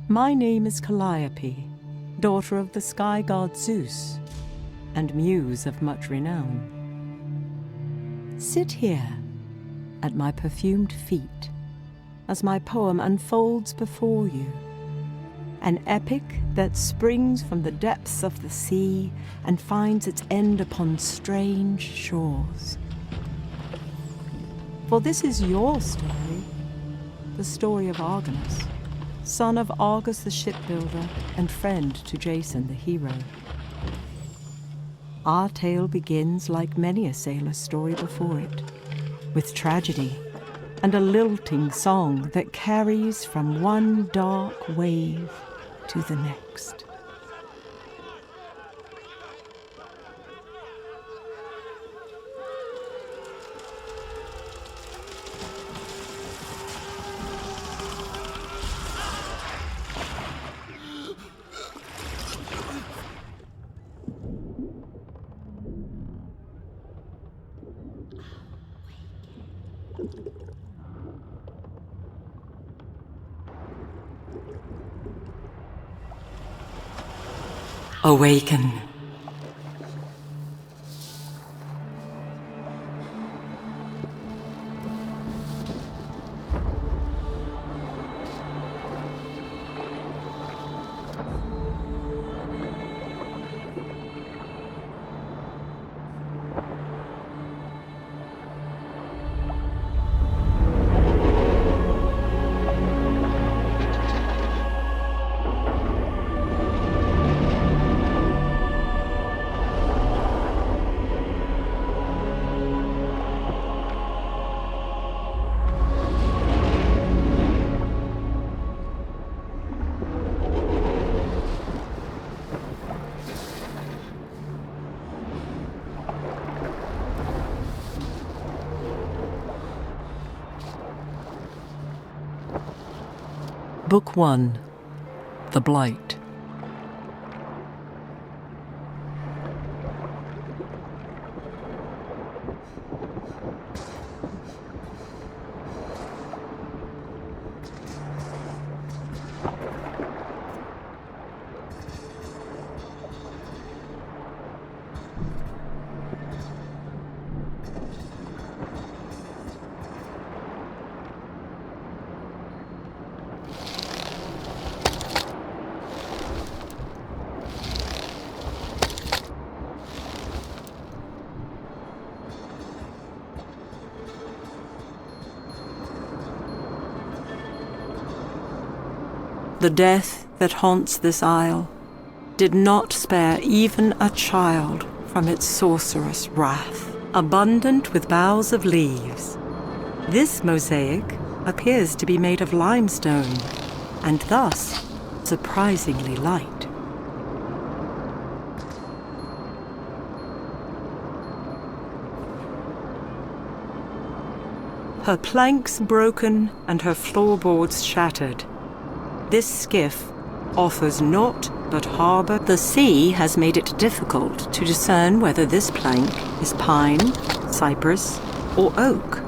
My name is Calliope, daughter of the sky god Zeus, and muse of much renown. Sit here at my perfumed feet as my poem unfolds before you, an epic that springs from the depths of the sea and finds its end upon strange shores. For this is your story, the story of Argonus, son of Argus the shipbuilder and friend to Jason the hero. Our tale begins like many a sailor's story before it, with tragedy and a lilting song that carries from one dark wave to the next. Awaken. Book 1. The Blight. The death that haunts this isle did not spare even a child from its sorcerous wrath. Abundant with boughs of leaves, this mosaic appears to be made of limestone, and thus surprisingly light. Her planks broken and her floorboards shattered, this skiff offers naught but harbour. The sea has made it difficult to discern whether this plank is pine, cypress, or oak.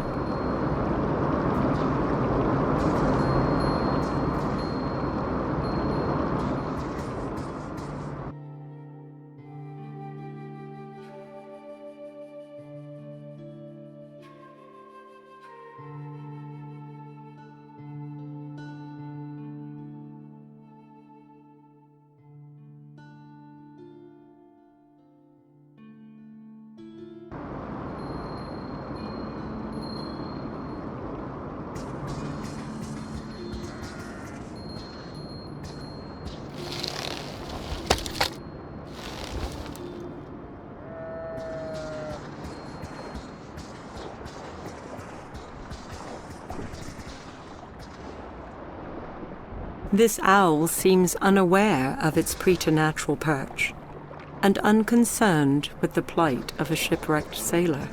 This owl seems unaware of its preternatural perch, and unconcerned with the plight of a shipwrecked sailor.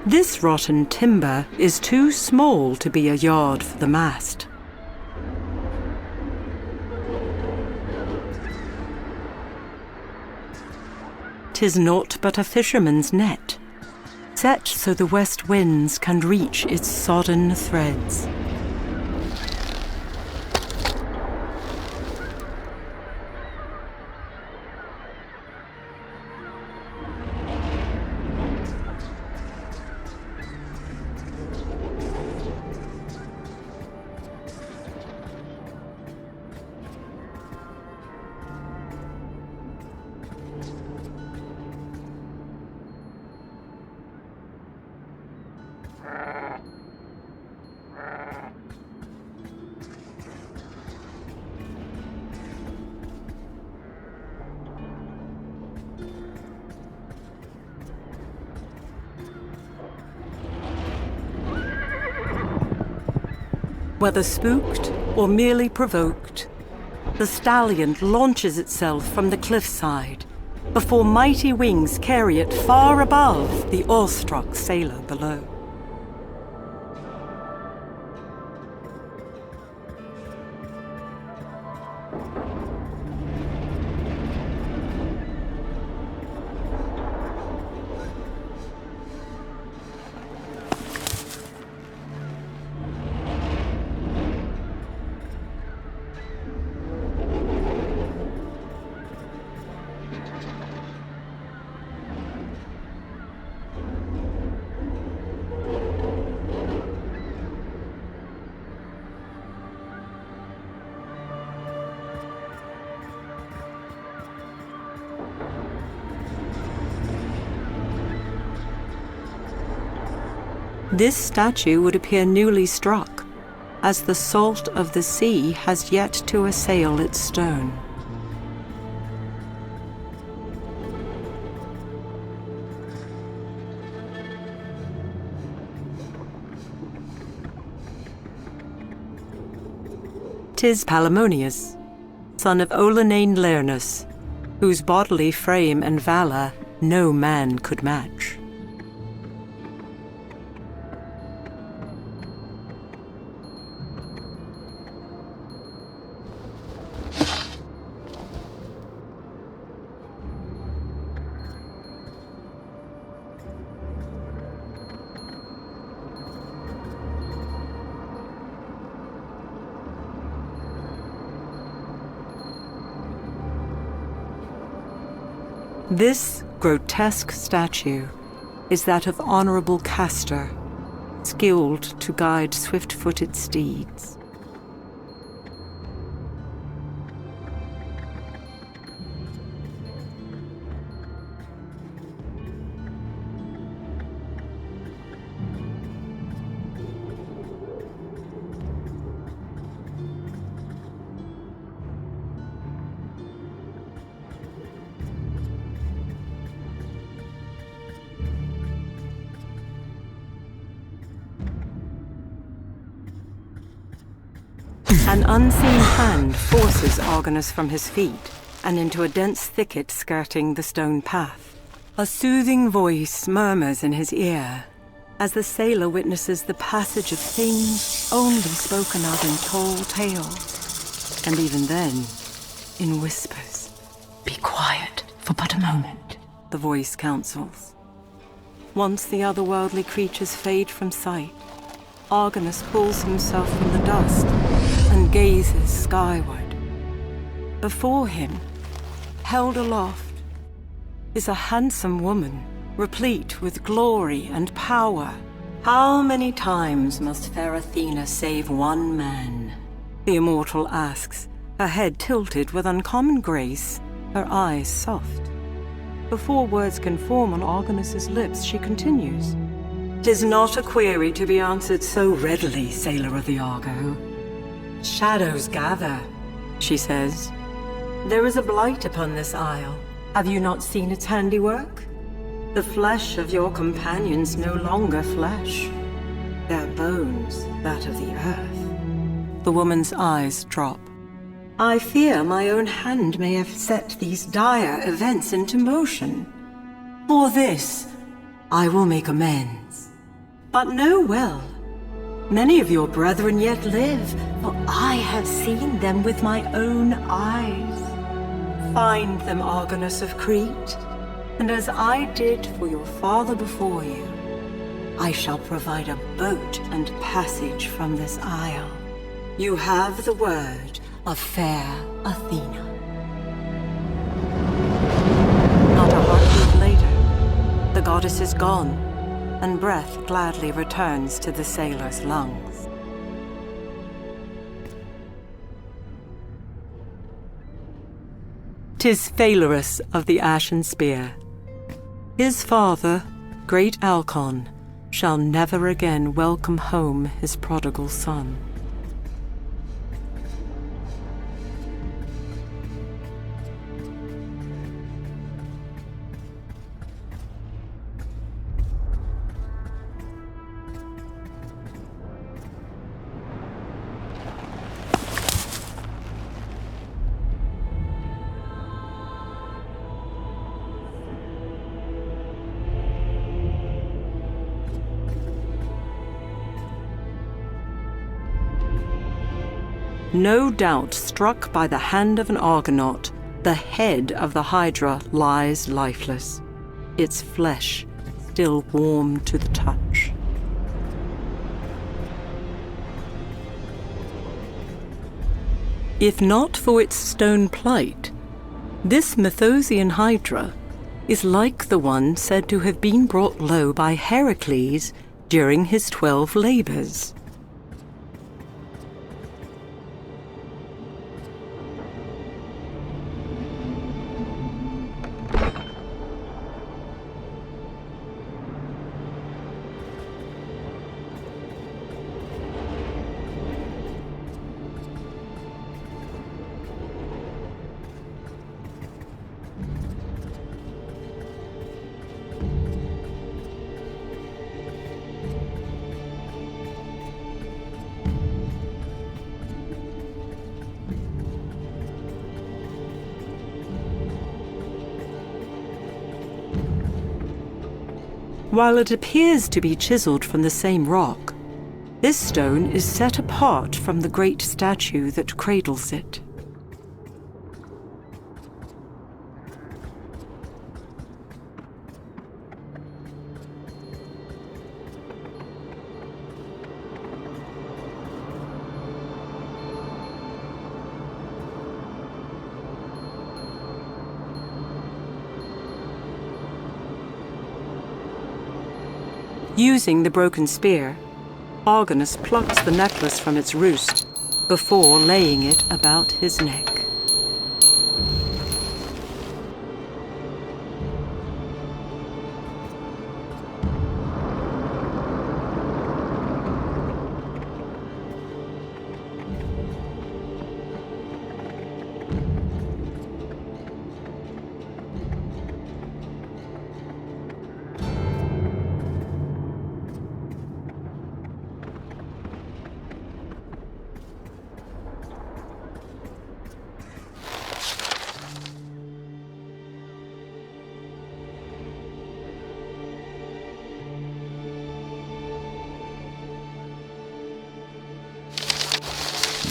This rotten timber is too small to be a yard for the mast. 'Tis naught but a fisherman's net, set so the west winds can reach its sodden threads. Whether spooked or merely provoked, the stallion launches itself from the cliffside before mighty wings carry it far above the awestruck sailor below. This statue would appear newly struck, as the salt of the sea has yet to assail its stone. "'Tis Palamonius, son of Olenane Lernus, whose bodily frame and valor no man could match. This grotesque statue is that of Honorable Castor, skilled to guide swift-footed steeds. An unseen hand forces Argonus from his feet and into a dense thicket skirting the stone path. A soothing voice murmurs in his ear as the sailor witnesses the passage of things only spoken of in tall tales, and even then, in whispers. "Be quiet for but a moment," the voice counsels. Once the otherworldly creatures fade from sight, Argonus pulls himself from the dust and gazes skyward. Before him, held aloft, is a handsome woman, replete with glory and power. "How many times must fair Athena save one man?" the immortal asks, her head tilted with uncommon grace, her eyes soft. Before words can form on Argonus's lips, she continues. "'Tis not a query to be answered so readily, sailor of the Argo. Shadows gather," she says. "There is a blight upon this isle. Have you not seen its handiwork? The flesh of your companions no longer flesh. Their bones, that of the earth." The woman's eyes drop. "I fear my own hand may have set these dire events into motion. For this, I will make amends." But know well, many of your brethren yet live, for I have seen them with my own eyes. Find them, Argonus of Crete, and as I did for your father before you, I shall provide a boat and passage from this isle. You have the word of fair Athena. Not a heartbeat later, the goddess is gone, and breath gladly returns to the sailor's lungs. "'Tis Phalurus of the Ashen Spear. His father, great Alcon, shall never again welcome home his prodigal son. No doubt struck by the hand of an Argonaut, the head of the Hydra lies lifeless, its flesh still warm to the touch. If not for its stone plight, this Mythosian Hydra is like the one said to have been brought low by Heracles during his 12 labors. While it appears to be chiseled from the same rock, this stone is set apart from the great statue that cradles it. Using the broken spear, Argonus plucks the necklace from its roost before laying it about his neck.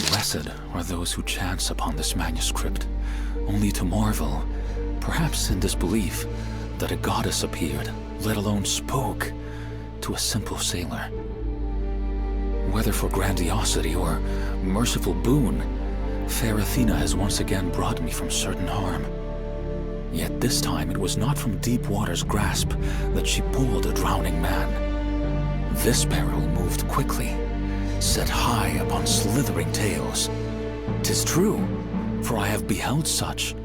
Blessed are those who chance upon this manuscript, only to marvel, perhaps in disbelief, that a goddess appeared, let alone spoke, to a simple sailor. Whether for grandiosity or merciful boon, fair Athena has once again brought me from certain harm. Yet this time it was not from deep water's grasp that she pulled a drowning man. This peril moved quickly, set high upon slithering tails. 'Tis true, for I have beheld such.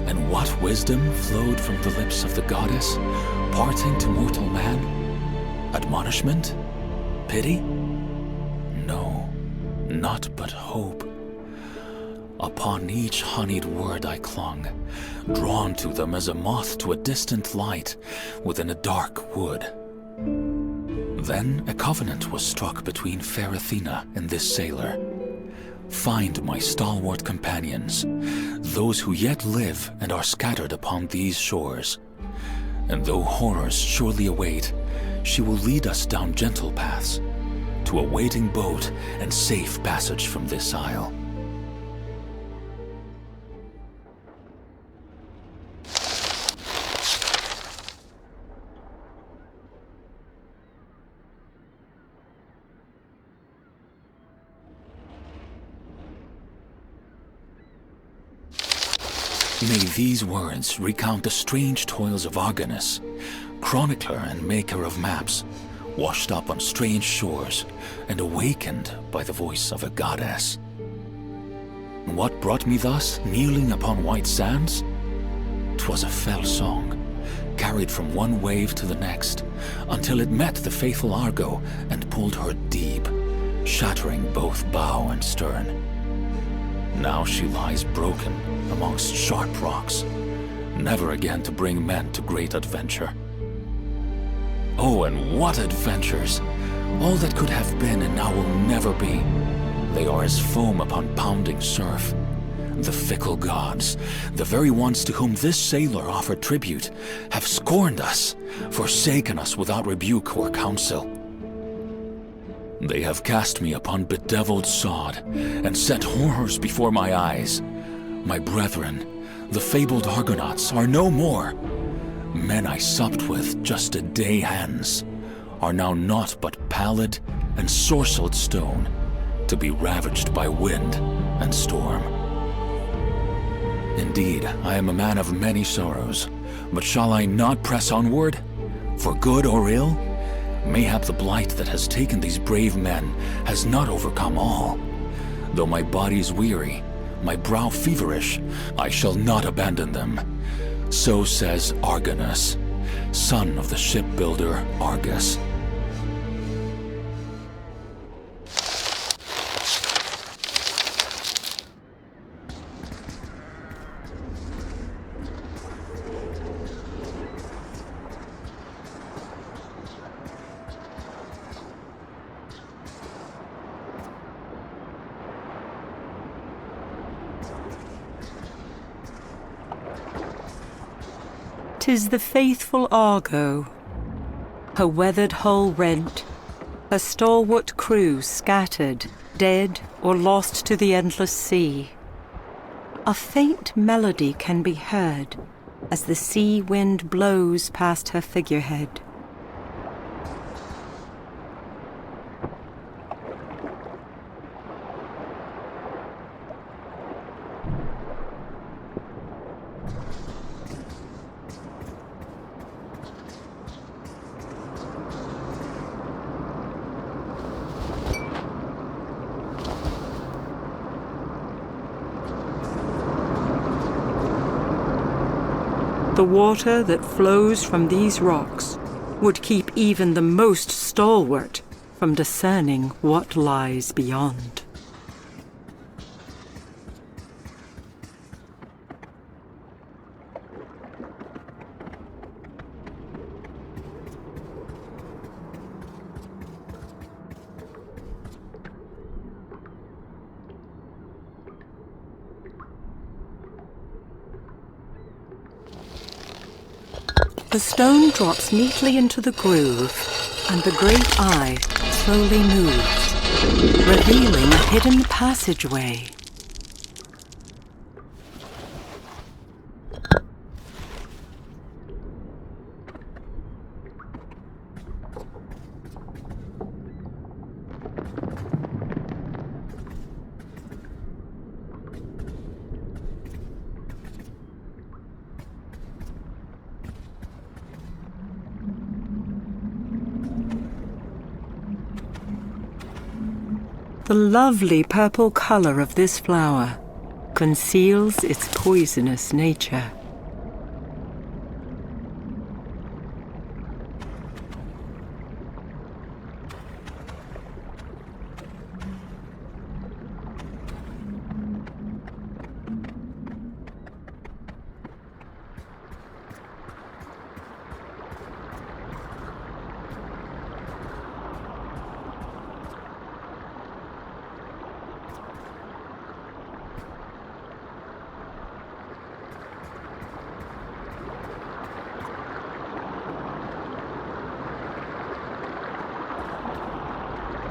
And what wisdom flowed from the lips of the goddess, parting to mortal man? Admonishment? Pity? No, naught but hope. Upon each honeyed word I clung, drawn to them as a moth to a distant light within a dark wood. Then a covenant was struck between fair Athena and this sailor. Find my stalwart companions, those who yet live and are scattered upon these shores. And though horrors surely await, she will lead us down gentle paths to a waiting boat and safe passage from this isle. May these words recount the strange toils of Argonus, chronicler and maker of maps, washed up on strange shores and awakened by the voice of a goddess. What brought me thus, kneeling upon white sands? 'Twas a fell song, carried from one wave to the next, until it met the faithful Argo and pulled her deep, shattering both bow and stern. Now she lies broken amongst sharp rocks, never again to bring men to great adventure. Oh, and what adventures! All that could have been and now will never be. They are as foam upon pounding surf. The fickle gods, the very ones to whom this sailor offered tribute, have scorned us, forsaken us without rebuke or counsel. They have cast me upon bedeviled sod and set horrors before my eyes. My brethren, the fabled Argonauts, are no more. Men I supped with just a day hence are now naught but pallid and sorcelled stone, to be ravaged by wind and storm. Indeed, I am a man of many sorrows, but shall I not press onward? For good or ill? Mayhap the blight that has taken these brave men has not overcome all. Though my body's weary, my brow feverish, I shall not abandon them. So says Argonus, son of the shipbuilder Argus. 'Tis the faithful Argo, her weathered hull rent, her stalwart crew scattered, dead or lost to the endless sea. A faint melody can be heard as the sea wind blows past her figurehead. The water that flows from these rocks would keep even the most stalwart from discerning what lies beyond. The stone drops neatly into the groove, and the great eye slowly moves, revealing a hidden passageway. The lovely purple color of this flower conceals its poisonous nature.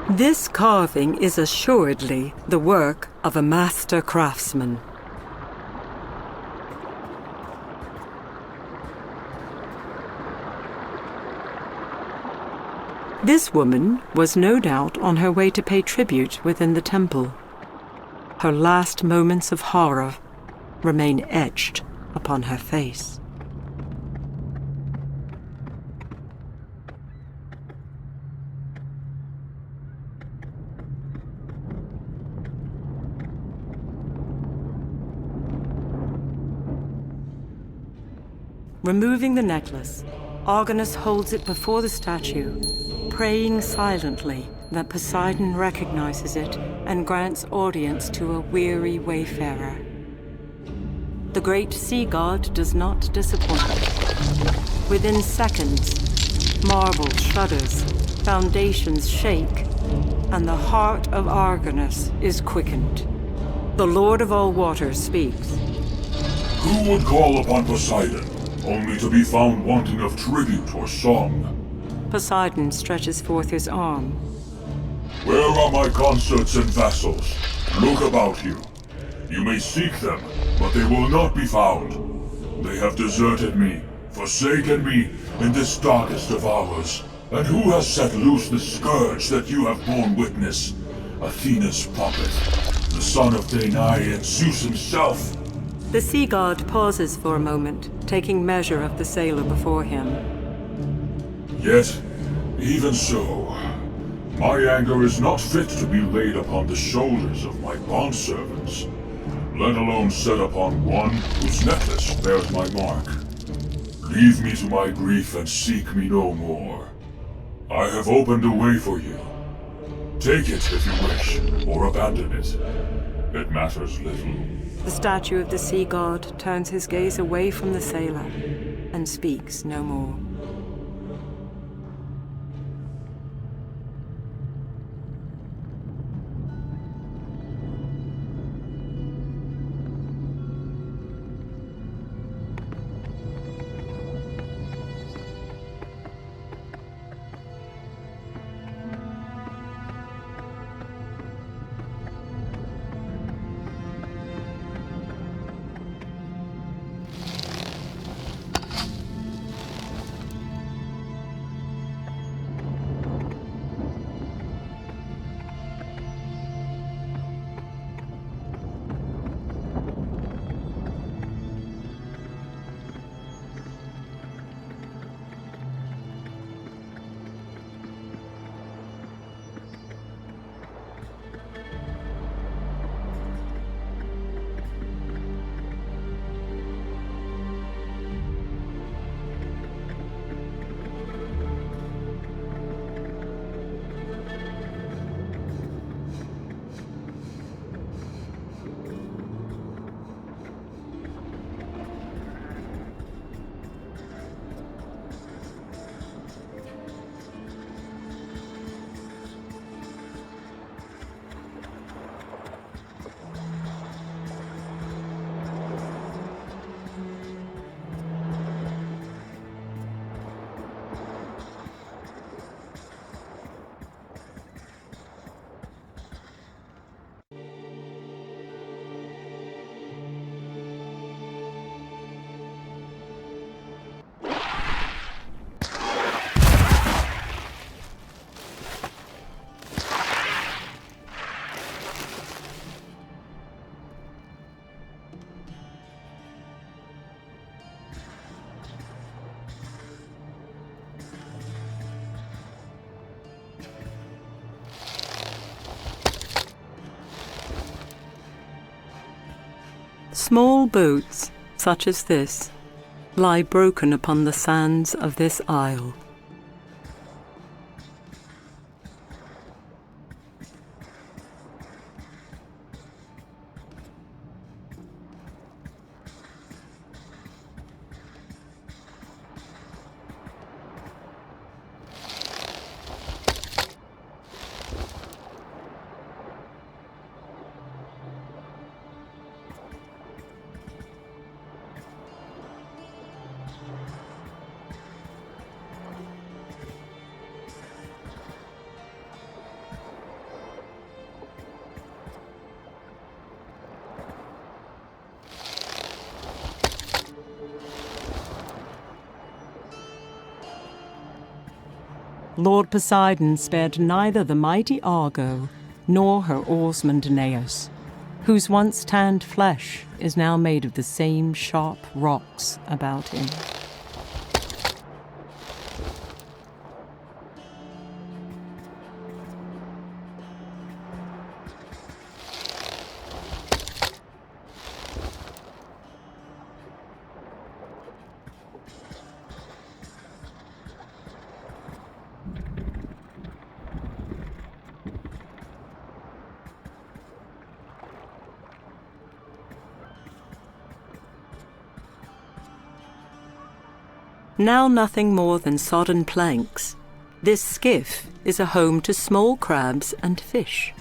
This carving is assuredly the work of a master craftsman. This woman was no doubt on her way to pay tribute within the temple. Her last moments of horror remain etched upon her face. Removing the necklace, Argonus holds it before the statue, praying silently that Poseidon recognizes it and grants audience to a weary wayfarer. The great sea god does not disappoint. Within seconds, marble shudders, foundations shake, and the heart of Argonus is quickened. The Lord of all waters speaks. Who would call upon Poseidon, only to be found wanting of tribute or song? Poseidon stretches forth his arm. Where are my consorts and vassals? Look about you. You may seek them, but they will not be found. They have deserted me, forsaken me in this darkest of hours. And who has set loose the scourge that you have borne witness? Athena's puppet, the son of Danae and Zeus himself. The sea god pauses for a moment, taking measure of the sailor before him. Yet, even so, my anger is not fit to be laid upon the shoulders of my bondservants, let alone set upon one whose necklace bears my mark. Leave me to my grief and seek me no more. I have opened a way for you. Take it if you wish, or abandon it. It matters little. The statue of the sea god turns his gaze away from the sailor and speaks no more. Small boats, such as this, lie broken upon the sands of this isle. Lord Poseidon spared neither the mighty Argo nor her oarsman Danaus, whose once tanned flesh is now made of the same sharp rocks about him. Now nothing more than sodden planks, this skiff is a home to small crabs and fish.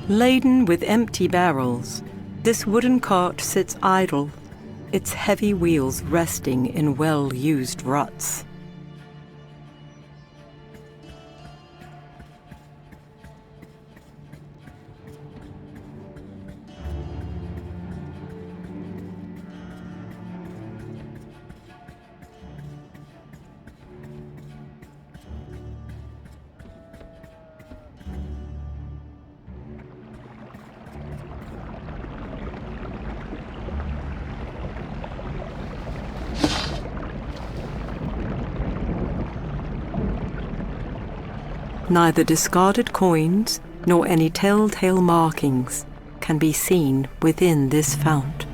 Laden with empty barrels, this wooden cart sits idle, its heavy wheels resting in well-used ruts. Neither discarded coins nor any telltale markings can be seen within this fount.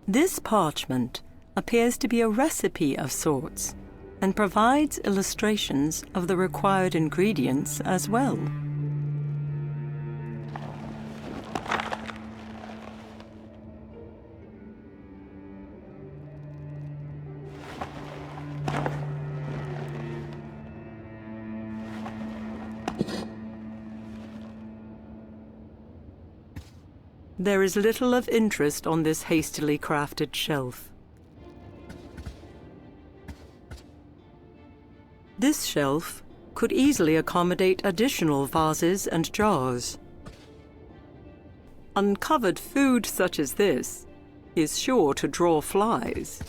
This parchment appears to be a recipe of sorts and provides illustrations of the required ingredients as well. There is little of interest on this hastily crafted shelf. This shelf could easily accommodate additional vases and jars. Uncovered food such as this is sure to draw flies.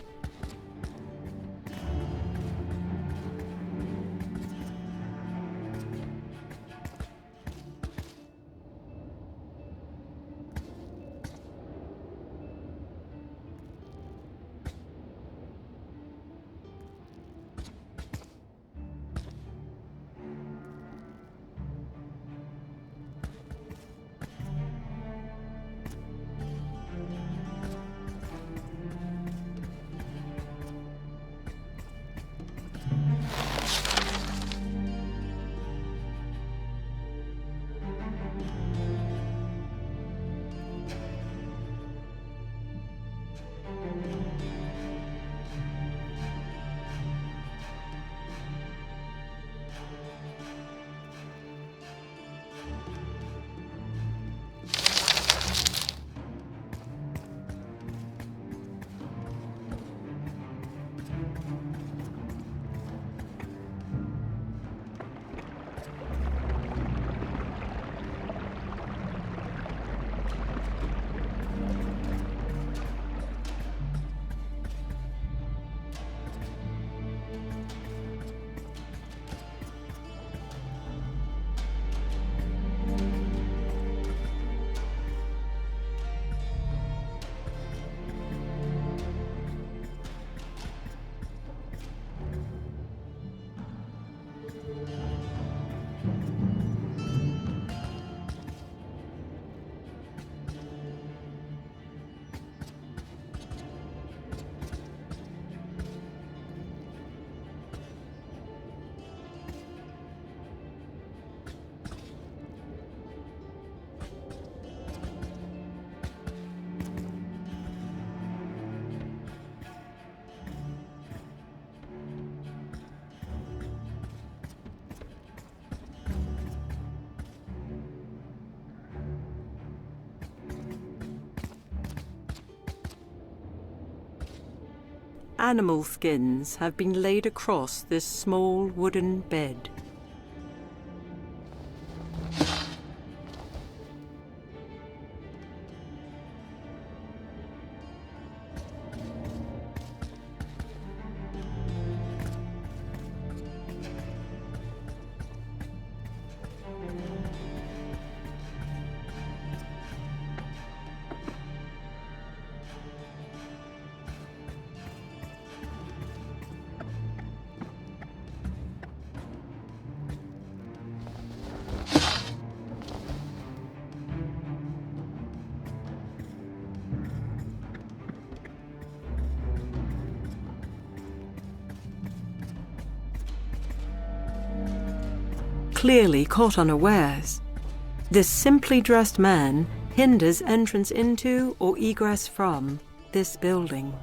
animal skins have been laid across this small wooden bed. Clearly caught unawares, this simply dressed man hinders entrance into or egress from this building.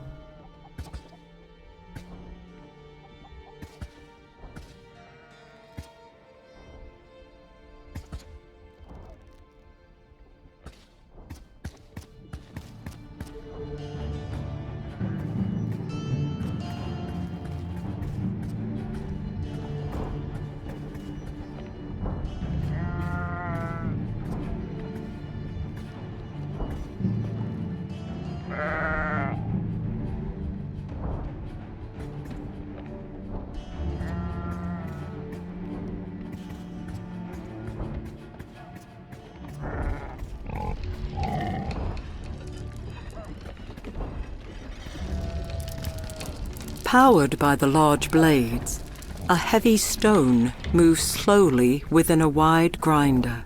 Powered by the large blades, a heavy stone moves slowly within a wide grinder.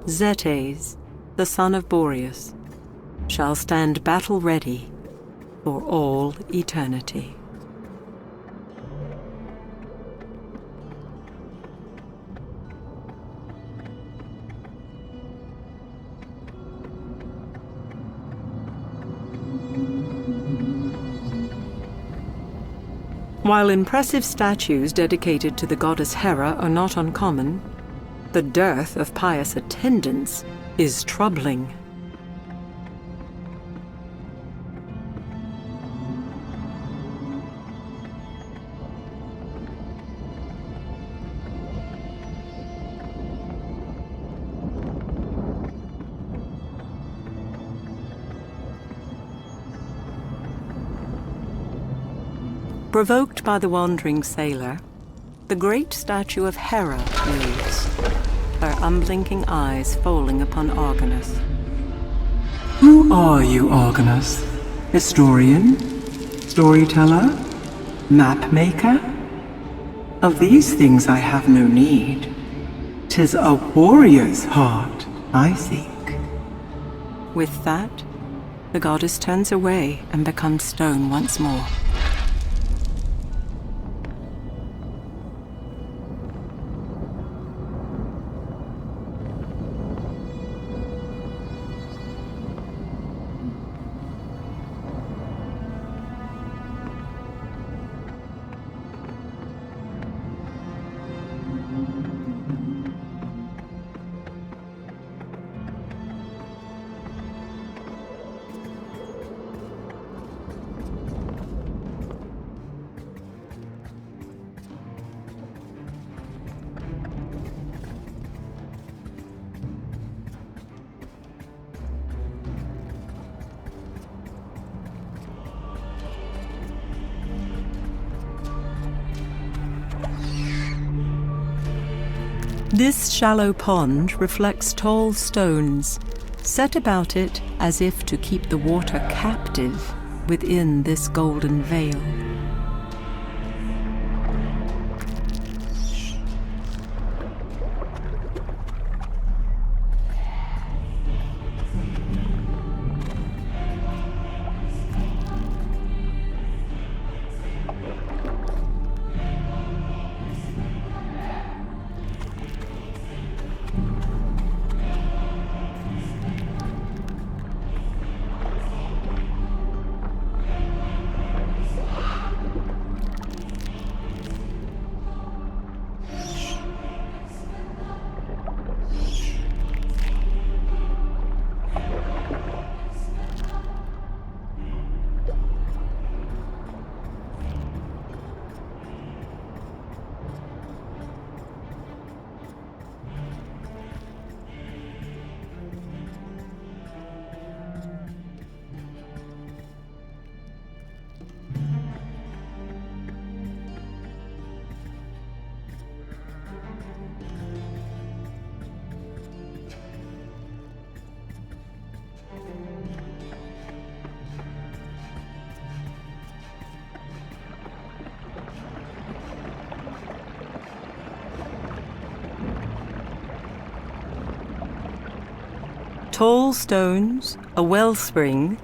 Zetes, the son of Boreas, shall stand battle-ready for all eternity. While impressive statues dedicated to the goddess Hera are not uncommon, the dearth of pious attendants is troubling. Provoked by the wandering sailor, the great statue of Hera moves, her unblinking eyes falling upon Argonus. Who are you, Argonus? Historian? Storyteller? Mapmaker? Of these things I have no need. 'Tis a warrior's heart I seek. With that, the goddess turns away and becomes stone once more. This shallow pond reflects tall stones, set about it as if to keep the water captive within this golden veil. Tall stones, a wellspring,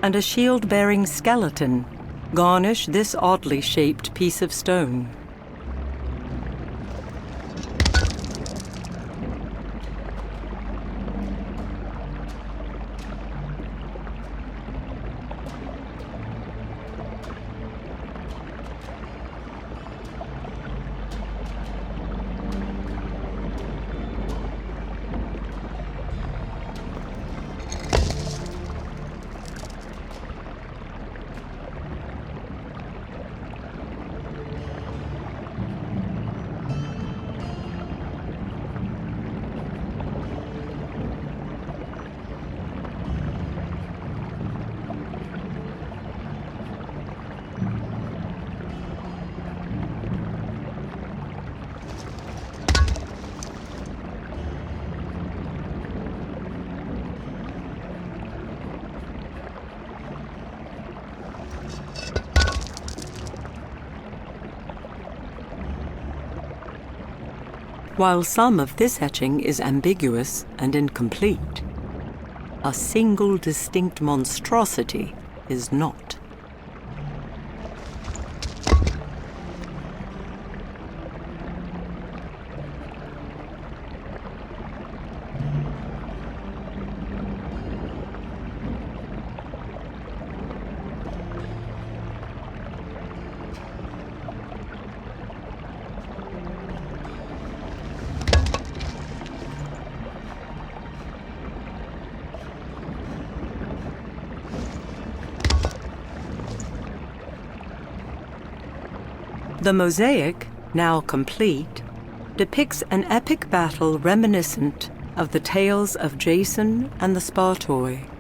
and a shield-bearing skeleton garnish this oddly shaped piece of stone. While some of this etching is ambiguous and incomplete, a single distinct monstrosity is not. The mosaic, now complete, depicts an epic battle reminiscent of the tales of Jason and the Spartoi.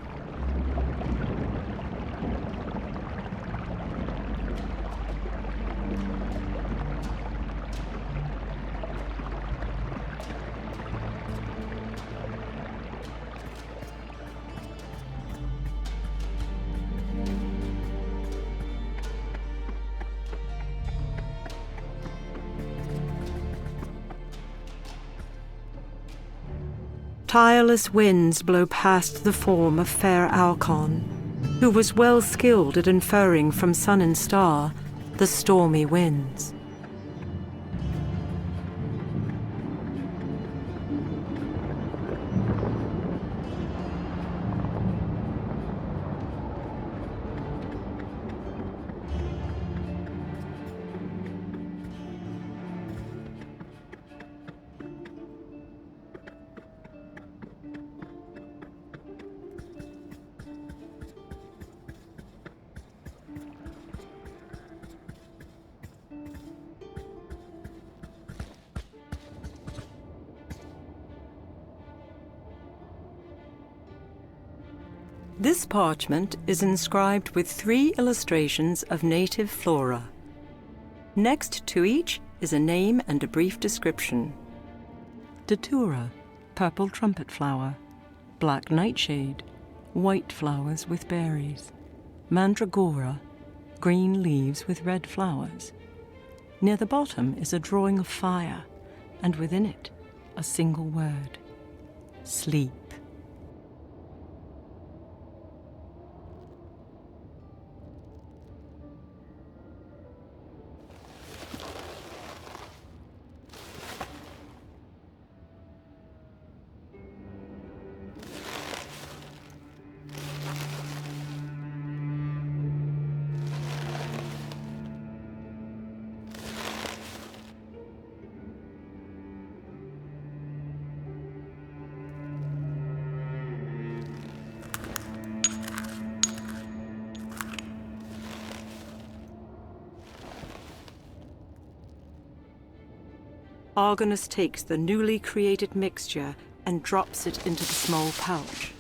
Tireless winds blow past the form of fair Archon, who was well skilled at inferring from sun and star the stormy winds. This parchment is inscribed with 3 illustrations of native flora. Next to each is a name and a brief description. Datura, purple trumpet flower. Black nightshade, white flowers with berries. Mandragora, green leaves with red flowers. Near the bottom is a drawing of fire, and within it, a single word: sleep. Argonus takes the newly created mixture and drops it into the small pouch.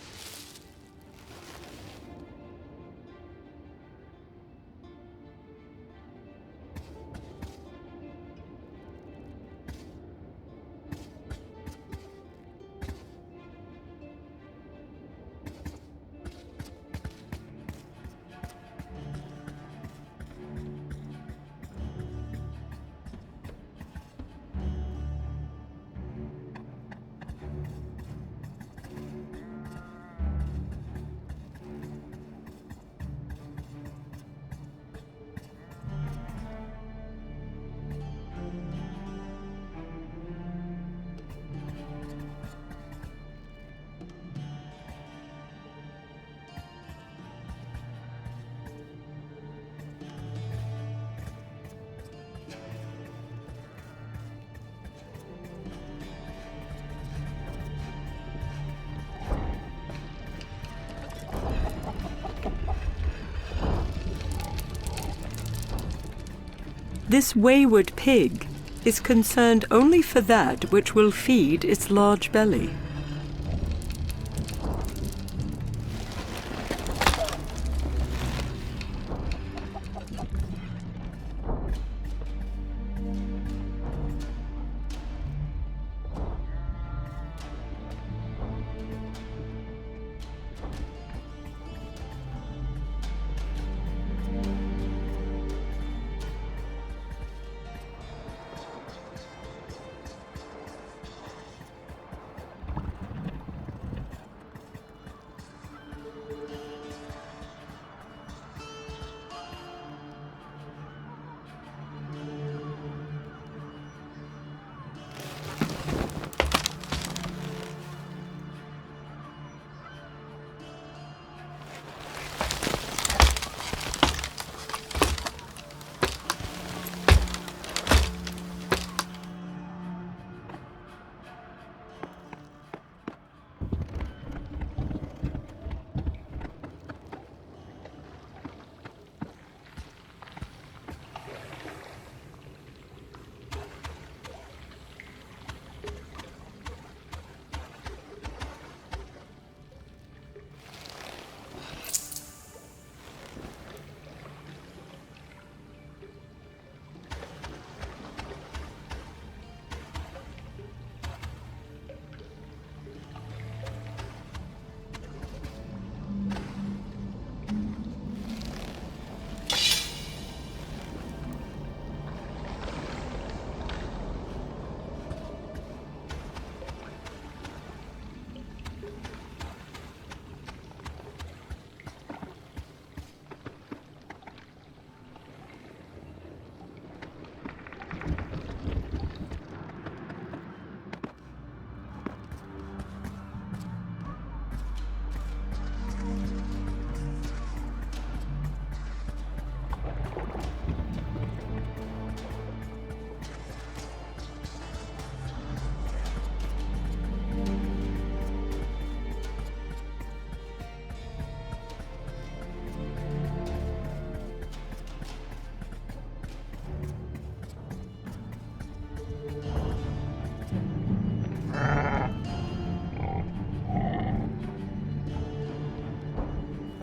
This wayward pig is concerned only for that which will feed its large belly.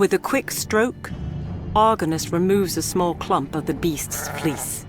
With a quick stroke, Argonus removes a small clump of the beast's fleece.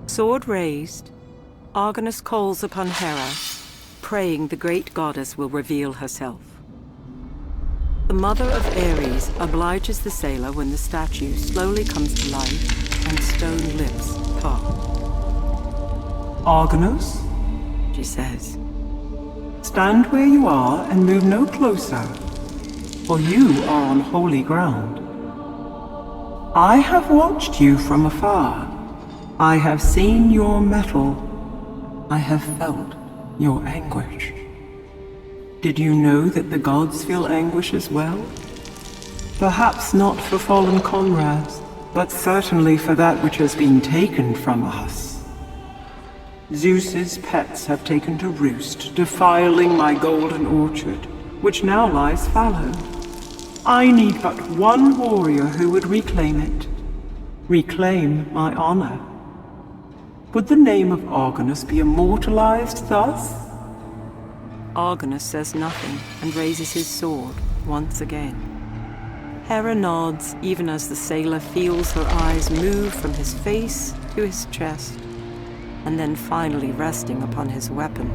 Sword raised, Argonus calls upon Hera, praying the great goddess will reveal herself. The mother of Ares obliges the sailor when the statue slowly comes to life and stone lips part. Argonus, She says, stand where you are and move no closer, for you are on holy ground. I have watched you from afar. I have seen your mettle. I have felt your anguish. Did you know that the gods feel anguish as well? Perhaps not for fallen comrades, but certainly for that which has been taken from us. Zeus's pets have taken to roost, defiling my golden orchard, which now lies fallow. I need but one warrior who would reclaim it. Reclaim my honor. Would the name of Argonus be immortalized thus? Argonus says nothing and raises his sword once again. Hera nods even as the sailor feels her eyes move from his face to his chest, and then finally resting upon his weapon.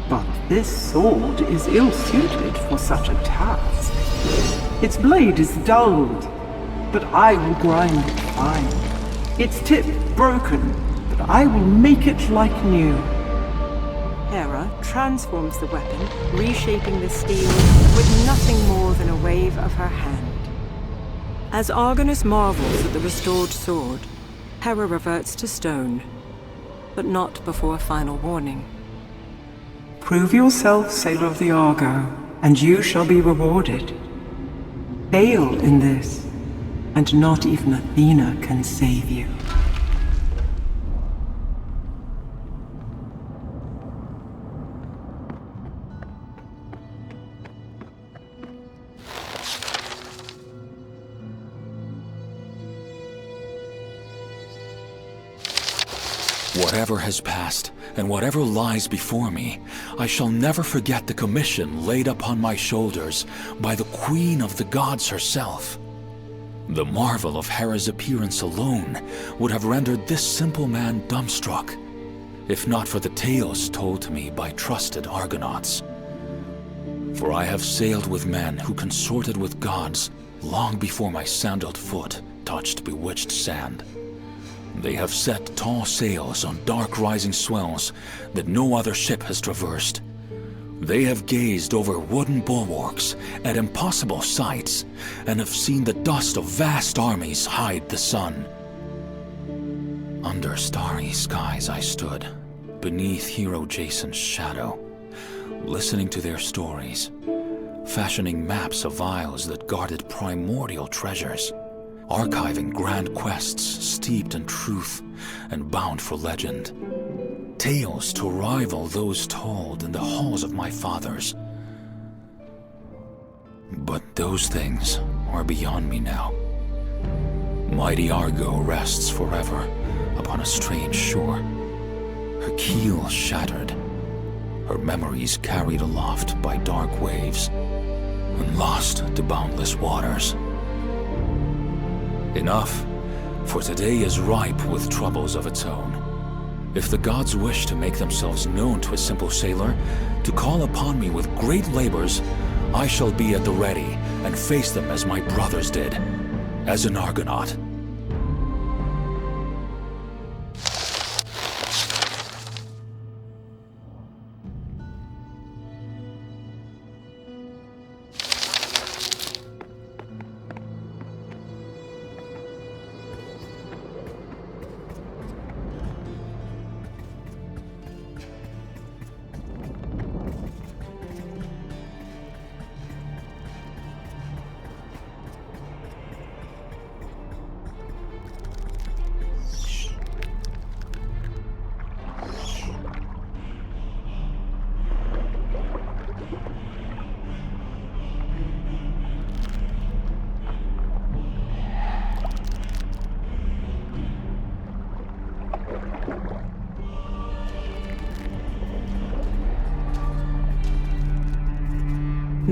But this sword is ill-suited for such a task. Its blade is dulled, but I will grind it fine. Its tip broken, but I will make it like new. Hera transforms the weapon, reshaping the steel with nothing more than a wave of her hand. As Argonus marvels at the restored sword, Hera reverts to stone, but not before a final warning. Prove yourself, sailor of the Argo, and you shall be rewarded. Fail in this, and not even Athena can save you. Whatever has passed, and whatever lies before me, I shall never forget the commission laid upon my shoulders by the Queen of the Gods herself. The marvel of Hera's appearance alone would have rendered this simple man dumbstruck, if not for the tales told to me by trusted Argonauts. For I have sailed with men who consorted with gods long before my sandaled foot touched bewitched sand. They have set tall sails on dark rising swells that no other ship has traversed. They have gazed over wooden bulwarks at impossible sights and have seen the dust of vast armies hide the sun. Under starry skies I stood, beneath hero Jason's shadow, listening to their stories, fashioning maps of isles that guarded primordial treasures, archiving grand quests steeped in truth and bound for legend. Tales to rival those told in the halls of my fathers. But those things are beyond me now. Mighty Argo rests forever upon a strange shore, her keel shattered, her memories carried aloft by dark waves, and lost to boundless waters. Enough, for today is ripe with troubles of its own. If the gods wish to make themselves known to a simple sailor, to call upon me with great labors, I shall be at the ready and face them as my brothers did, as an Argonaut.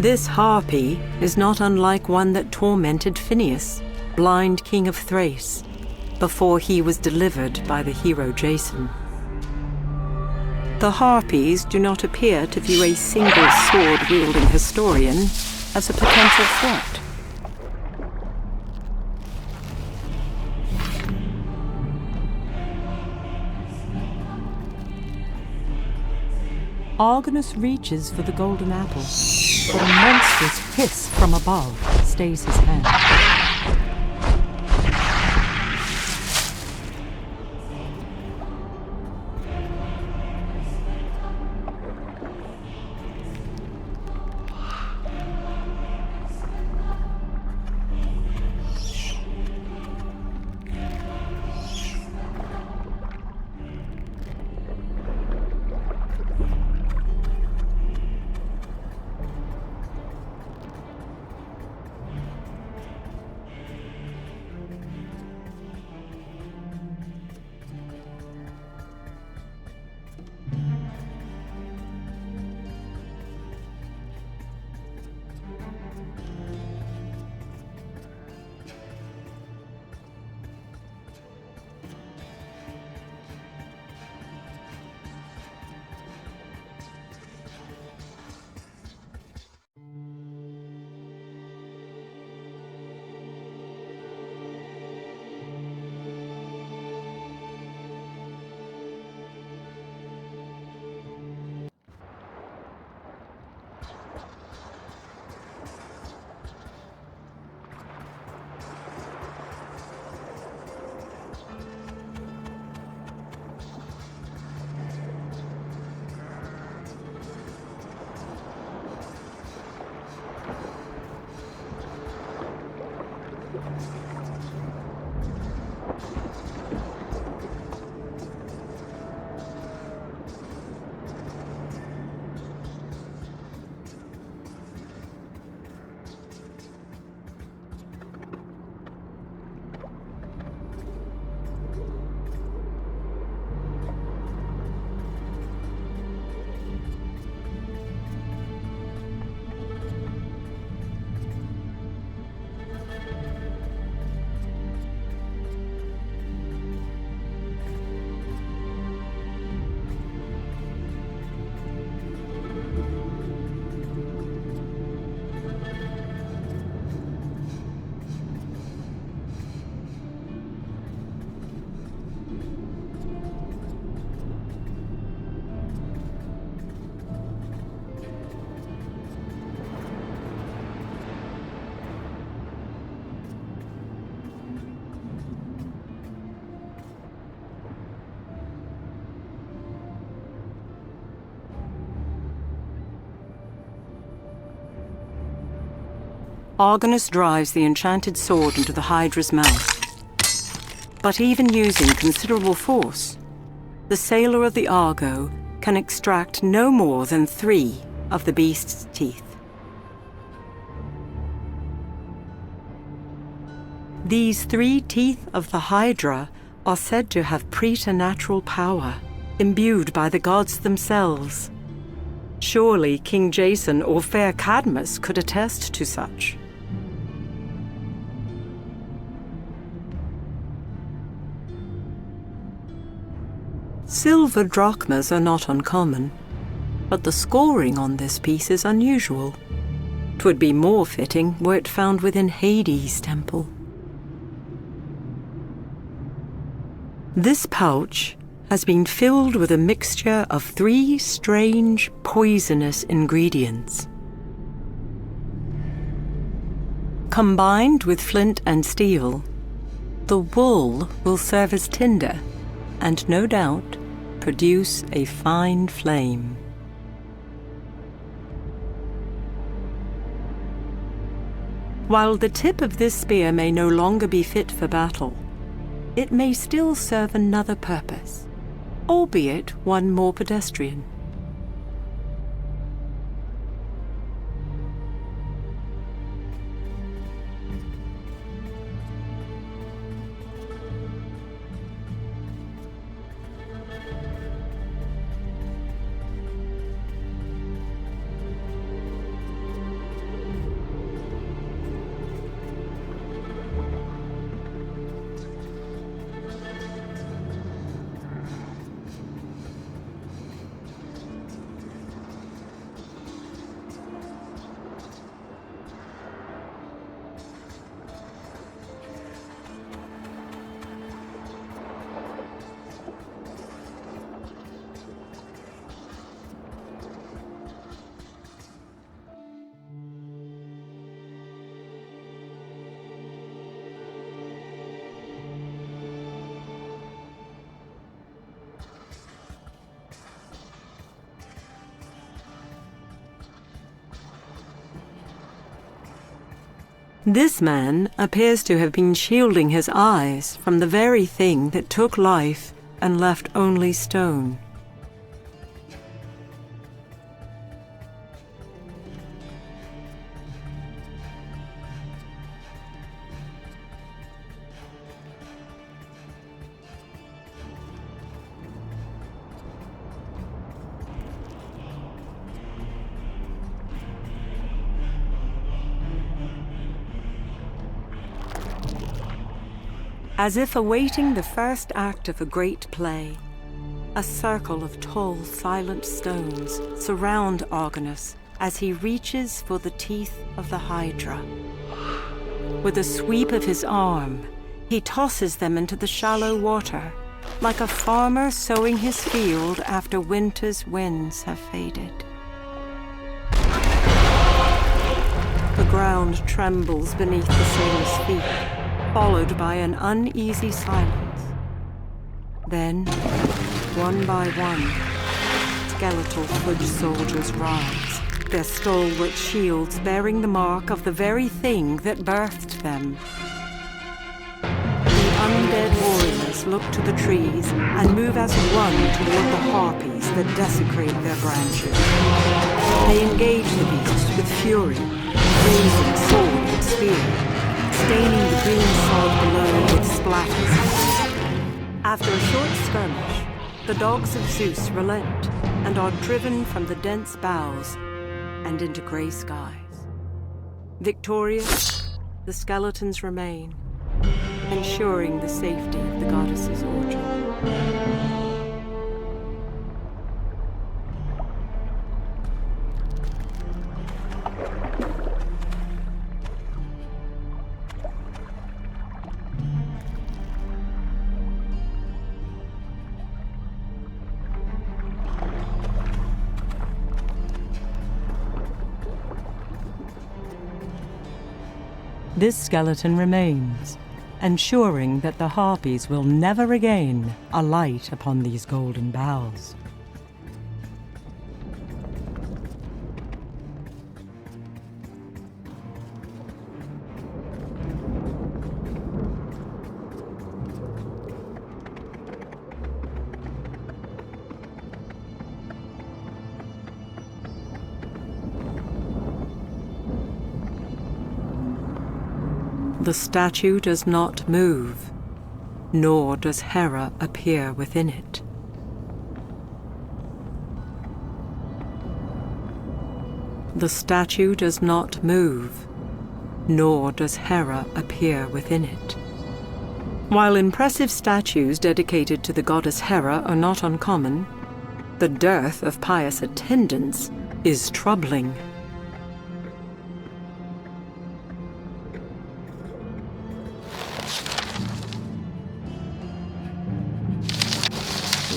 This harpy is not unlike one that tormented Phineus, blind king of Thrace, before he was delivered by the hero Jason. The harpies do not appear to view a single sword-wielding historian as a potential threat. Argonus reaches for the golden apple, but a monstrous hiss from above stays his hand. Argonus drives the enchanted sword into the Hydra's mouth. But even using considerable force, the sailor of the Argo can extract no more than 3 of the beast's teeth. These 3 teeth of the Hydra are said to have preternatural power, imbued by the gods themselves. Surely King Jason or fair Cadmus could attest to such. Silver drachmas are not uncommon, but the scoring on this piece is unusual. 'Twould be more fitting were it found within Hades' temple. This pouch has been filled with a mixture of 3 strange, poisonous ingredients. Combined with flint and steel, the wool will serve as tinder and, no doubt, produce a fine flame. While the tip of this spear may no longer be fit for battle, it may still serve another purpose, albeit one more pedestrian. This man appears to have been shielding his eyes from the very thing that took life and left only stone. As if awaiting the first act of a great play, a circle of tall, silent stones surround Argonus as he reaches for the teeth of the Hydra. With a sweep of his arm, he tosses them into the shallow water, like a farmer sowing his field after winter's winds have faded. The ground trembles beneath the sailor's feet, followed by an uneasy silence. Then, one by one, skeletal foot soldiers rise, their stalwart shields bearing the mark of the very thing that birthed them. The undead warriors look to the trees and move as one toward the harpies that desecrate their branches. They engage the beasts with fury, raising sword and spear, staining the green sod below with splatters. After a short skirmish, the dogs of Zeus relent and are driven from the dense boughs and into grey skies. Victorious, the skeletons remain, ensuring the safety of the goddess's orchard. This skeleton remains, ensuring that the harpies will never again alight upon these golden boughs. The statue does not move, nor does Hera appear within it. The statue does not move, nor does Hera appear within it. While impressive statues dedicated to the goddess Hera are not uncommon, the dearth of pious attendants is troubling.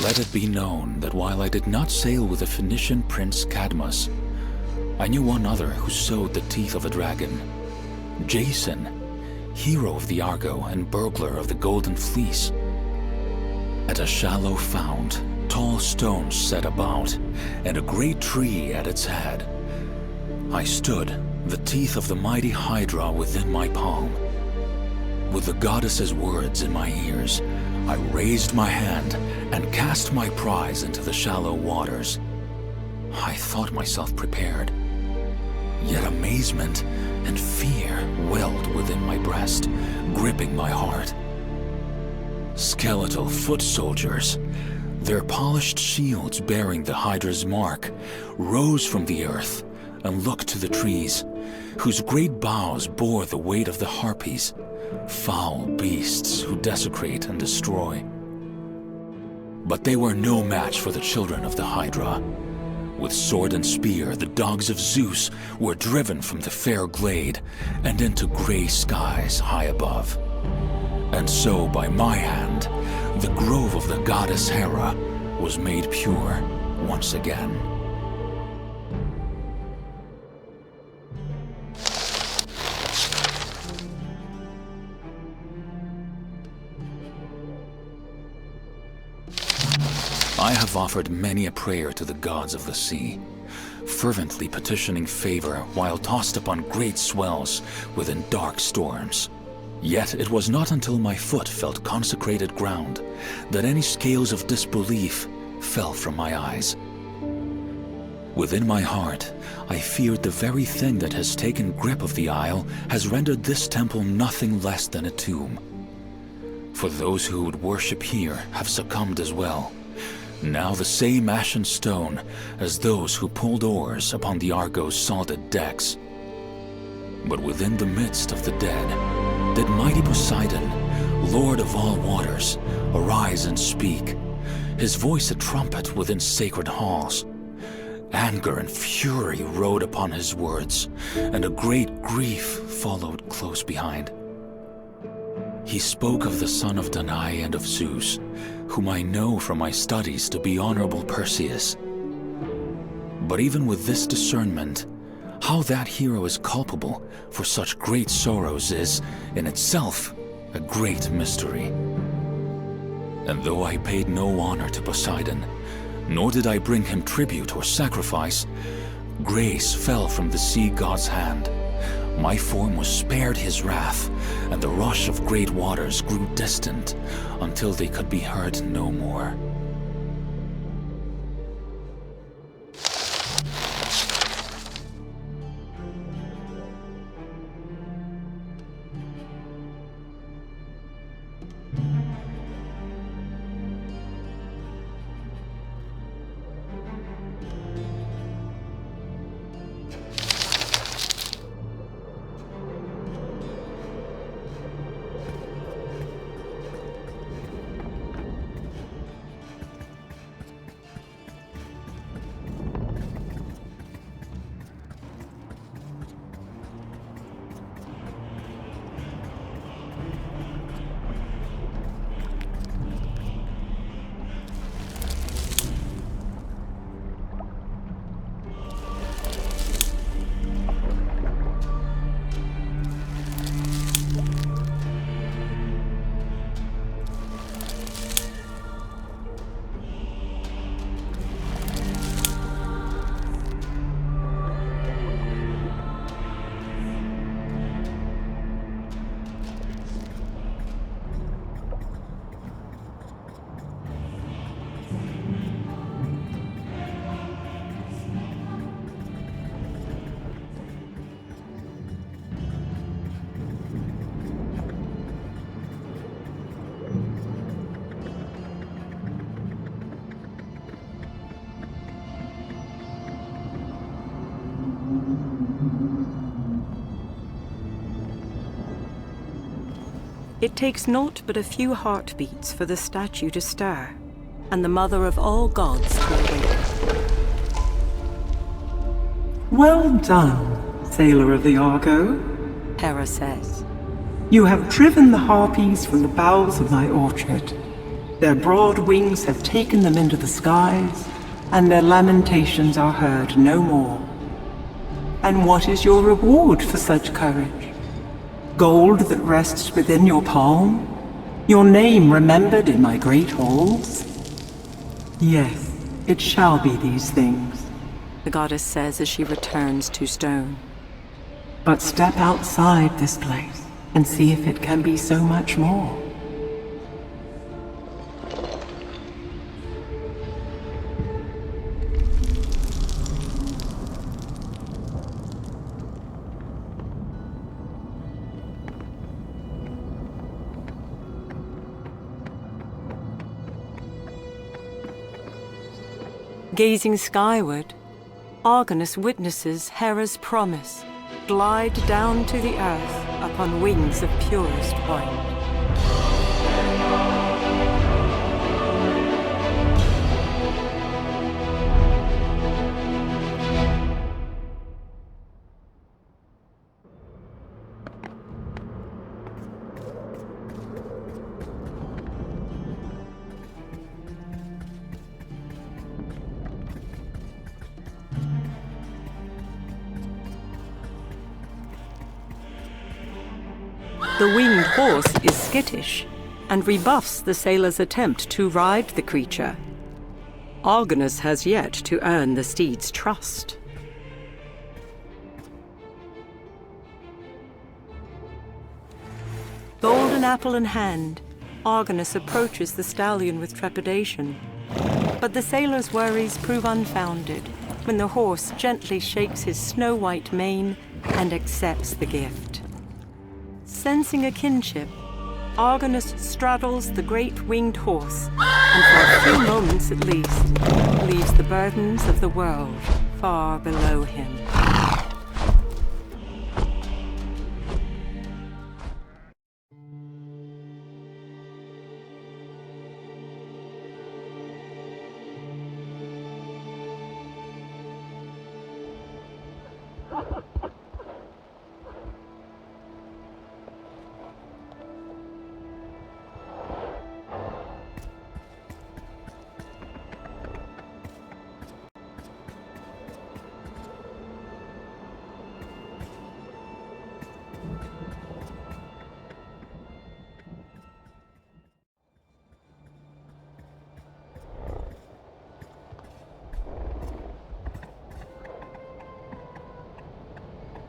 Let it be known that while I did not sail with the Phoenician prince Cadmus, I knew one other who sowed the teeth of a dragon. Jason, hero of the Argo and burglar of the Golden Fleece. At a shallow fount, tall stones set about, and a great tree at its head, I stood, the teeth of the mighty Hydra within my palm. With the goddess's words in my ears, I raised my hand and cast my prize into the shallow waters. I thought myself prepared, yet amazement and fear welled within my breast, gripping my heart. Skeletal foot soldiers, their polished shields bearing the Hydra's mark, rose from the earth and looked to the trees, whose great boughs bore the weight of the harpies, foul beasts who desecrate and destroy. But they were no match for the children of the Hydra. With sword and spear, the dogs of Zeus were driven from the fair glade and into gray skies high above. And so, by my hand, the grove of the goddess Hera was made pure once again. I have offered many a prayer to the gods of the sea, fervently petitioning favor while tossed upon great swells within dark storms. Yet it was not until my foot felt consecrated ground that any scales of disbelief fell from my eyes. Within my heart, I feared the very thing that has taken grip of the isle has rendered this temple nothing less than a tomb. For those who would worship here have succumbed as well, now the same ashen stone as those who pulled oars upon the Argo's salted decks. But within the midst of the dead, did mighty Poseidon, Lord of all waters, arise and speak, his voice a trumpet within sacred halls. Anger and fury rode upon his words, and a great grief followed close behind. He spoke of the son of Danae and of Zeus, whom I know from my studies to be honorable Perseus. But even with this discernment, how that hero is culpable for such great sorrows is, in itself, a great mystery. And though I paid no honor to Poseidon, nor did I bring him tribute or sacrifice, grace fell from the sea god's hand. My form was spared his wrath, and the rush of great waters grew distant until they could be heard no more. It takes naught but a few heartbeats for the statue to stir, and the mother of all gods to awake. Well done, sailor of the Argo. Hera says. You have driven the harpies from the boughs of my orchard. Their broad wings have taken them into the skies, and their lamentations are heard no more. And what is your reward for such courage? Gold that rests within your palm? Your name remembered in my great halls? Yes, it shall be these things. The goddess says as she returns to stone. But step outside this place and see if it can be so much more. Gazing skyward, Argonus witnesses Hera's promise glide down to the earth upon wings of purest white. The winged horse is skittish, and rebuffs the sailor's attempt to ride the creature. Argonus has yet to earn the steed's trust. golden apple in hand, Argonus approaches the stallion with trepidation. But the sailor's worries prove unfounded when the horse gently shakes his snow-white mane and accepts the gift. Sensing a kinship, Argonus straddles the great winged horse, and for a few moments at least, leaves the burdens of the world far below him.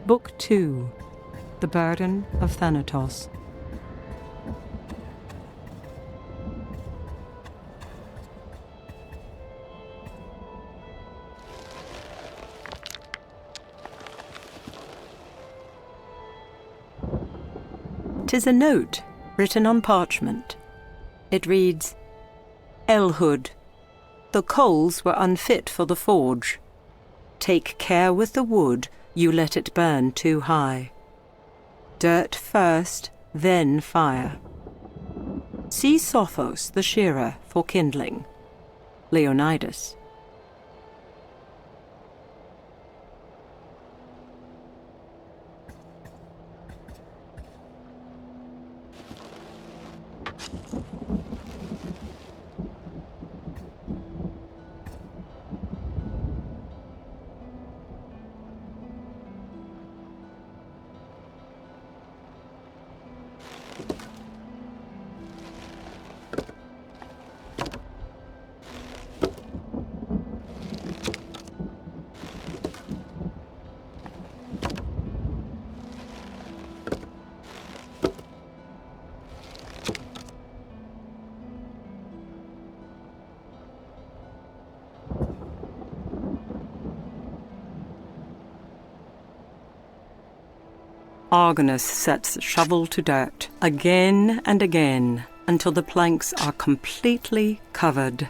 Book 2, The Burden of Thanatos. "'Tis a note written on parchment. It reads, 'Elhood, the coals were unfit for the forge. Take care with the wood, you let it burn too high. Dirt first, then fire. See Sophos the shearer for kindling. Leonidas.' Argonus sets the shovel to dirt again and again until the planks are completely covered.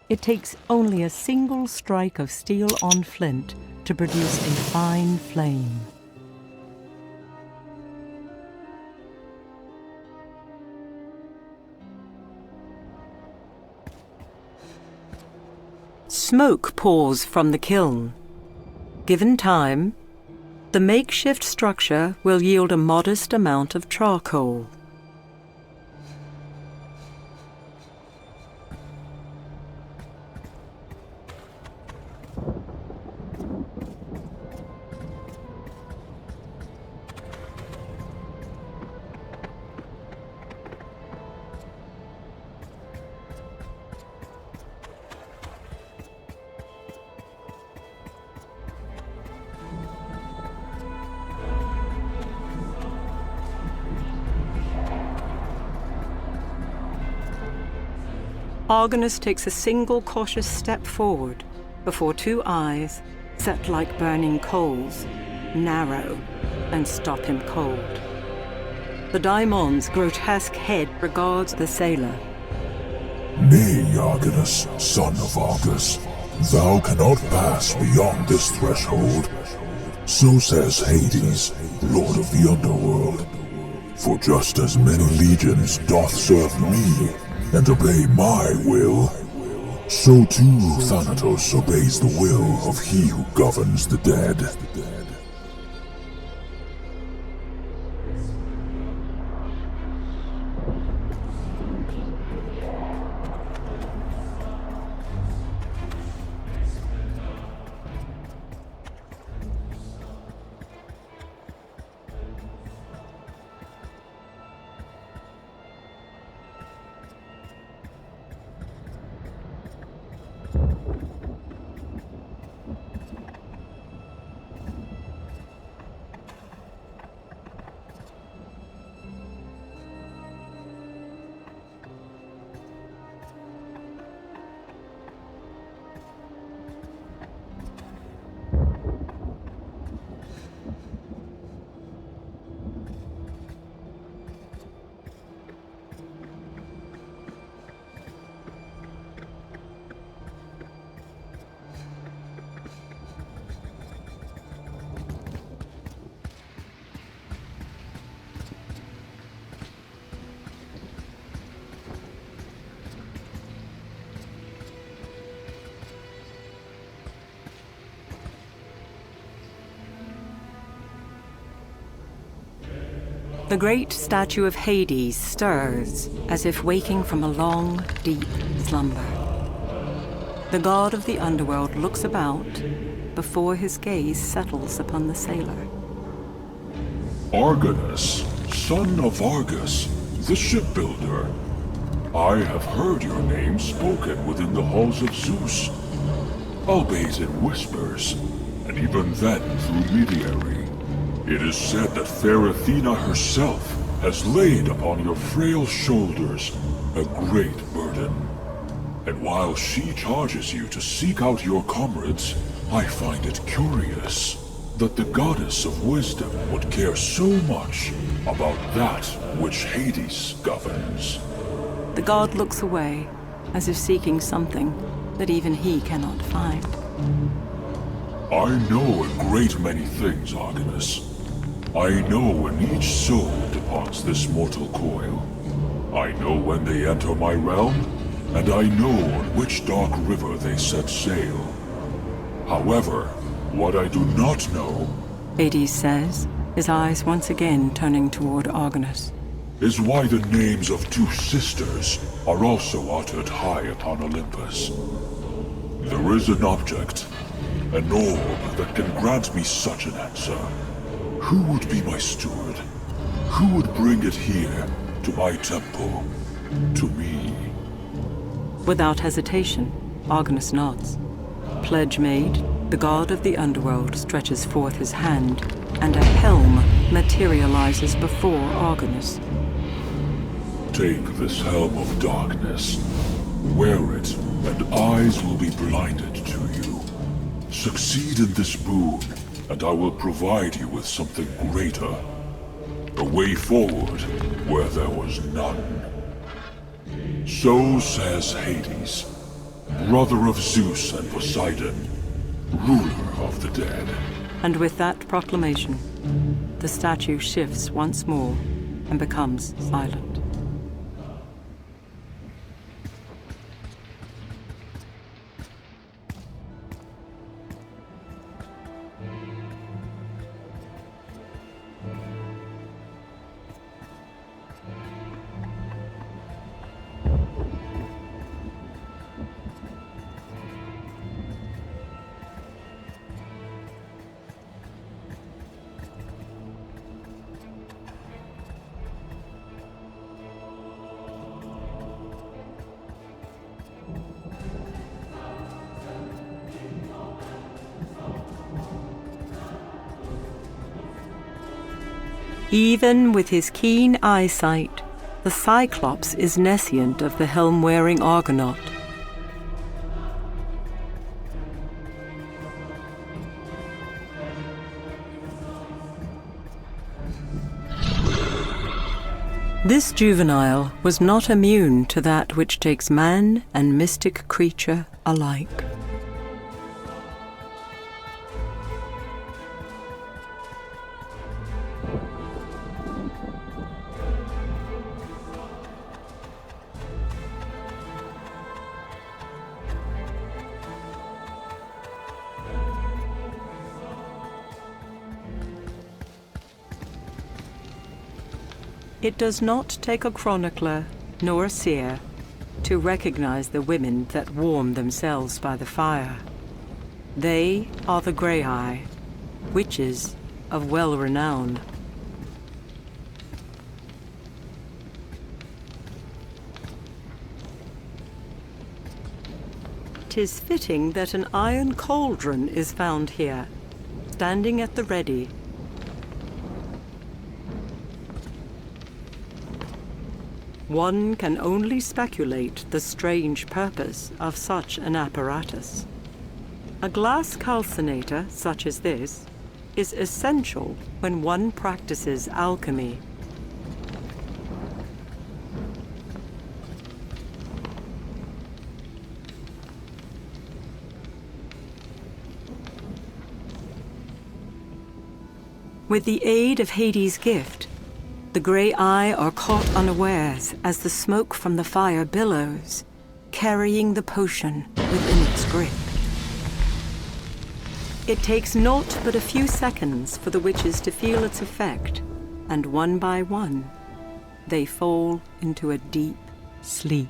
It takes only a single strike of steel on flint to produce a fine flame. Smoke pours from the kiln. Given time, the makeshift structure will yield a modest amount of charcoal. Argonus takes a single cautious step forward before two eyes, set like burning coals, narrow and stop him cold. The Daimon's grotesque head regards the sailor. Nay, Argonus, son of Argus, thou cannot pass beyond this threshold. So says Hades, lord of the underworld. For just as many legions doth serve me and obey my will, so too Thanatos obeys the will of he who governs the dead. The great statue of Hades stirs, as if waking from a long, deep slumber. The god of the underworld looks about before his gaze settles upon the sailor. Argonus, son of Argus, the shipbuilder. I have heard your name spoken within the halls of Zeus, albeit in whispers, and even then through mediary. It is said that fair Athena herself has laid upon your frail shoulders a great burden. And while she charges you to seek out your comrades, I find it curious that the goddess of wisdom would care so much about that which Hades governs. The god looks away, as if seeking something that even he cannot find. I know a great many things, Argonus. I know when each soul departs this mortal coil. I know when they enter my realm, and I know on which dark river they set sail. However, what I do not know, Hades says, his eyes once again turning toward Argonus, is why the names of two sisters are also uttered high upon Olympus. There is an object, an orb that can grant me such an answer. Who would be my steward? Who would bring it here, to my temple, to me? Without hesitation, Argonus nods. Pledge made, the god of the underworld stretches forth his hand, and a helm materializes before Argonus. Take this helm of darkness. Wear it, and eyes will be blinded to you. Succeed in this boon, and I will provide you with something greater. A way forward where there was none. So says Hades, brother of Zeus and Poseidon, ruler of the dead. And with that proclamation, the statue shifts once more and becomes silent. Even with his keen eyesight, the Cyclops is nescient of the helm-wearing Argonaut. This juvenile was not immune to that which takes man and mystic creature alike. It does not take a chronicler nor a seer to recognize the women that warm themselves by the fire. They are the Grey-Eye, witches of well renown. 'Tis fitting that an iron cauldron is found here, standing at the ready. One can only speculate the strange purpose of such an apparatus. A glass calcinator such as this is essential when one practices alchemy. With the aid of Hades' gift, the Grey-Eye are caught unawares as the smoke from the fire billows, carrying the potion within its grip. It takes naught but a few seconds for the witches to feel its effect, and one by one, they fall into a deep sleep.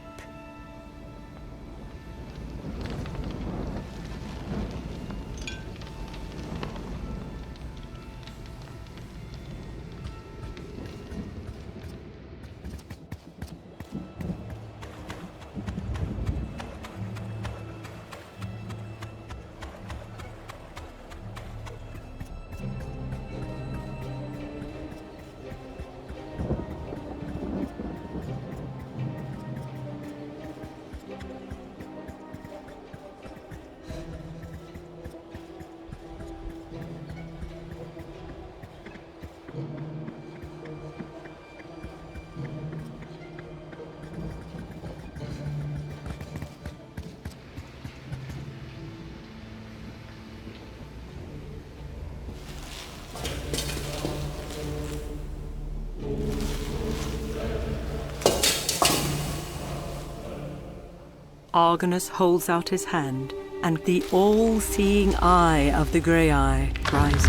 Argonus holds out his hand, and the all-seeing eye of the Grey Eye rises.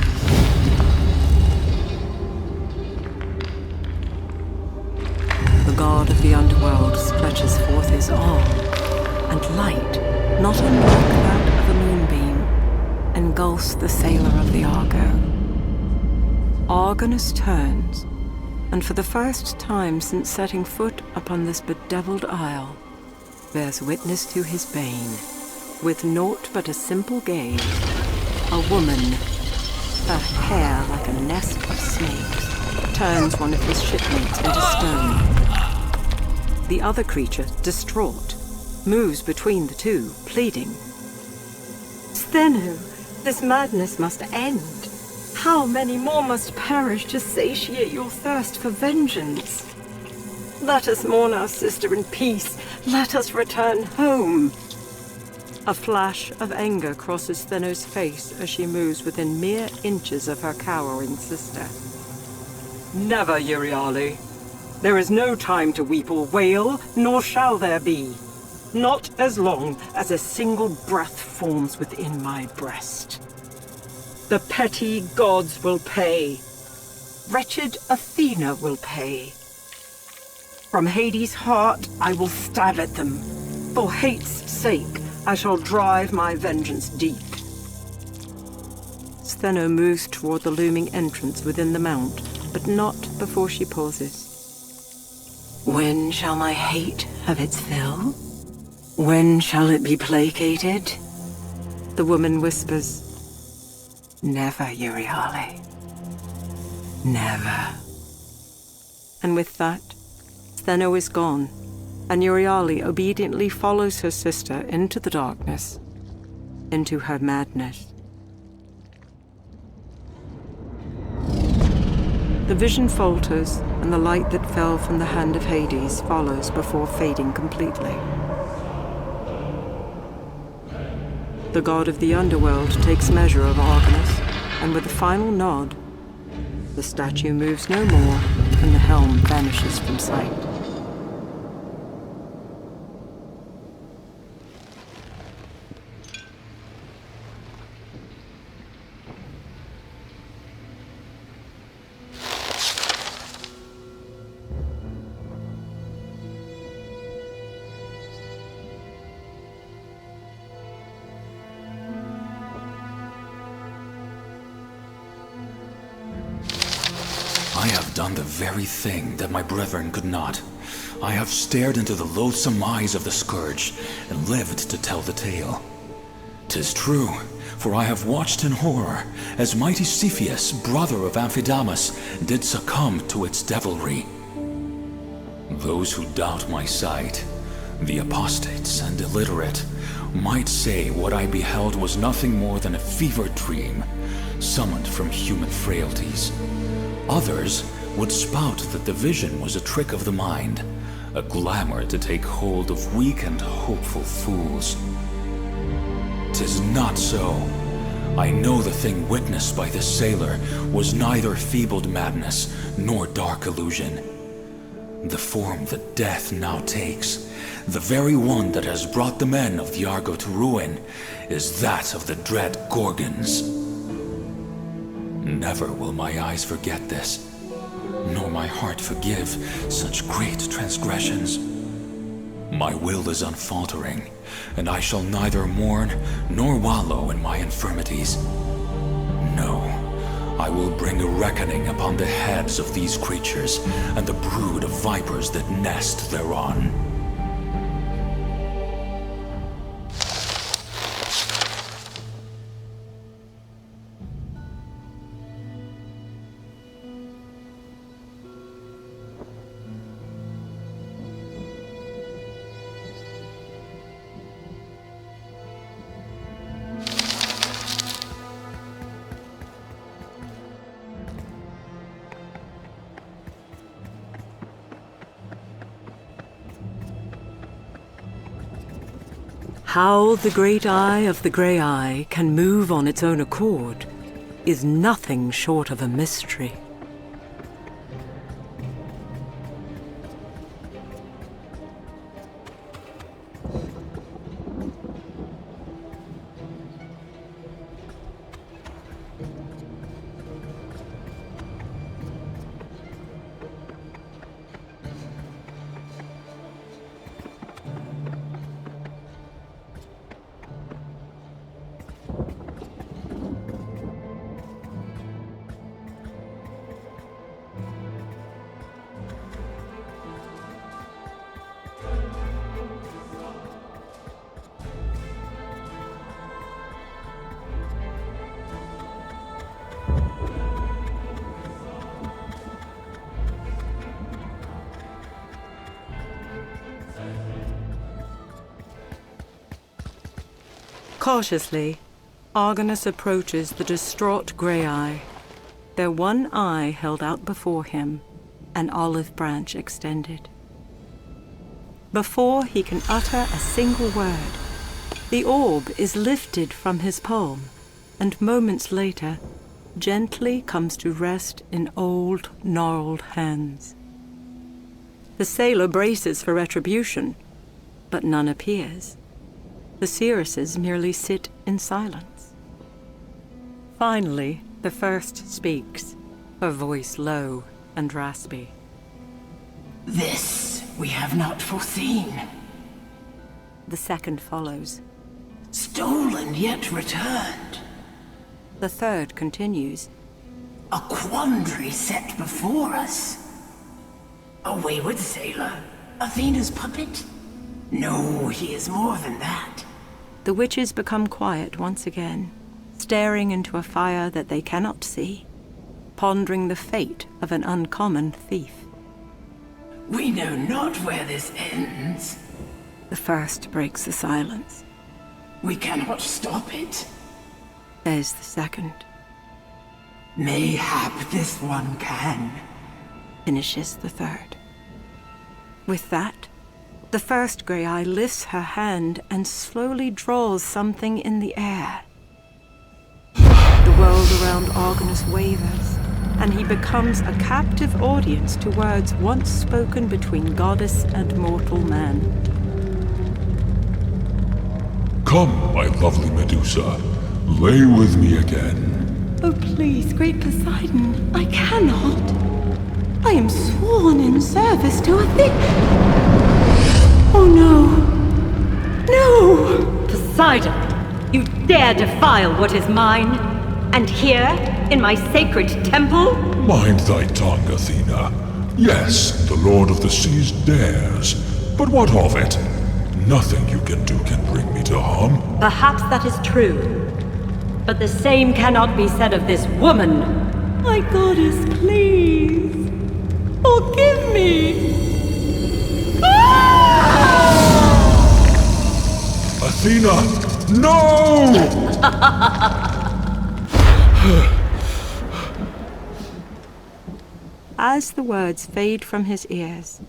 The god of the underworld stretches forth his arm, and light, not unlike that of a moonbeam, engulfs the sailor of the Argo. Argonus turns, and for the first time since setting foot upon this bedeviled isle, bears witness to his bane. With naught but a simple gaze, a woman, her hair like a nest of snakes, turns one of his shipmates into stone. The other creature, distraught, moves between the two, pleading. Steno, this madness must end. How many more must perish to satiate your thirst for vengeance? Let us mourn our sister in peace. Let us return home. A flash of anger crosses Steno's face as she moves within mere inches of her cowering sister. Never, Euryale. There is no time to weep or wail, nor shall there be. Not as long as a single breath forms within my breast. The petty gods will pay. Wretched Athena will pay. From Hades' heart, I will stab at them. For hate's sake, I shall drive my vengeance deep. Steno moves toward the looming entrance within the mount, but not before she pauses. When shall my hate have its fill? When shall it be placated? The woman whispers. Never, Euryale. Never. And with that, Steno is gone, and Euryale obediently follows her sister into the darkness, into her madness. The vision falters, and the light that fell from the hand of Hades follows before fading completely. The god of the underworld takes measure of Argonus, and with a final nod, the statue moves no more, and the helm vanishes from sight. I have done the very thing that my brethren could not. I have stared into the loathsome eyes of the scourge and lived to tell the tale. 'Tis true, for I have watched in horror as mighty Cepheus, brother of Amphidamas, did succumb to its devilry. Those who doubt my sight, the apostates and illiterate, might say what I beheld was nothing more than a fever dream, summoned from human frailties. Others would spout that the vision was a trick of the mind, a glamour to take hold of weak and hopeful fools. 'Tis not so. I know the thing witnessed by this sailor was neither feebled madness nor dark illusion. The form that death now takes, the very one that has brought the men of the Argo to ruin, is that of the dread Gorgons. Never will my eyes forget this. nor my heart forgive such great transgressions. My will is unfaltering, and I shall neither mourn nor wallow in my infirmities. No, I will bring a reckoning upon the heads of these creatures and the brood of vipers that nest thereon. How the great eye of the grey eye can move on its own accord is nothing short of a mystery. Cautiously, Argonus approaches the distraught grey eye, their one eye held out before him, an olive branch extended. Before he can utter a single word, the orb is lifted from his palm, and moments later, gently comes to rest in old, gnarled hands. The sailor braces for retribution, but none appears. The seeresses merely sit in silence. Finally, the first speaks, her voice low and raspy. This we have not foreseen. The second follows. Stolen yet returned. The third continues. A quandary set before us. A wayward sailor? Athena's puppet? No, he is more than that. The witches become quiet once again, staring into a fire that they cannot see, pondering the fate of an uncommon thief. We know not where this ends. The first breaks the silence. We cannot stop it. There's the second. Mayhap this one can. Finishes the third. With that, the first grey eye lifts her hand and slowly draws something in the air. The world around Argonus wavers, and he becomes a captive audience to words once spoken between goddess and mortal man. Come, my lovely Medusa. Lay with me again. Oh, please, great Poseidon, I cannot. I am sworn in service to Athena. Oh, no. No! Poseidon, you dare defile what is mine? And here, in my sacred temple? Mind thy tongue, Athena. Yes, the Lord of the Seas dares. But what of it? Nothing you can do can bring me to harm. Perhaps that is true. But the same cannot be said of this woman. My goddess, please. Forgive me. Athena, no! As the words fade from his ears,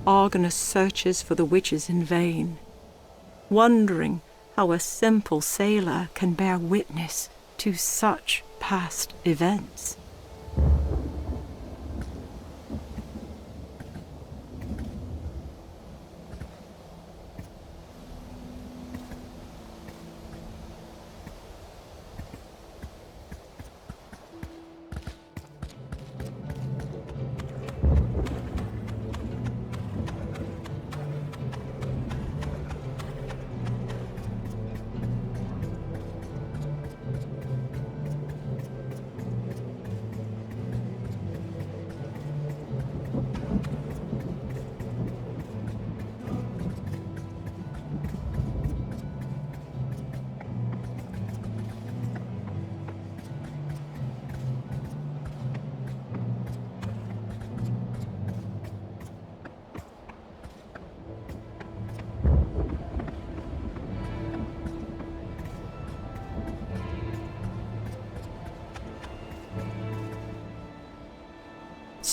Argonus searches for the witches in vain, wondering how a simple sailor can bear witness to such past events.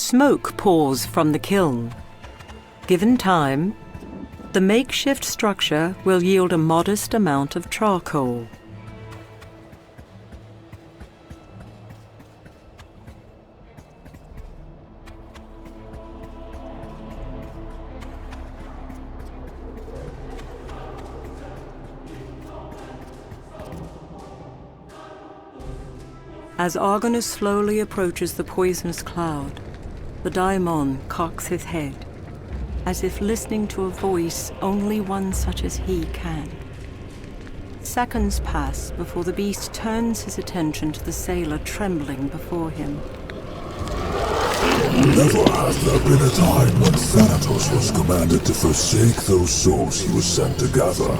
Smoke pours from the kiln. Given time, the makeshift structure will yield a modest amount of charcoal. As Argonus slowly approaches the poisonous cloud, the daimon cocks his head, as if listening to a voice only one such as he can. Seconds pass before the beast turns his attention to the sailor trembling before him. Never has there been a time when Thanatos was commanded to forsake those souls he was sent to gather.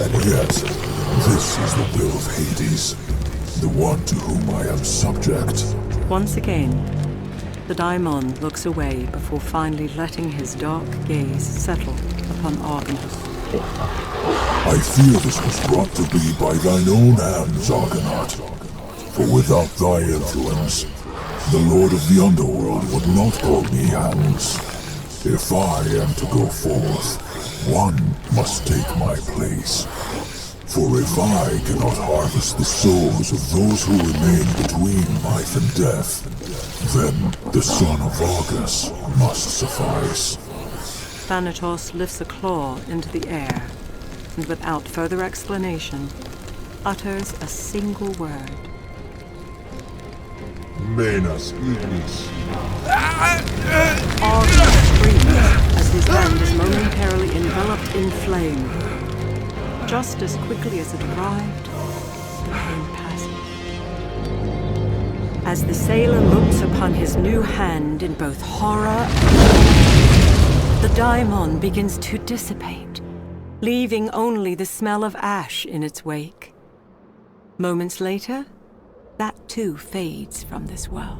And yet, this is the will of Hades, the one to whom I am subject. Once again, the daimon looks away before finally letting his dark gaze settle upon Argonus. I fear this was brought to be by thine own hands, Argonaut. For without thy influence, the Lord of the Underworld would not hold me hands. If I am to go forth, one must take my place. For if I cannot harvest the souls of those who remain between life and death, then the son of Argus must suffice. Thanatos lifts a claw into the air, and without further explanation, utters a single word. Menas ignis. Argonus screams as his hand is momentarily enveloped in flame. Just as quickly as it arrived, became passive. As the sailor looks upon his new hand in both horror and the daimon begins to dissipate, leaving only the smell of ash in its wake. Moments later, that too fades from this world.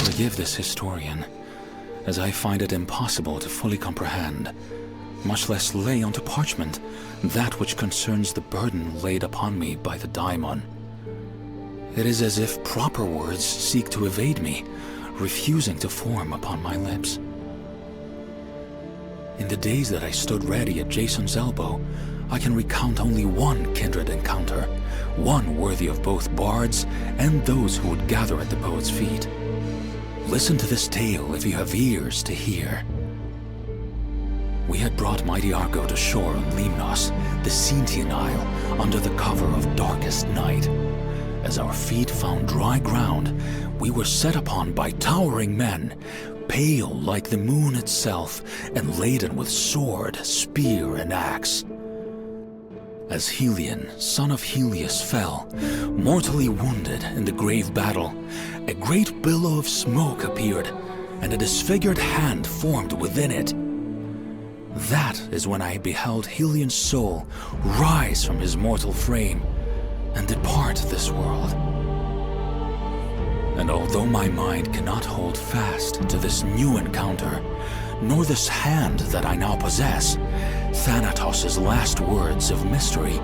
Forgive this historian, as I find it impossible to fully comprehend, much less lay onto parchment, that which concerns the burden laid upon me by the daimon. It is as if proper words seek to evade me, refusing to form upon my lips. In the days that I stood ready at Jason's elbow, I can recount only one kindred encounter, one worthy of both bards and those who would gather at the poet's feet. Listen to this tale if you have ears to hear. We had brought mighty Argo to shore on Lemnos, the Sintian Isle, under the cover of darkest night. As our feet found dry ground, we were set upon by towering men, pale like the moon itself, and laden with sword, spear, and axe. As Helion, son of Helios, fell, mortally wounded in the grave battle, a great billow of smoke appeared, and a disfigured hand formed within it. That is when I beheld Helion's soul rise from his mortal frame and depart this world. And although my mind cannot hold fast to this new encounter, nor this hand that I now possess, Thanatos' last words of mystery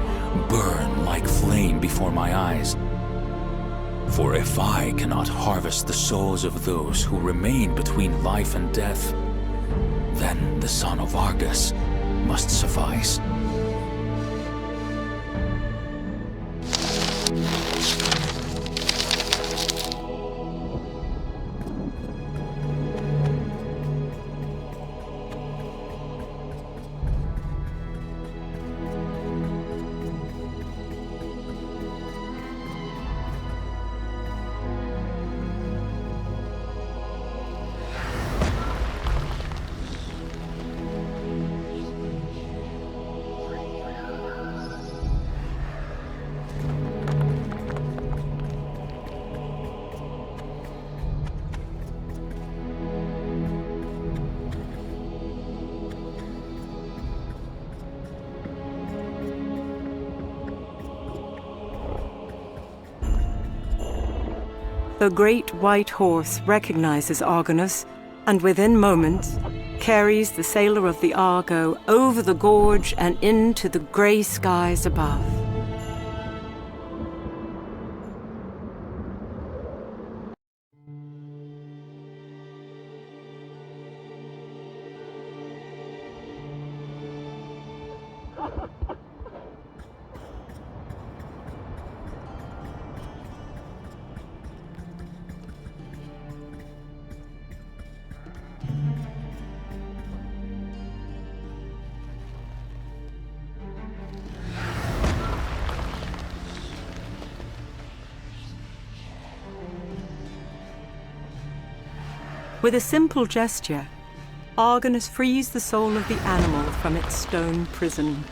burn like flame before my eyes. For if I cannot harvest the souls of those who remain between life and death, then the son of Argus must suffice. The great white horse recognizes Argonus, and within moments, carries the sailor of the Argo over the gorge and into the grey skies above. With a simple gesture, Argonus frees the soul of the animal from its stone prison.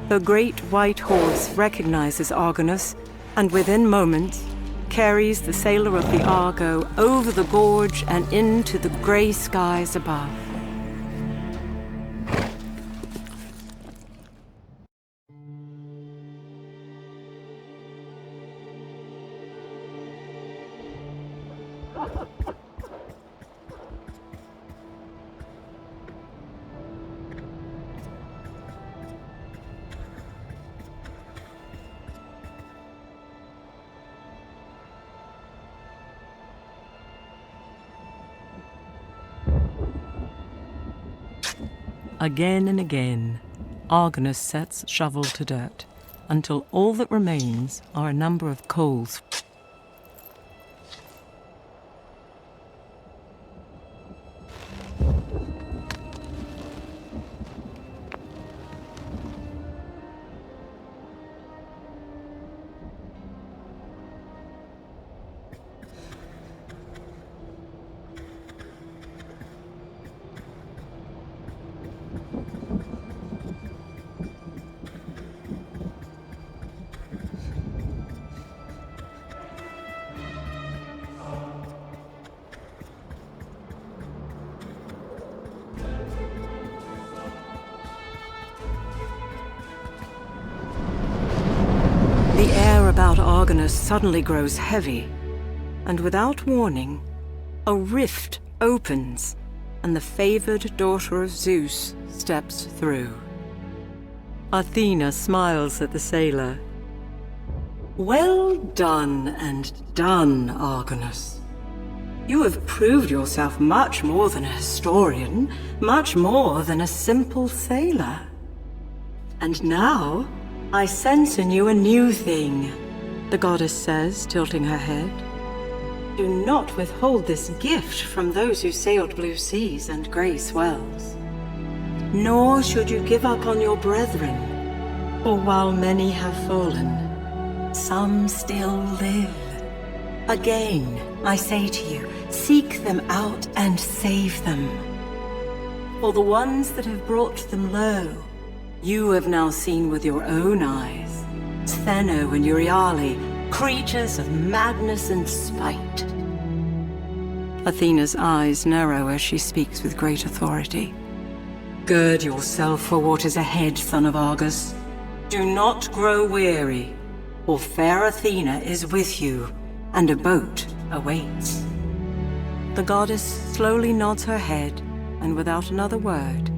The great white horse recognizes Argonus, and within moments, carries the sailor of the Argo over the gorge and into the grey skies above. Again and again, Argonus sets shovel to dirt, until all that remains are a number of coals. The air about Argonus suddenly grows heavy, and without warning, a rift opens, and the favored daughter of Zeus steps through. Athena smiles at the sailor. Well done and done, Argonus. You have proved yourself much more than a historian, much more than a simple sailor. And now, I sense in you a new thing, the goddess says, tilting her head. Do not withhold this gift from those who sailed blue seas and grey swells. Nor should you give up on your brethren, for while many have fallen, some still live. Again, I say to you, seek them out and save them. For the ones that have brought them low, you have now seen with your own eyes. Stheno and Euryale, creatures of madness and spite. Athena's eyes narrow as she speaks with great authority. Gird yourself for what is ahead, son of Argus. Do not grow weary, for fair Athena is with you, and a boat awaits. The goddess slowly nods her head, and without another word,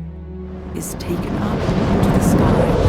is taken up into the sky.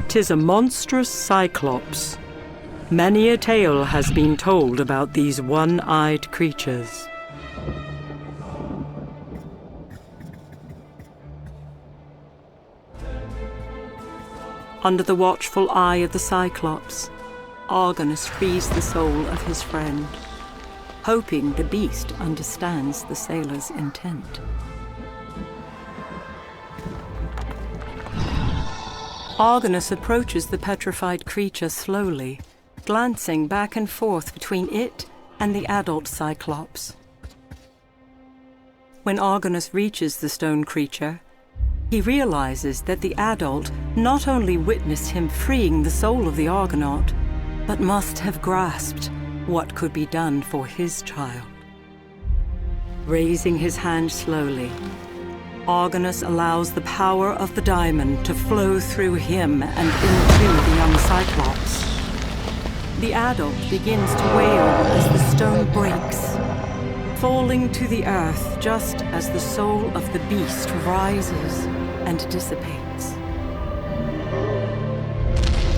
"'Tis a monstrous cyclops. Many a tale has been told about these one-eyed creatures. Under the watchful eye of the Cyclops, Argonus frees the soul of his friend, hoping the beast understands the sailor's intent. Argonus approaches the petrified creature slowly, glancing back and forth between it and the adult Cyclops. When Argonus reaches the stone creature, he realizes that the adult not only witnessed him freeing the soul of the Argonaut, but must have grasped what could be done for his child. Raising his hand slowly, Argonus allows the power of the diamond to flow through him and into the young Cyclops. The adult begins to wail as the stone breaks, falling to the earth just as the soul of the beast rises and dissipates.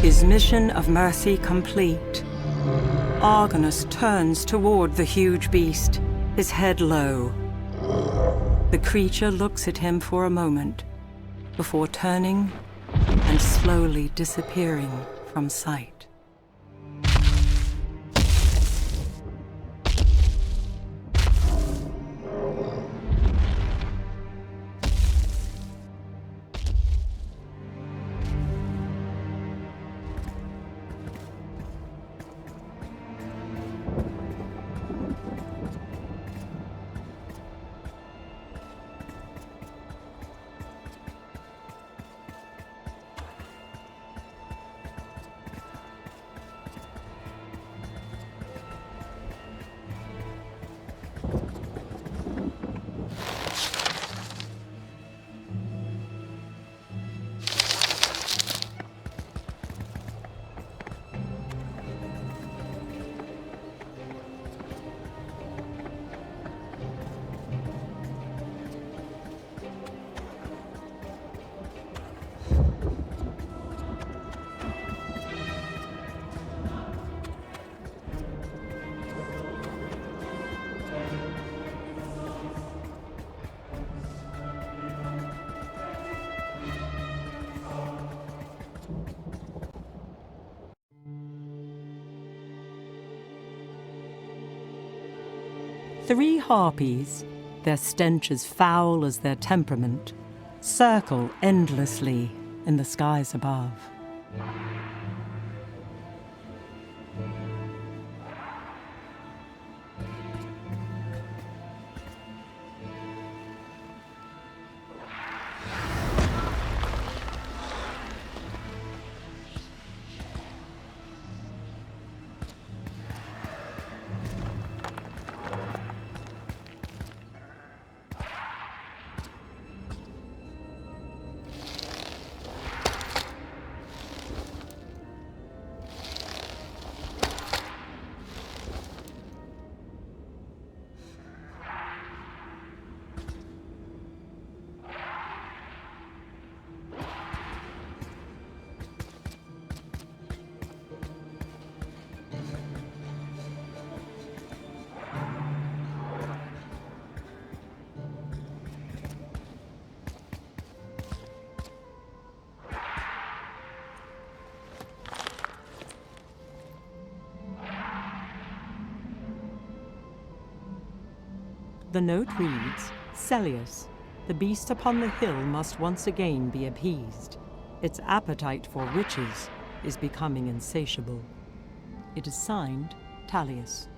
His mission of mercy complete, Argonus turns toward the huge beast, his head low. The creature looks at him for a moment, before turning and slowly disappearing from sight. Three harpies, their stench as foul as their temperament, circle endlessly in the skies above. The note reads, Celius, the beast upon the hill must once again be appeased. Its appetite for riches is becoming insatiable. It is signed, Tallius.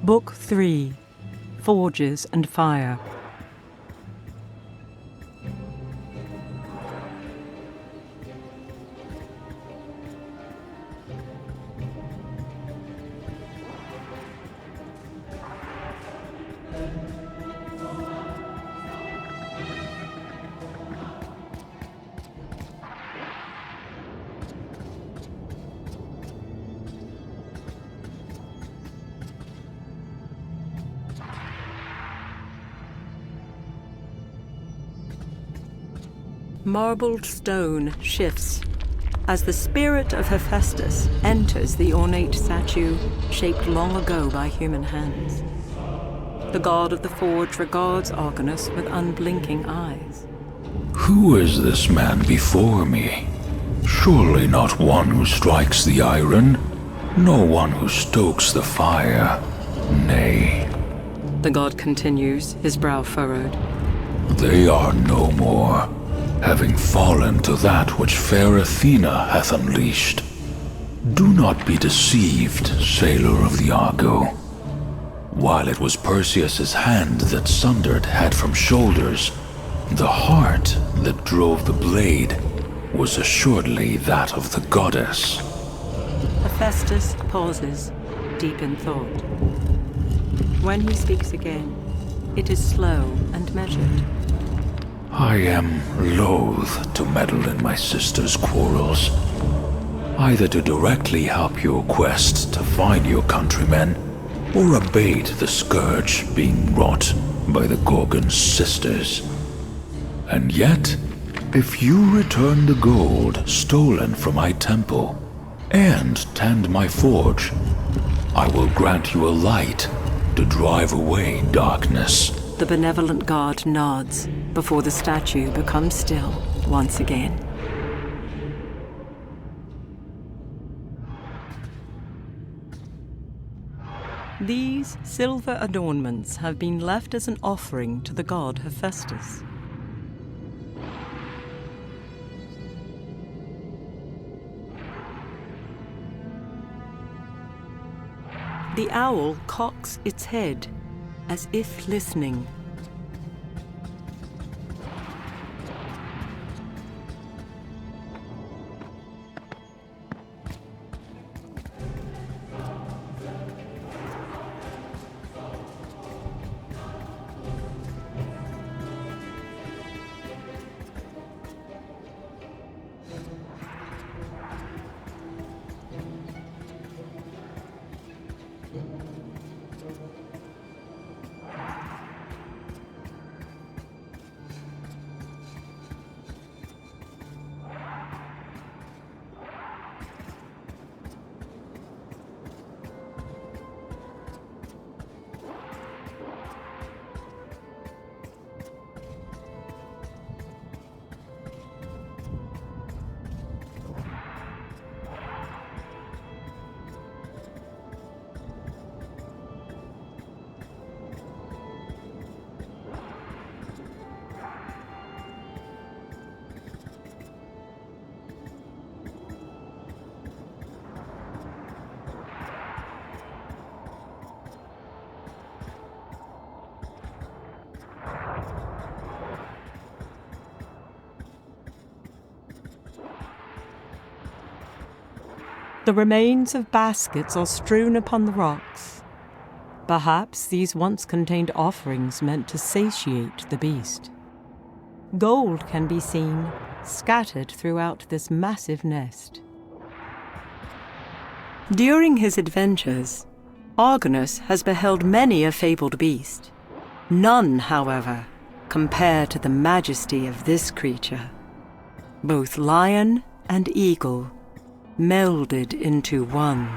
Book 3, Forges and Fire. Marbled stone shifts as the spirit of Hephaestus enters the ornate statue shaped long ago by human hands. The god of the forge regards Argonus with unblinking eyes. Who is this man before me? Surely not one who strikes the iron, nor one who stokes the fire. Nay. The god continues, his brow furrowed. They are no more, having fallen to that which fair Athena hath unleashed. Do not be deceived, sailor of the Argo. While it was Perseus's hand that sundered head from shoulders, the heart that drove the blade was assuredly that of the goddess. Hephaestus pauses, deep in thought. When he speaks again, it is slow and measured. I am loath to meddle in my sister's quarrels, either to directly help your quest to find your countrymen, or abate the scourge being wrought by the Gorgon's sisters. And yet, if you return the gold stolen from my temple, and tend my forge, I will grant you a light to drive away darkness. The benevolent god nods before the statue becomes still once again. These silver adornments have been left as an offering to the god Hephaestus. The owl cocks its head as if listening. The remains of baskets are strewn upon the rocks. Perhaps these once contained offerings meant to satiate the beast. Gold can be seen scattered throughout this massive nest. During his adventures, Argonus has beheld many a fabled beast. None, however, compare to the majesty of this creature. Both lion and eagle melded into one.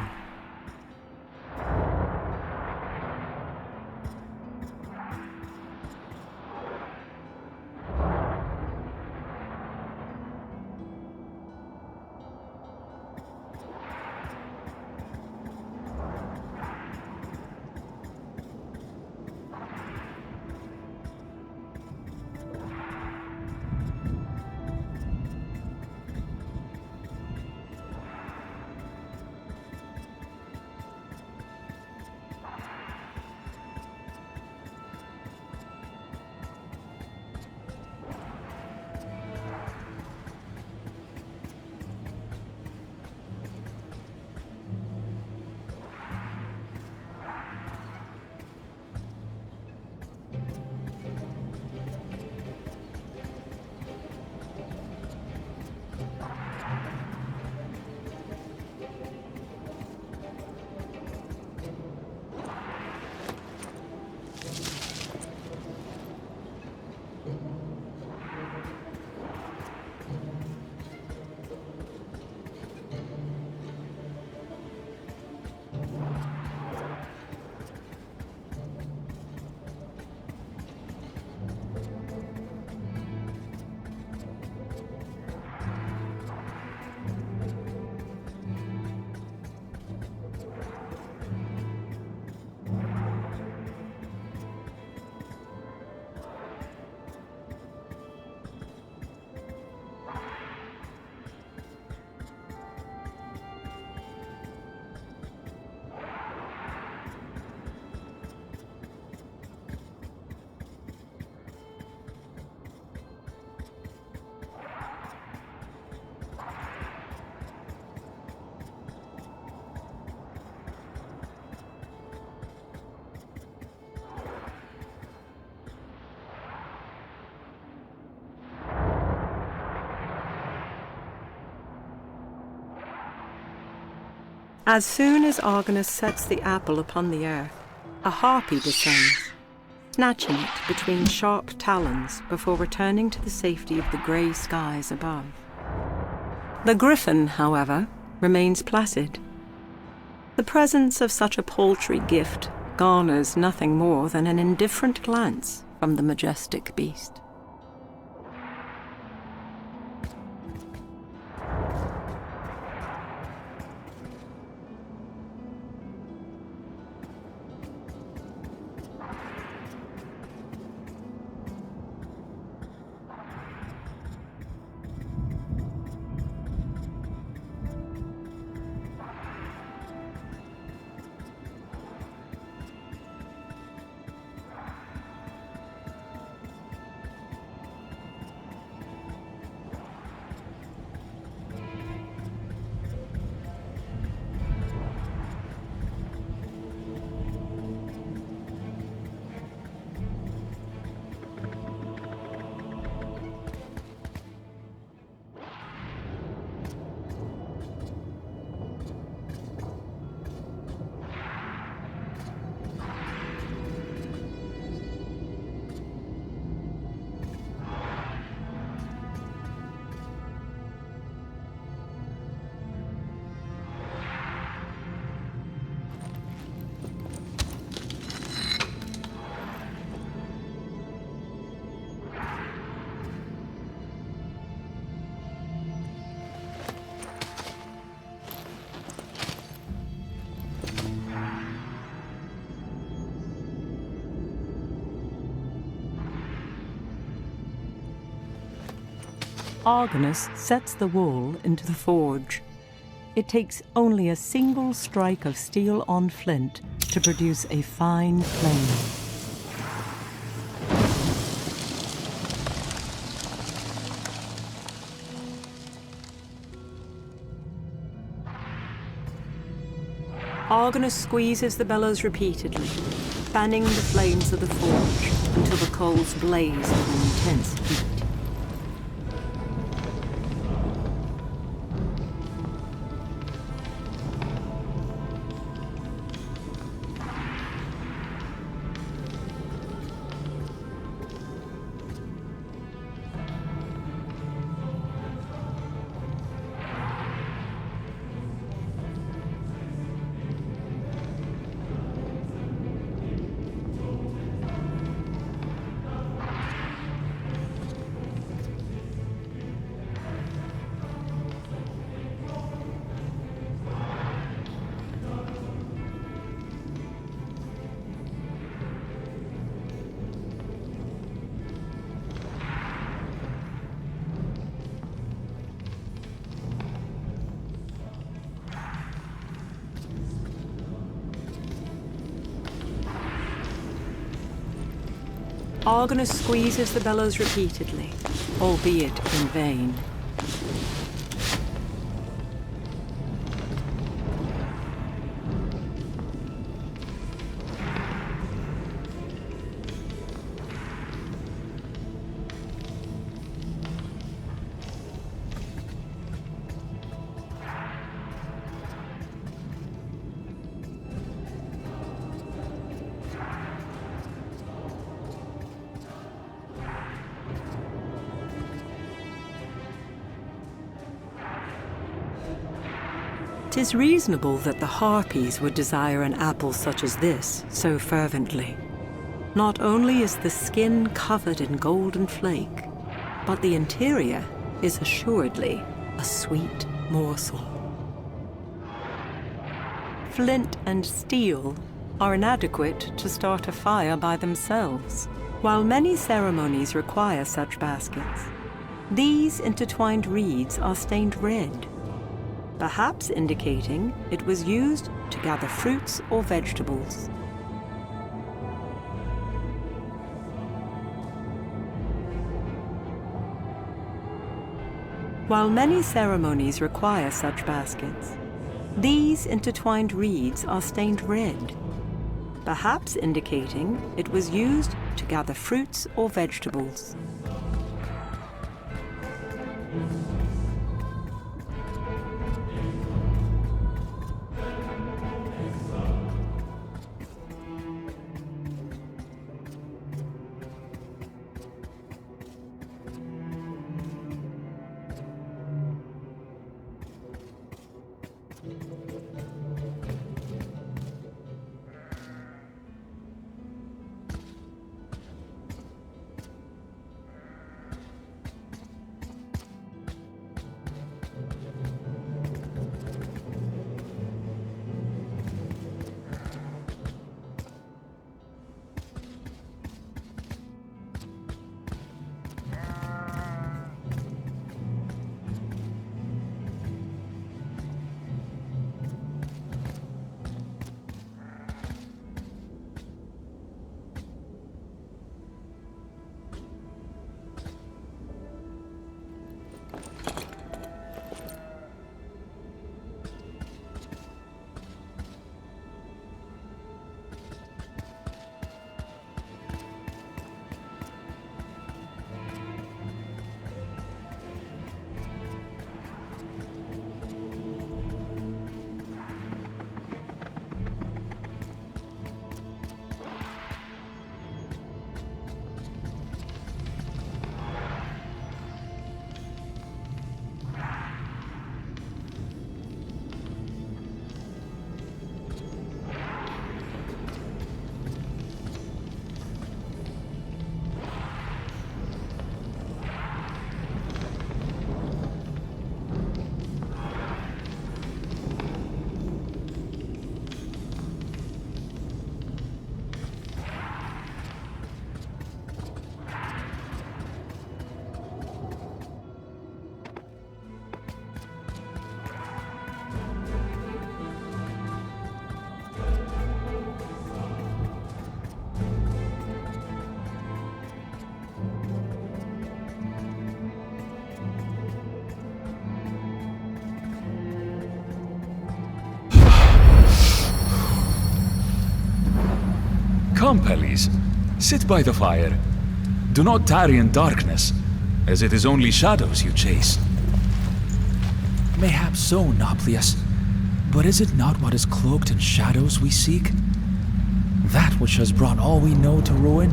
As soon as Argonus sets the apple upon the earth, a harpy descends, snatching it between sharp talons before returning to the safety of the grey skies above. The griffin, however, remains placid. The presence of such a paltry gift garners nothing more than an indifferent glance from the majestic beast. Argonus sets the wool into the forge. It takes only a single strike of steel on flint to produce a fine flame. Argonus squeezes the bellows repeatedly, fanning the flames of the forge until the coals blaze with intense heat. Argonus squeezes the bellows repeatedly, albeit in vain. "'Tis reasonable that the harpies would desire an apple such as this so fervently. Not only is the skin covered in golden flake, but the interior is assuredly a sweet morsel. Flint and steel are inadequate to start a fire by themselves. While many ceremonies require such baskets, these intertwined reeds are stained red, perhaps indicating it was used to gather fruits or vegetables. While many ceremonies require such baskets, these intertwined reeds are stained red, perhaps indicating it was used to gather fruits or vegetables. Come, Pellis. Sit by the fire. Do not tarry in darkness, as it is only shadows you chase. Mayhap so, Nauplius. But is it not what is cloaked in shadows we seek? That which has brought all we know to ruin?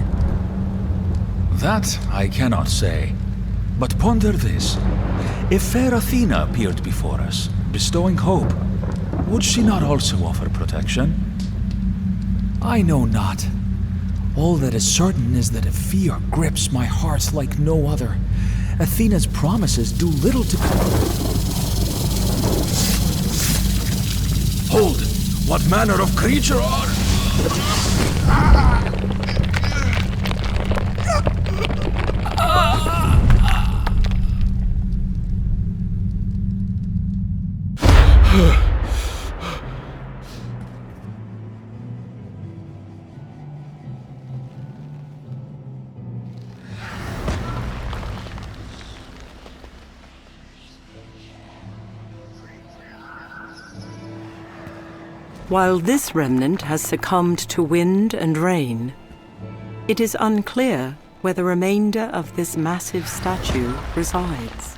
That I cannot say. But ponder this. If fair Athena appeared before us, bestowing hope, would she not also offer protection? I know not. All that is certain is that a fear grips my heart like no other. Athena's promises do little to... Hold! What manner of creature are... While this remnant has succumbed to wind and rain, it is unclear where the remainder of this massive statue resides.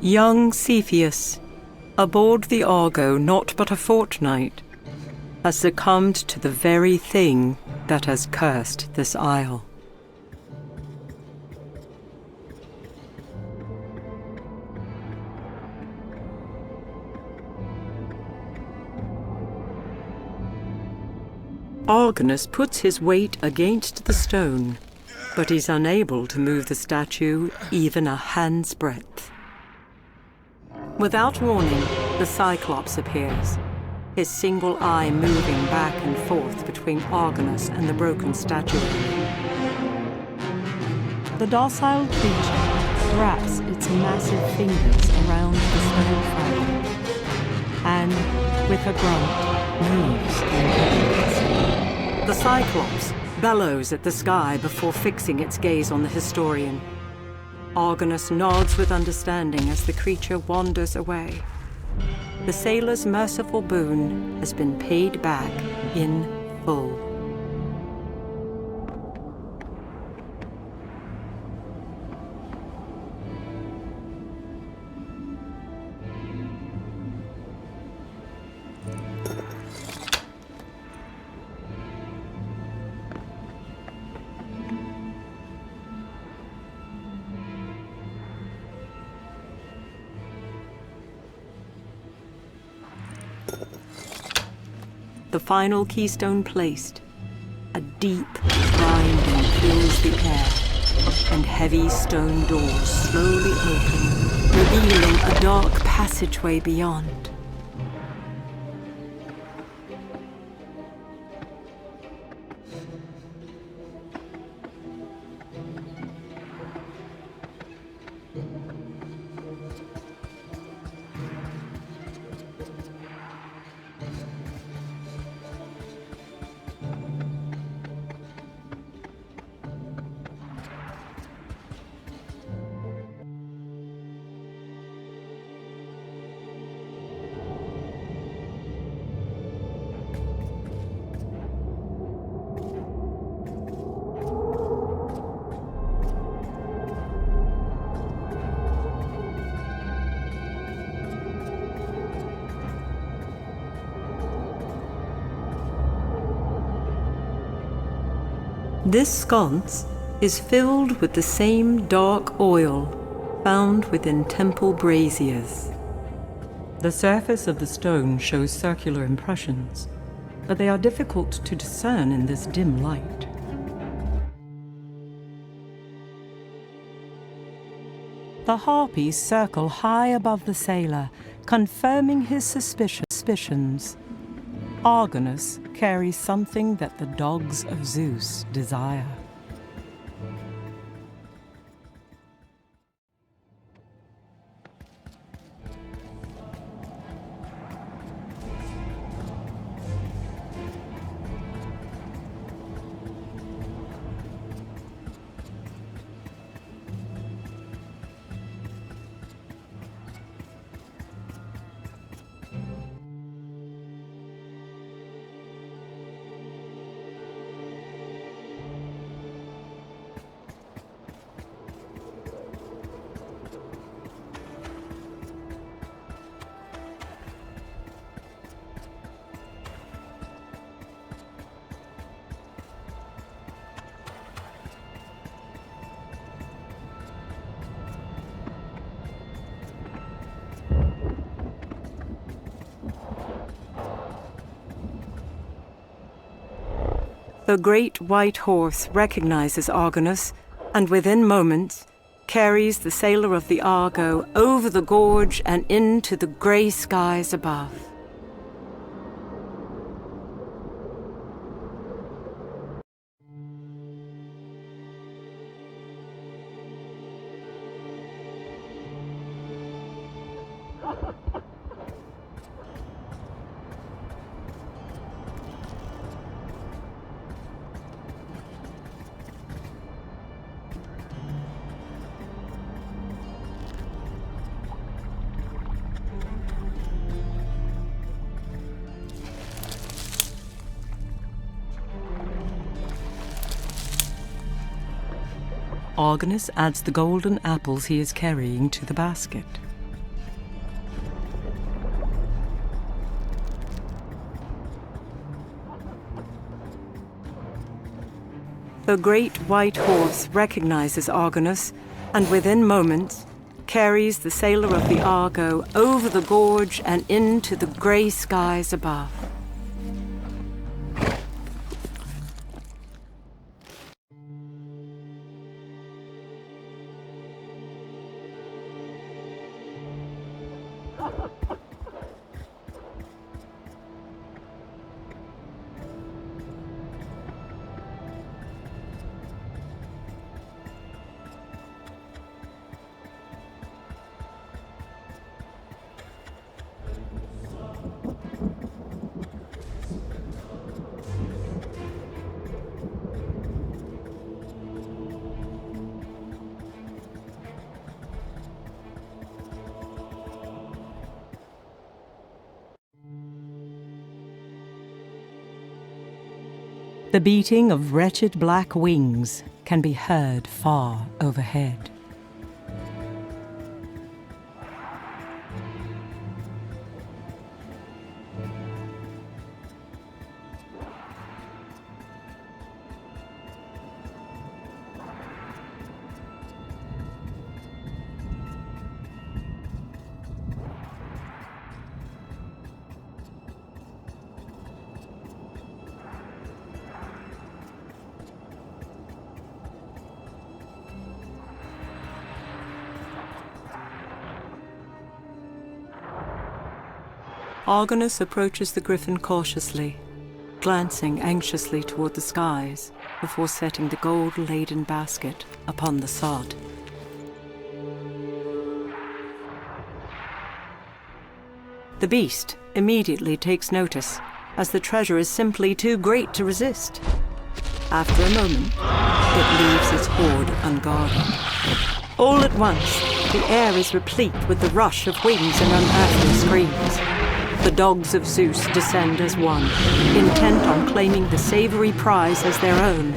Young Cepheus, aboard the Argo not but a fortnight, has succumbed to the very thing that has cursed this isle. Argonus puts his weight against the stone, but is unable to move the statue even a hand's breadth. Without warning, the Cyclops appears, his single eye moving back and forth between Argonus and the broken statue. The docile creature wraps its massive fingers around the stone fragment, and, with a grunt, moves in. The Cyclops bellows at the sky before fixing its gaze on the historian. Argonus nods with understanding as the creature wanders away. The sailor's merciful boon has been paid back in full. The final keystone placed, a deep grinding fills the air, and heavy stone doors slowly open, revealing a dark passageway beyond. This sconce is filled with the same dark oil found within temple braziers. The surface of the stone shows circular impressions, but they are difficult to discern in this dim light. The harpies circle high above the sailor, confirming his suspicions suspicions. Argonus carries something that the dogs of Zeus desire. The great white horse recognizes Argonus, and within moments carries the sailor of the Argo over the gorge and into the grey skies above. Argonus adds the golden apples he is carrying to the basket. The great white horse recognizes Argonus, and within moments carries the sailor of the Argo over the gorge and into the grey skies above. The beating of wretched black wings can be heard far overhead. Argonus approaches the griffin cautiously, glancing anxiously toward the skies before setting the gold-laden basket upon the sod. The beast immediately takes notice, as the treasure is simply too great to resist. After a moment, it leaves its hoard unguarded. All at once, the air is replete with the rush of wings and unearthly screams. The dogs of Zeus descend as one, intent on claiming the savory prize as their own.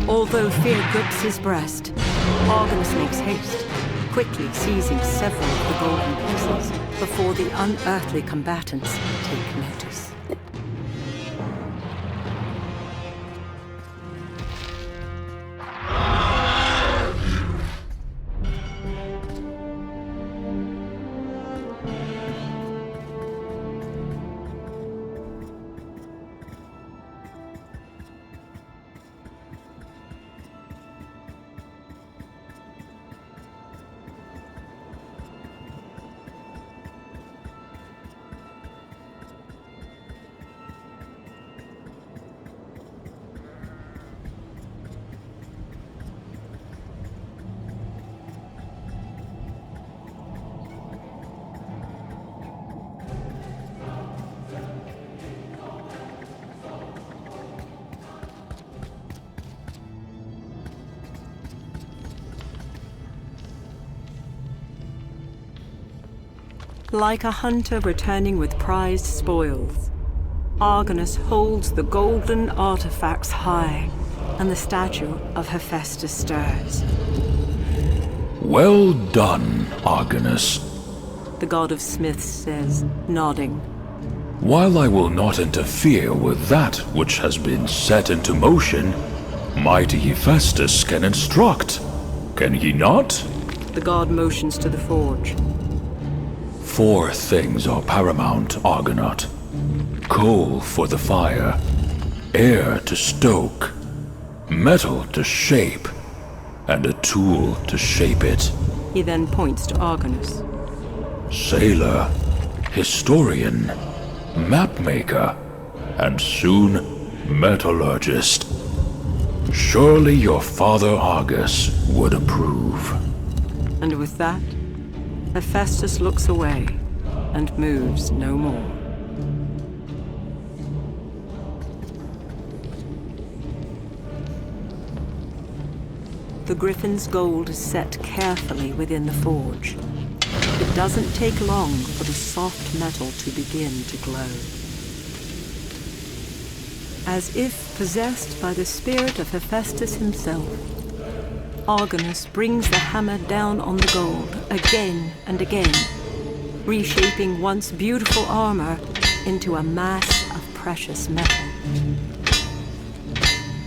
Although fear grips his breast, Argonus makes haste, quickly seizing several of the golden pieces before the unearthly combatants take notice. Like a hunter returning with prized spoils, Argonus holds the golden artifacts high, and the statue of Hephaestus stirs. Well done, Argonus. The god of smiths says, nodding. While I will not interfere with that which has been set into motion, mighty Hephaestus can instruct. Can he not? The god motions to the forge. 4 things are paramount, Argonaut. Coal for the fire, air to stoke, metal to shape, and a tool to shape it. He then points to Argonus. Sailor, historian, mapmaker, and soon metallurgist. Surely your father Argus would approve. And with that, Hephaestus looks away and moves no more. The griffin's gold is set carefully within the forge. It doesn't take long for the soft metal to begin to glow. As if possessed by the spirit of Hephaestus himself, Argonus brings the hammer down on the gold again and again, reshaping once beautiful armor into a mass of precious metal.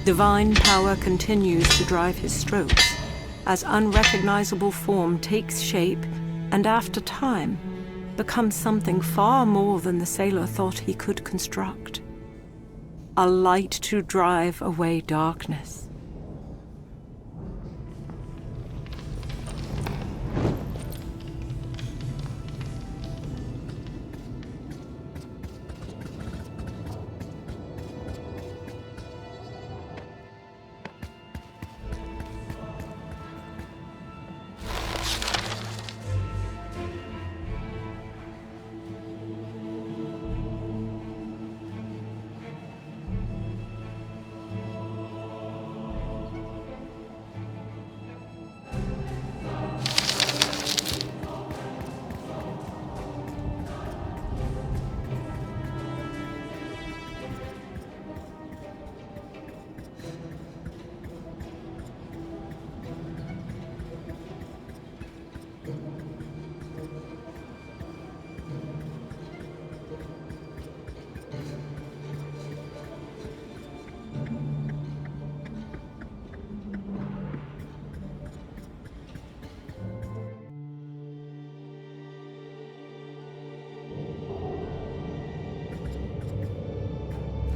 Divine power continues to drive his strokes as unrecognizable form takes shape and after time becomes something far more than the sailor thought he could construct. A light to drive away darkness.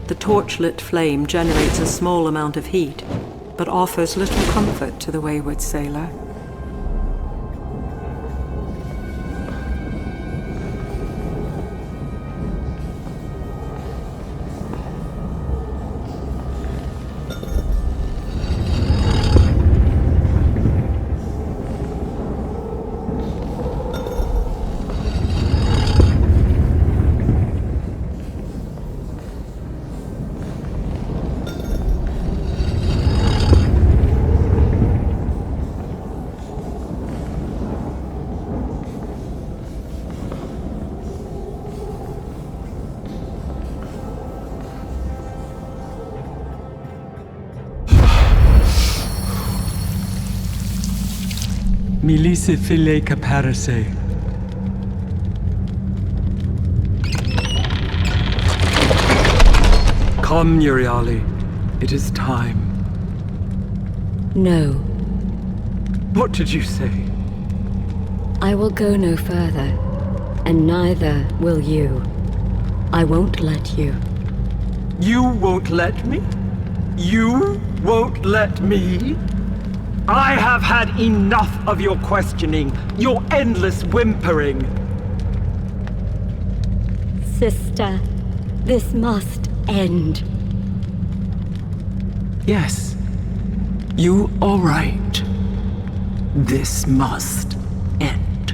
The torchlit flame generates a small amount of heat, but offers little comfort to the wayward sailor. Milise file caparese. Come, Euryale. It is time. No, What did you say? I will go no further, and neither will you. I won't let you. You won't let me? You won't let me? I have had enough of your questioning, your endless whimpering. Sister, this must end. Yes, you are right. This must end.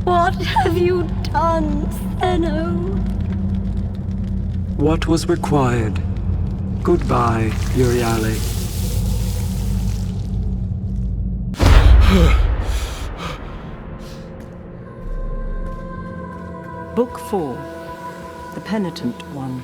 What have you done, Zeno? What was required? Goodbye, Euryale. Book 4. The Penitent One.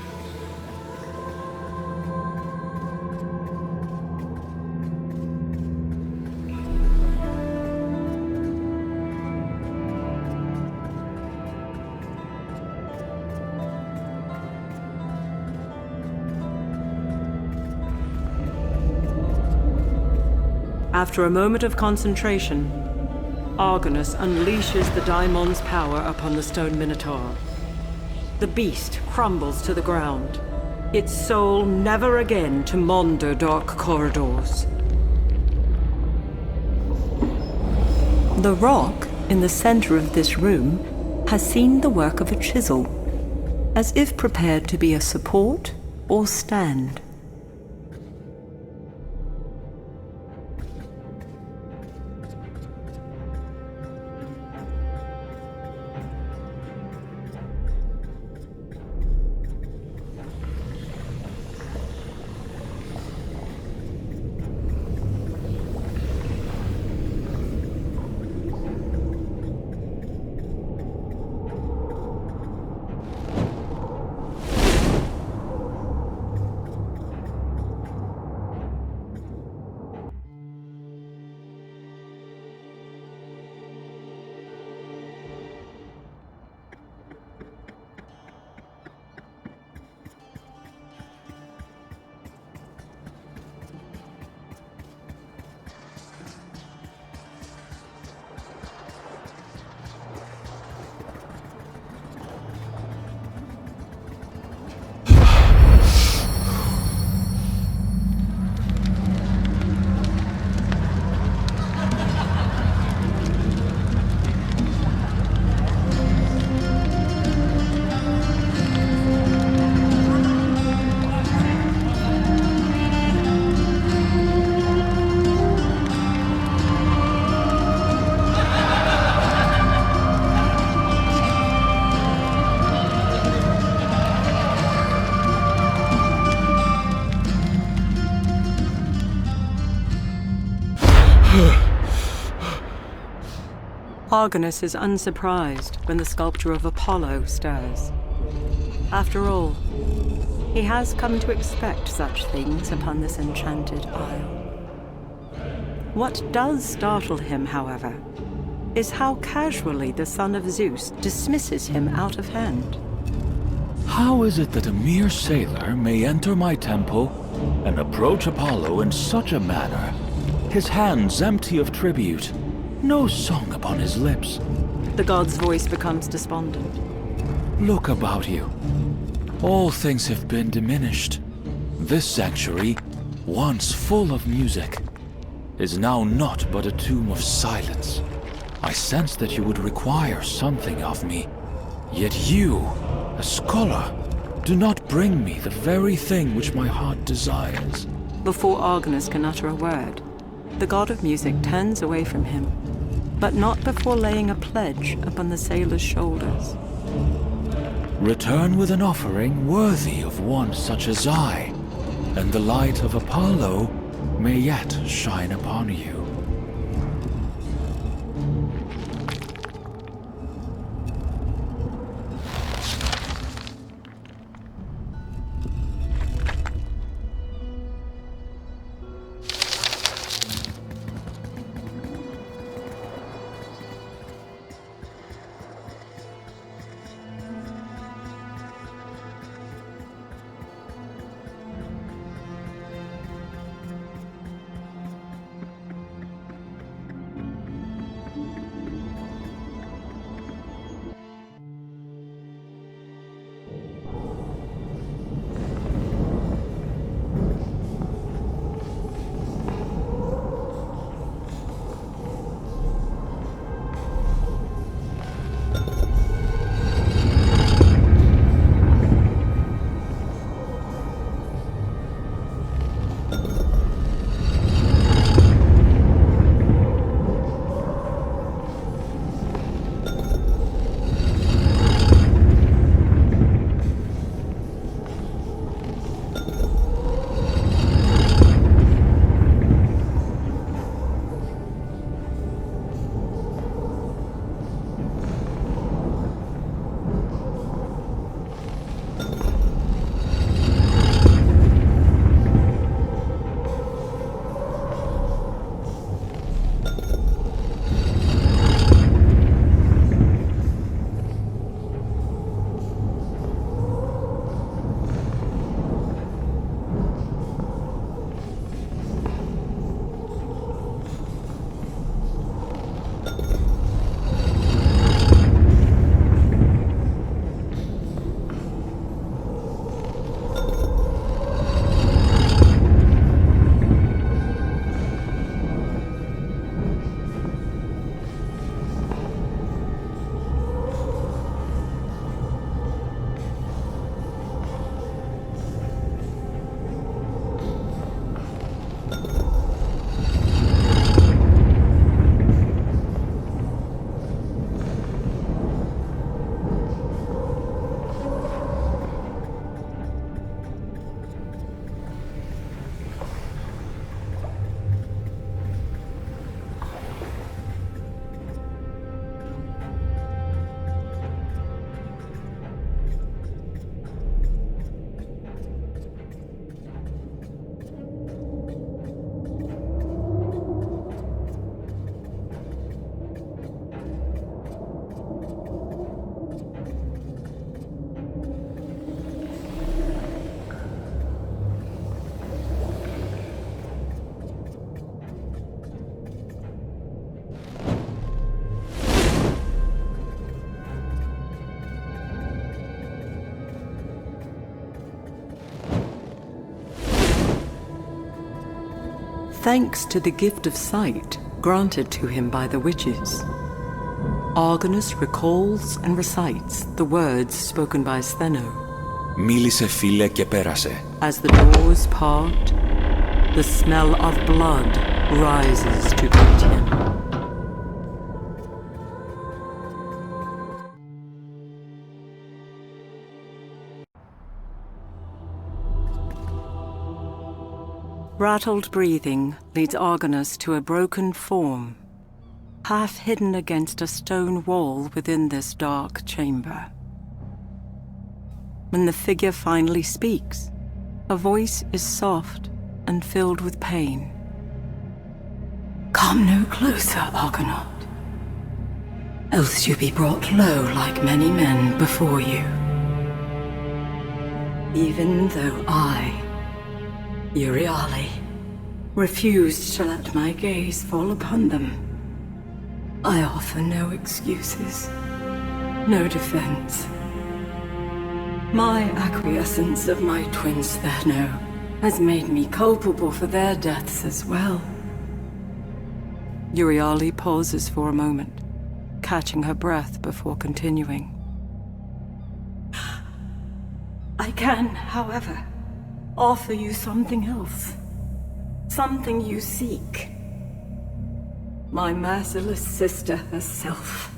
After a moment of concentration, Argonus unleashes the Daimon's power upon the stone minotaur. The beast crumbles to the ground, its soul never again to maunder dark corridors. The rock in the center of this room has seen the work of a chisel, as if prepared to be a support or stand. Argonus is unsurprised when the sculpture of Apollo stirs. After all, he has come to expect such things upon this enchanted isle. What does startle him, however, is how casually the son of Zeus dismisses him out of hand. How is it that a mere sailor may enter my temple and approach Apollo in such a manner, his hands empty of tribute, no song upon his lips? The god's voice becomes despondent. Look about you. All things have been diminished. This sanctuary, once full of music, is now naught but a tomb of silence. I sense that you would require something of me. Yet you, a scholar, do not bring me the very thing which my heart desires. Before Argonus can utter a word, the god of music turns away from him, but not before laying a pledge upon the sailor's shoulders. Return with an offering worthy of one such as I, and the light of Apollo may yet shine upon you. Thanks to the gift of sight granted to him by the witches, Argonus recalls and recites the words spoken by Steno. Μίλησε φίλε και πέρασε. As the doors part, the smell of blood rises to greet him. Rattled breathing leads Argonus to a broken form, half hidden against a stone wall within this dark chamber. When the figure finally speaks, a voice is soft and filled with pain. Come no closer, Argonaut, else you be brought low like many men before you. Even though I, Euryale, refused to let my gaze fall upon them, I offer no excuses, no defense. My acquiescence of my twin Steno has made me culpable for their deaths as well. Euryale pauses for a moment, catching her breath before continuing. I can, however, offer you something else. Something you seek. My merciless sister herself.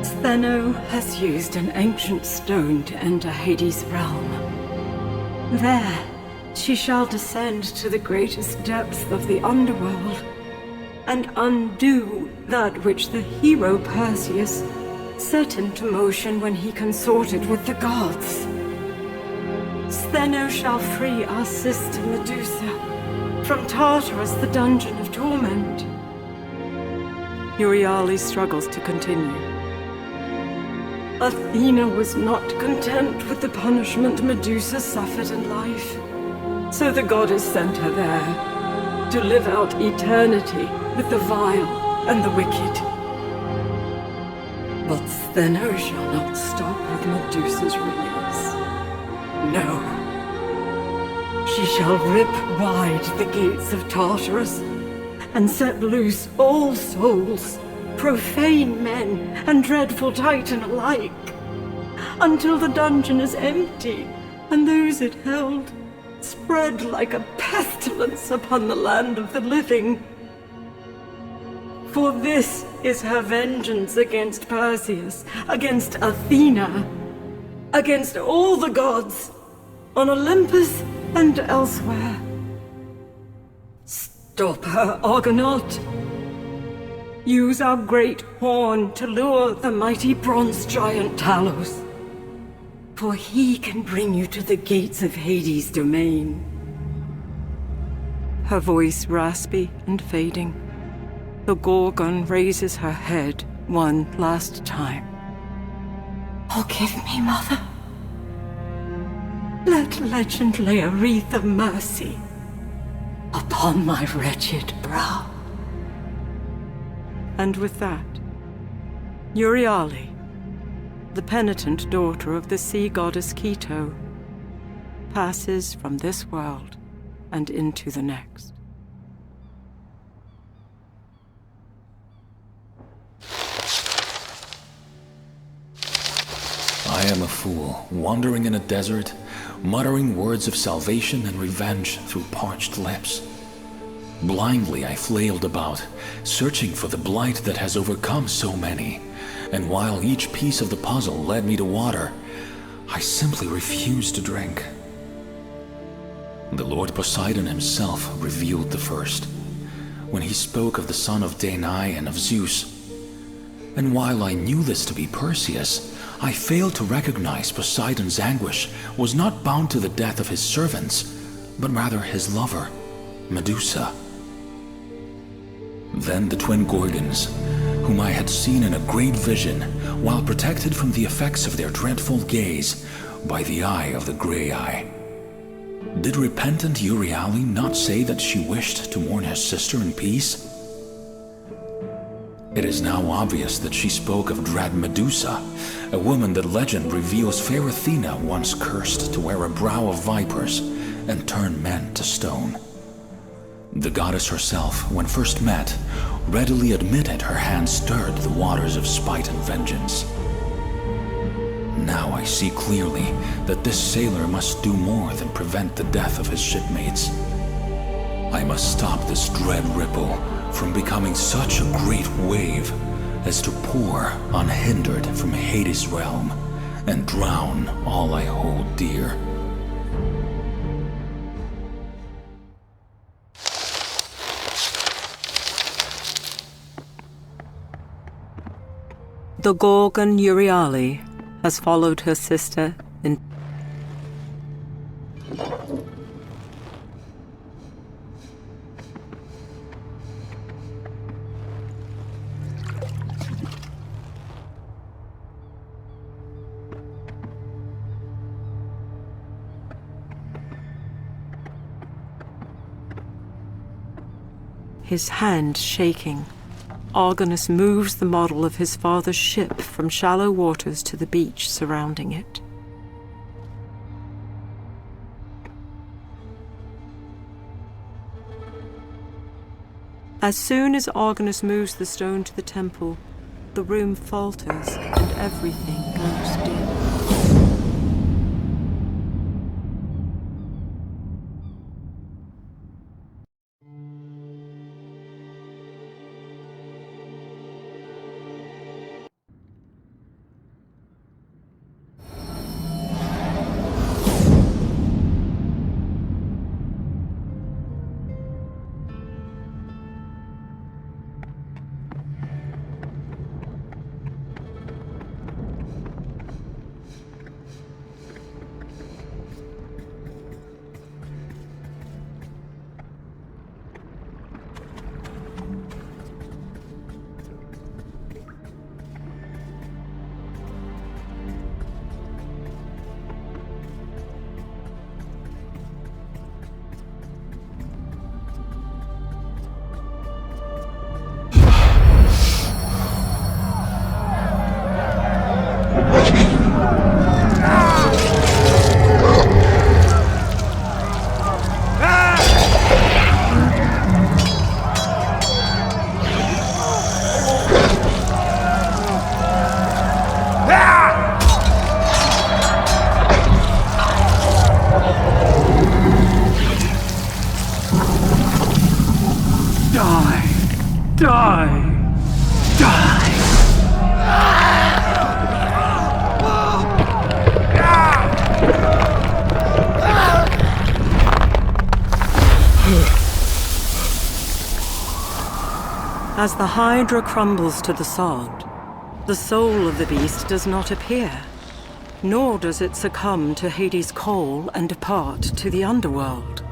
Steno has used an ancient stone to enter Hades' realm. There, she shall descend to the greatest depths of the underworld and undo that which the hero Perseus set into motion when he consorted with the gods. Steno shall free our sister Medusa from Tartarus, the dungeon of torment. Euryale struggles to continue. Athena was not content with the punishment Medusa suffered in life, so the goddess sent her there to live out eternity with the vile and the wicked. But Steno shall not stop with Medusa's release. No. She shall rip wide the gates of Tartarus and set loose all souls, profane men and dreadful Titan alike, until the dungeon is empty and those it held spread like a pestilence upon the land of the living. For this is her vengeance against Perseus, against Athena, against all the gods, on Olympus and elsewhere. Stop her, Argonaut. Use our great horn to lure the mighty bronze giant Talos, for he can bring you to the gates of Hades' domain. Her voice raspy and fading, the Gorgon raises her head one last time. Forgive me, Mother. Let legend lay a wreath of mercy upon my wretched brow. And with that, Euryale, the penitent daughter of the sea goddess Keto, passes from this world and into the next. I am a fool, wandering in a desert, muttering words of salvation and revenge through parched lips. Blindly I flailed about, searching for the blight that has overcome so many, and while each piece of the puzzle led me to water, I simply refused to drink. The Lord Poseidon himself revealed the first, when he spoke of the son of Danae and of Zeus. And while I knew this to be Perseus, I failed to recognize Poseidon's anguish was not bound to the death of his servants, but rather his lover, Medusa. Then the twin Gorgons, whom I had seen in a great vision, while protected from the effects of their dreadful gaze by the eye of the Grey Eye. Did repentant Euryale not say that she wished to mourn her sister in peace? It is now obvious that she spoke of dread Medusa, a woman that legend reveals fair Athena once cursed to wear a brow of vipers and turn men to stone. The goddess herself, when first met, readily admitted her hand stirred the waters of spite and vengeance. Now I see clearly that this sailor must do more than prevent the death of his shipmates. I must stop this dread ripple from becoming such a great wave as to pour unhindered from Hades' realm and drown all I hold dear. The Gorgon Euryale has followed her sister in... His hand shaking, Argonus moves the model of his father's ship from shallow waters to the beach surrounding it. As soon as Argonus moves the stone to the temple, the room falters and everything goes dim. As the Hydra crumbles to the sod, the soul of the beast does not appear, nor does it succumb to Hades' call and depart to the underworld.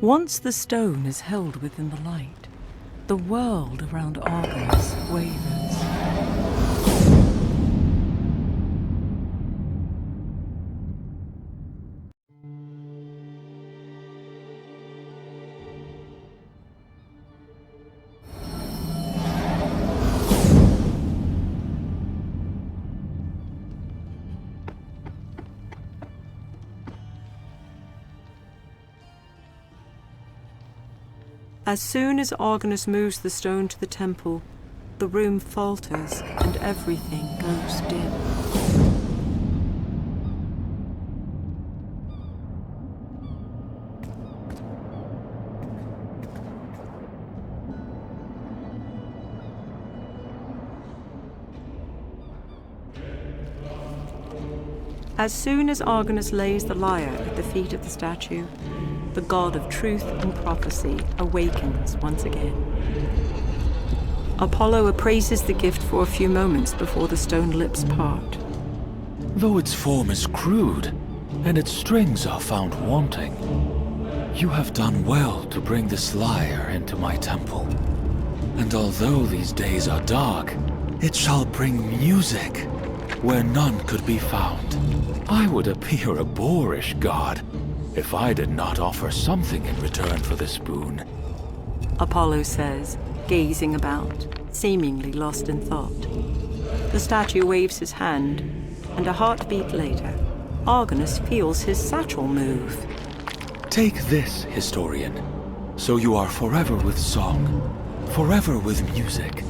Once the stone is held within the light, the world around Argonus wavers. As soon as Argonus moves the stone to the temple, the room falters and everything goes dim. As soon as Argonus lays the lyre at the feet of the statue, the god of truth and prophecy awakens once again. Apollo appraises the gift for a few moments before the stone lips part. Though its form is crude, and its strings are found wanting, you have done well to bring this lyre into my temple. And although these days are dark, it shall bring music where none could be found. I would appear a boorish god if I did not offer something in return for this boon. Apollo says, gazing about, seemingly lost in thought. The statue waves his hand, and a heartbeat later, Argonus feels his satchel move. Take this, historian, so you are forever with song, forever with music.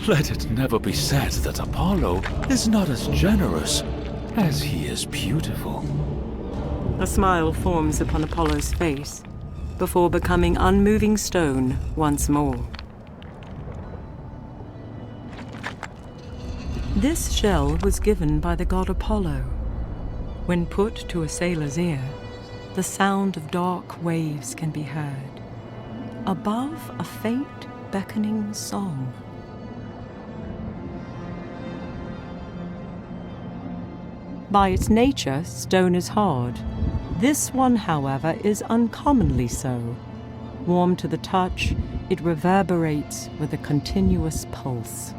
Let it never be said that Apollo is not as generous as he is beautiful. A smile forms upon Apollo's face, before becoming unmoving stone once more. This shell was given by the god Apollo. When put to a sailor's ear, the sound of dark waves can be heard, above a faint, beckoning song. By its nature, stone is hard. This one, however, is uncommonly so. Warm to the touch, it reverberates with a continuous pulse.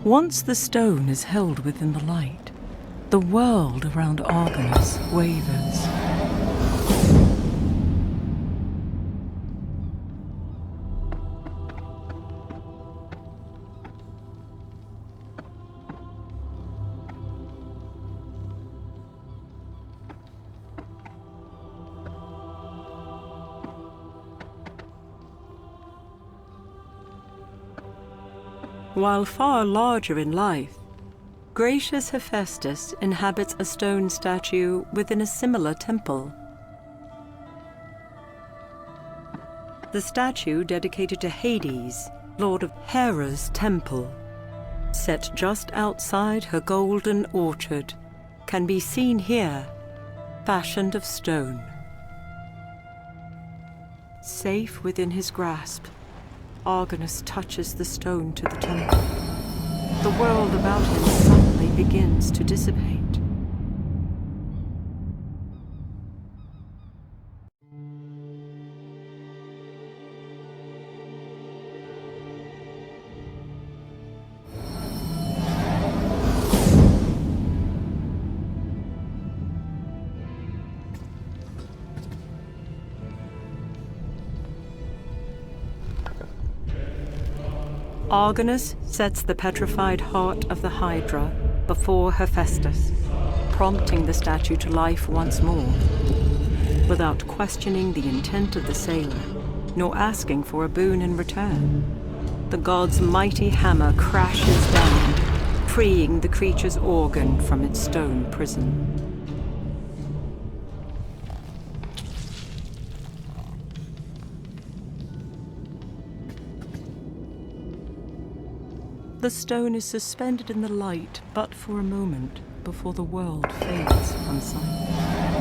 Once the stone is held within the light, the world around Argonus wavers. While far larger in life, gracious Hephaestus inhabits a stone statue within a similar temple. The statue, dedicated to Hades, lord of Hera's temple, set just outside her golden orchard, can be seen here, fashioned of stone. Safe within his grasp, Argonus touches the stone to the temple. The world about him suddenly begins to dissipate. Argonus sets the petrified heart of the Hydra before Hephaestus, prompting the statue to life once more, without questioning the intent of the sailor, nor asking for a boon in return. The god's mighty hammer crashes down, freeing the creature's organ from its stone prison. The stone is suspended in the light, but for a moment, before the world fades from sight.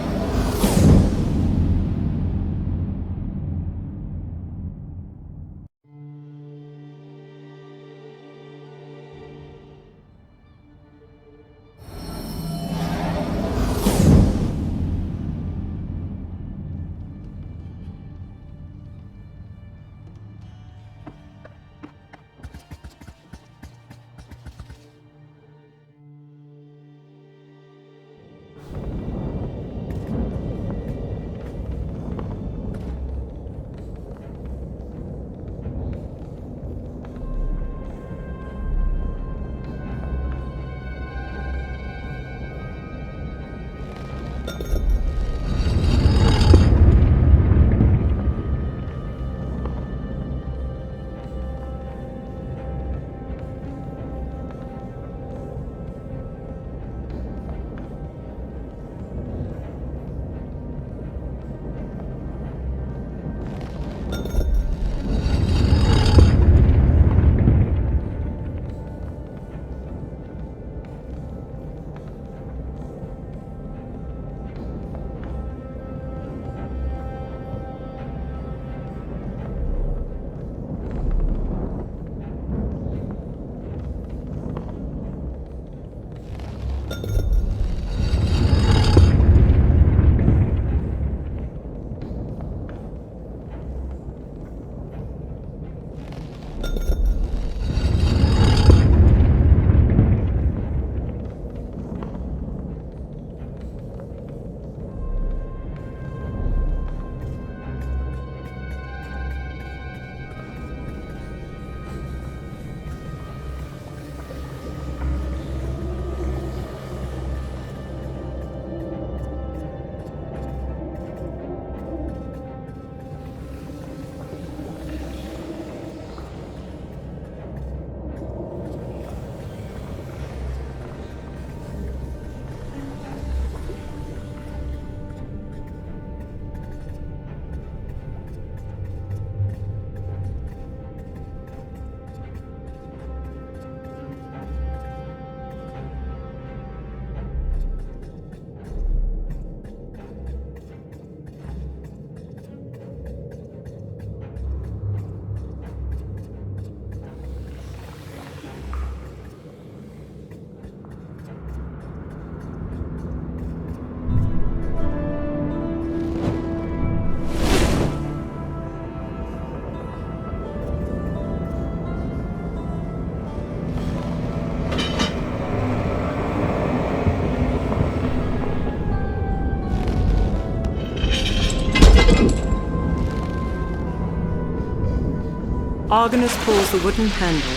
Argonus pulls the wooden handle,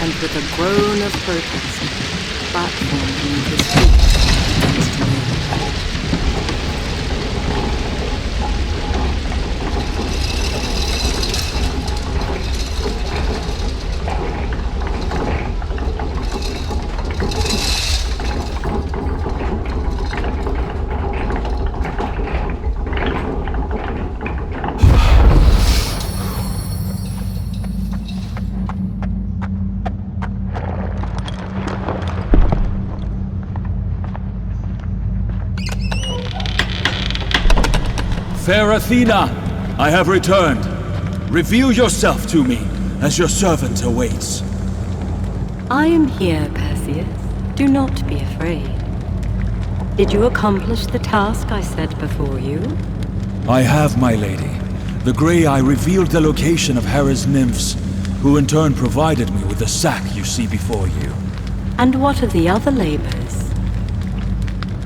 and with a groan of protest, the platform beneath his feet begins to move. Fair Athena, I have returned. Reveal yourself to me, as your servant awaits. I am here, Perseus. Do not be afraid. Did you accomplish the task I set before you? I have, my lady. The Grey Eye revealed the location of Hera's nymphs, who in turn provided me with the sack you see before you. And what of the other labors?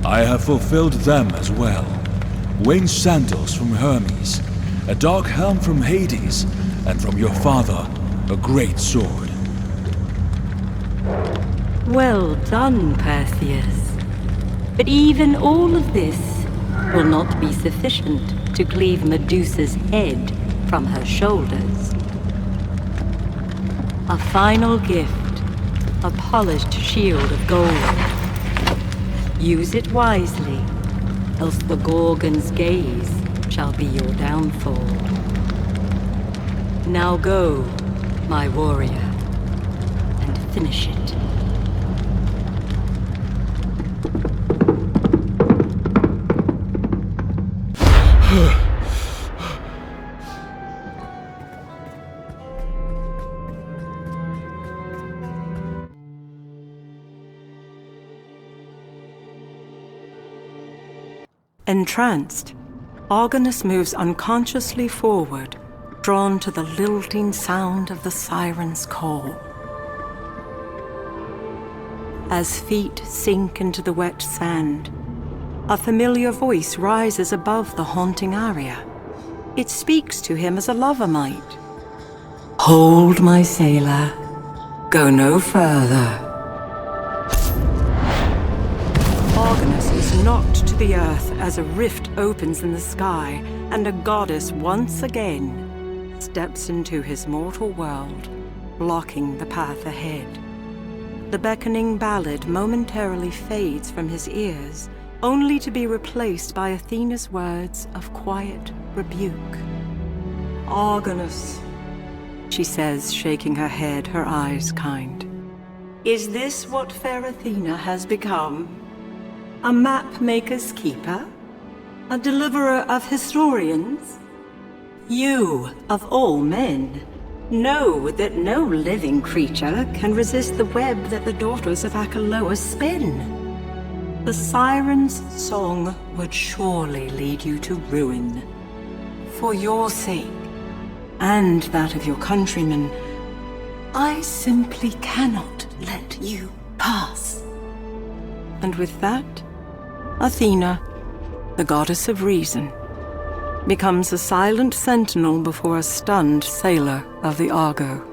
I have fulfilled them as well. Winged sandals from Hermes, a dark helm from Hades, and from your father, a great sword. Well done, Perseus. But even all of this will not be sufficient to cleave Medusa's head from her shoulders. A final gift, a polished shield of gold. Use it wisely, else the Gorgon's gaze shall be your downfall. Now go, my warrior, and finish it. Entranced, Argonus moves unconsciously forward, drawn to the lilting sound of the siren's call. As feet sink into the wet sand, a familiar voice rises above the haunting aria. It speaks to him as a lover might. Hold, my sailor. Go no further. Argonus is knocked to the earth as a rift opens in the sky, and a goddess once again steps into his mortal world, blocking the path ahead. The beckoning ballad momentarily fades from his ears, only to be replaced by Athena's words of quiet rebuke. Argonus, she says, shaking her head, her eyes kind. Is this what fair Athena has become? A map-maker's keeper? A deliverer of historians? You, of all men, know that no living creature can resist the web that the daughters of Achelous spin. The siren's song would surely lead you to ruin. For your sake, and that of your countrymen, I simply cannot let you pass. And with that, Athena, the goddess of reason, becomes a silent sentinel before a stunned sailor of the Argo.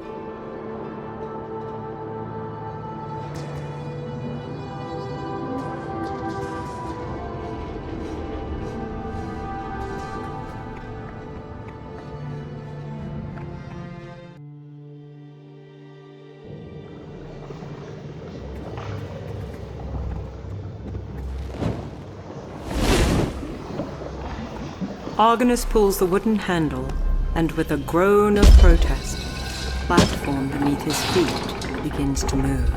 Argonus pulls the wooden handle, and with a groan of protest, the platform beneath his feet begins to move.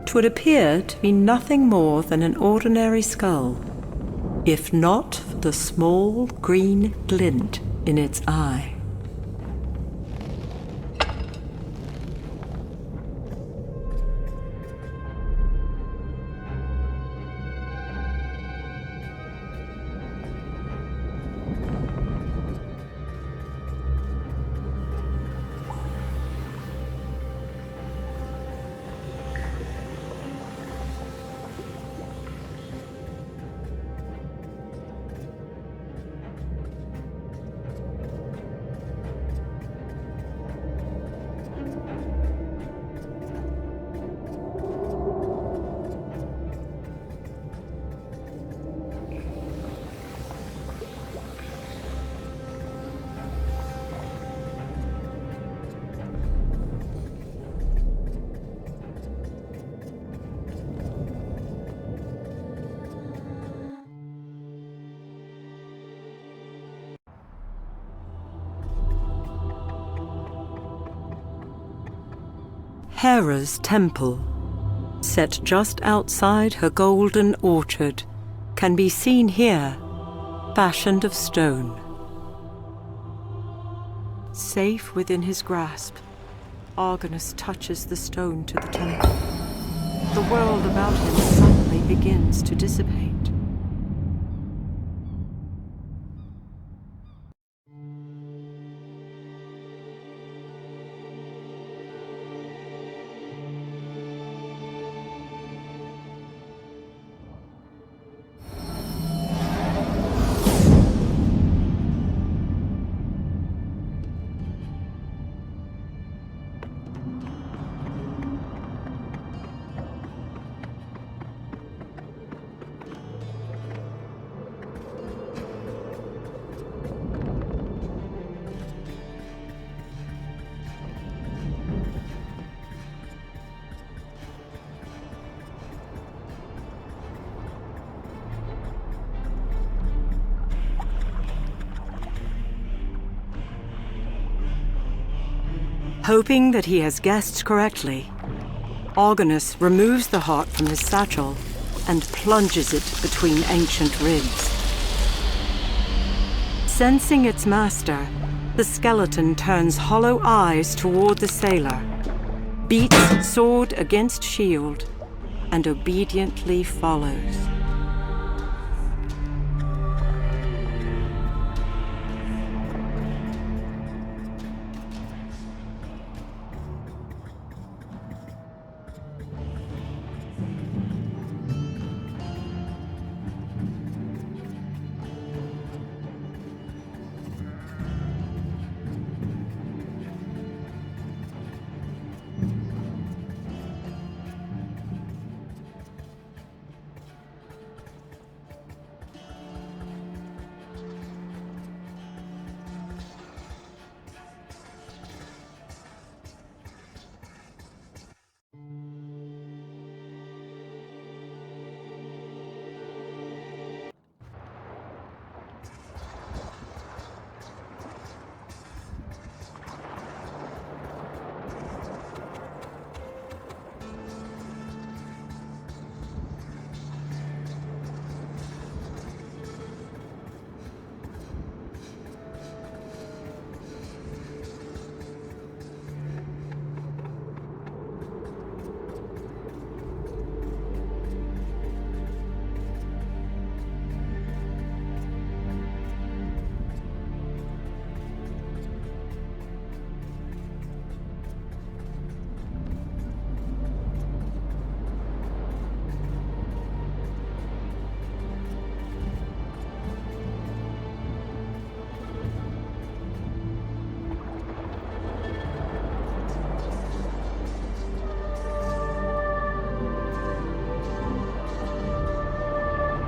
'Twould appear to be nothing more than an ordinary skull, if not for the small green glint in its eye. Hera's temple, set just outside her golden orchard, can be seen here, fashioned of stone. Safe within his grasp, Argonus touches the stone to the temple. The world about him suddenly begins to dissipate. Hoping that he has guessed correctly, Argonus removes the heart from his satchel and plunges it between ancient ribs. Sensing its master, the skeleton turns hollow eyes toward the sailor, beats sword against shield, and obediently follows.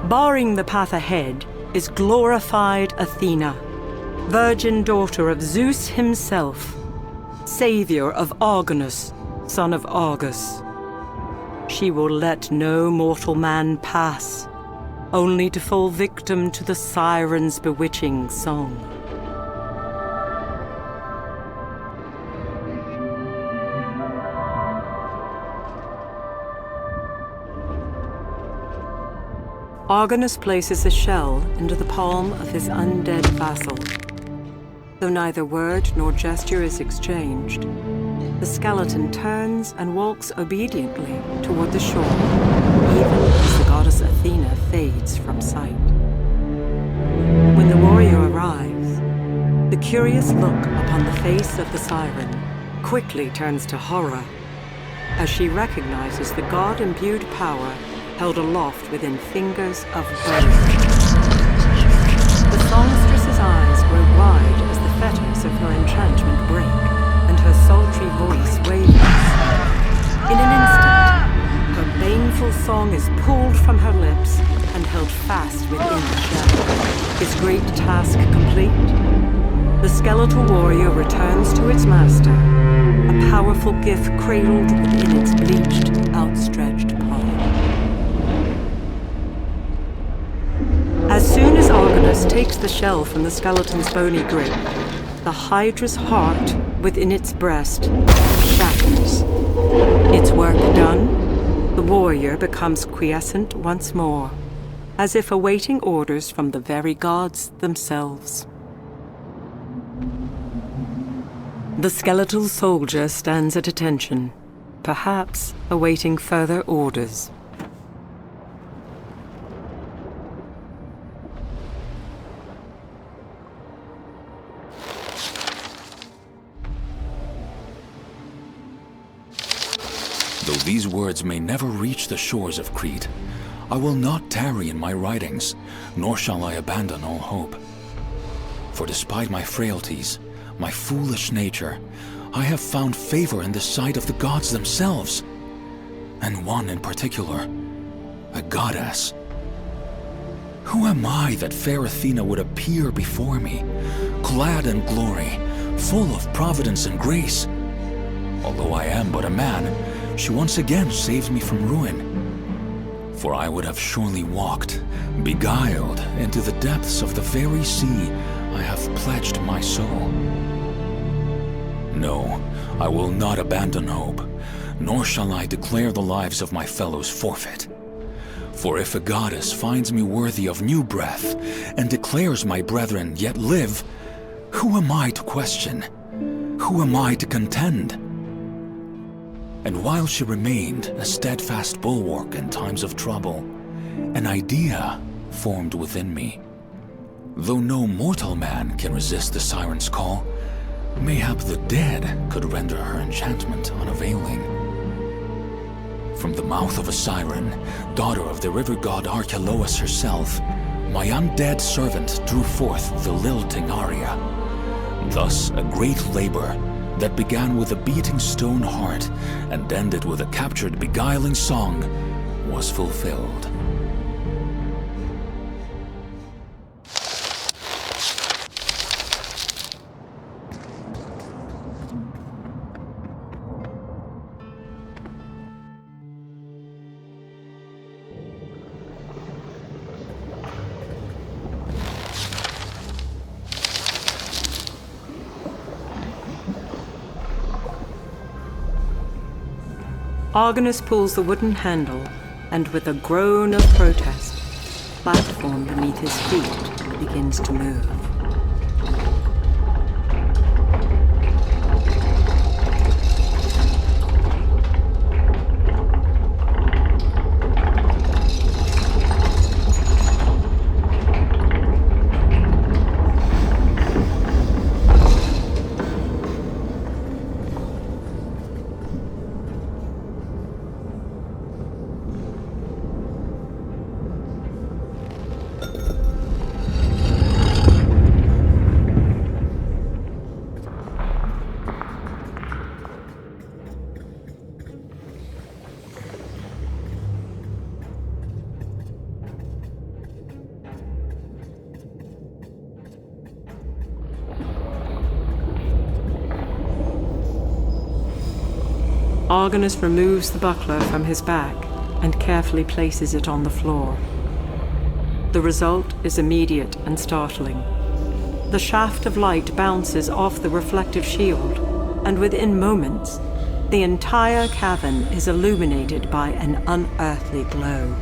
Barring the path ahead is glorified Athena, virgin daughter of Zeus himself, savior of Argonus, son of Argus. She will let no mortal man pass, only to fall victim to the siren's bewitching song. Argonus places a shell into the palm of his undead vassal. Though neither word nor gesture is exchanged, the skeleton turns and walks obediently toward the shore, even as the goddess Athena fades from sight. When the warrior arrives, the curious look upon the face of the siren quickly turns to horror as she recognizes the god-imbued power held aloft within fingers of bone. The songstress's eyes grow wide as the fetters of her enchantment break, and her sultry voice wavers. In an instant, her baneful song is pulled from her lips and held fast within the shell. His great task complete, the skeletal warrior returns to its master, a powerful gift cradled within its bleached, outstretched palm. As soon as Argonus takes the shell from the skeleton's bony grip, the Hydra's heart within its breast shatters. Its work done, the warrior becomes quiescent once more, as if awaiting orders from the very gods themselves. The skeletal soldier stands at attention, perhaps awaiting further orders. Though these words may never reach the shores of Crete, I will not tarry in my writings, nor shall I abandon all hope. For despite my frailties, my foolish nature, I have found favor in the sight of the gods themselves, and one in particular, a goddess. Who am I that fair Athena would appear before me, clad in glory, full of providence and grace? Although I am but a man, she once again saved me from ruin. For I would have surely walked, beguiled, into the depths of the very sea I have pledged my soul. No, I will not abandon hope, nor shall I declare the lives of my fellows forfeit. For if a goddess finds me worthy of new breath, and declares my brethren yet live, who am I to question? Who am I to contend? And while she remained a steadfast bulwark in times of trouble, an idea formed within me. Though no mortal man can resist the siren's call, mayhap the dead could render her enchantment unavailing. From the mouth of a siren, daughter of the river god Archelois herself, my undead servant drew forth the lilting aria. Thus a great labor that began with a beating stone heart and ended with a captured beguiling song was fulfilled. Argonus pulls the wooden handle, and with a groan of protest, the platform beneath his feet begins to move. Argonus removes the buckler from his back and carefully places it on the floor. The result is immediate and startling. The shaft of light bounces off the reflective shield, and within moments, the entire cavern is illuminated by an unearthly glow.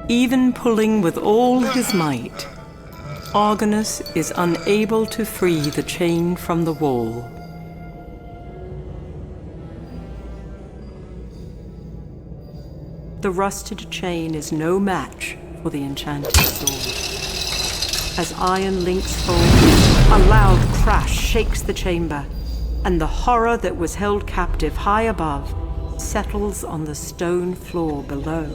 Even pulling with all his might, Argonus is unable to free the chain from the wall. The rusted chain is no match for the enchanted sword. As iron links fall, a loud crash shakes the chamber, and the horror that was held captive high above settles on the stone floor below.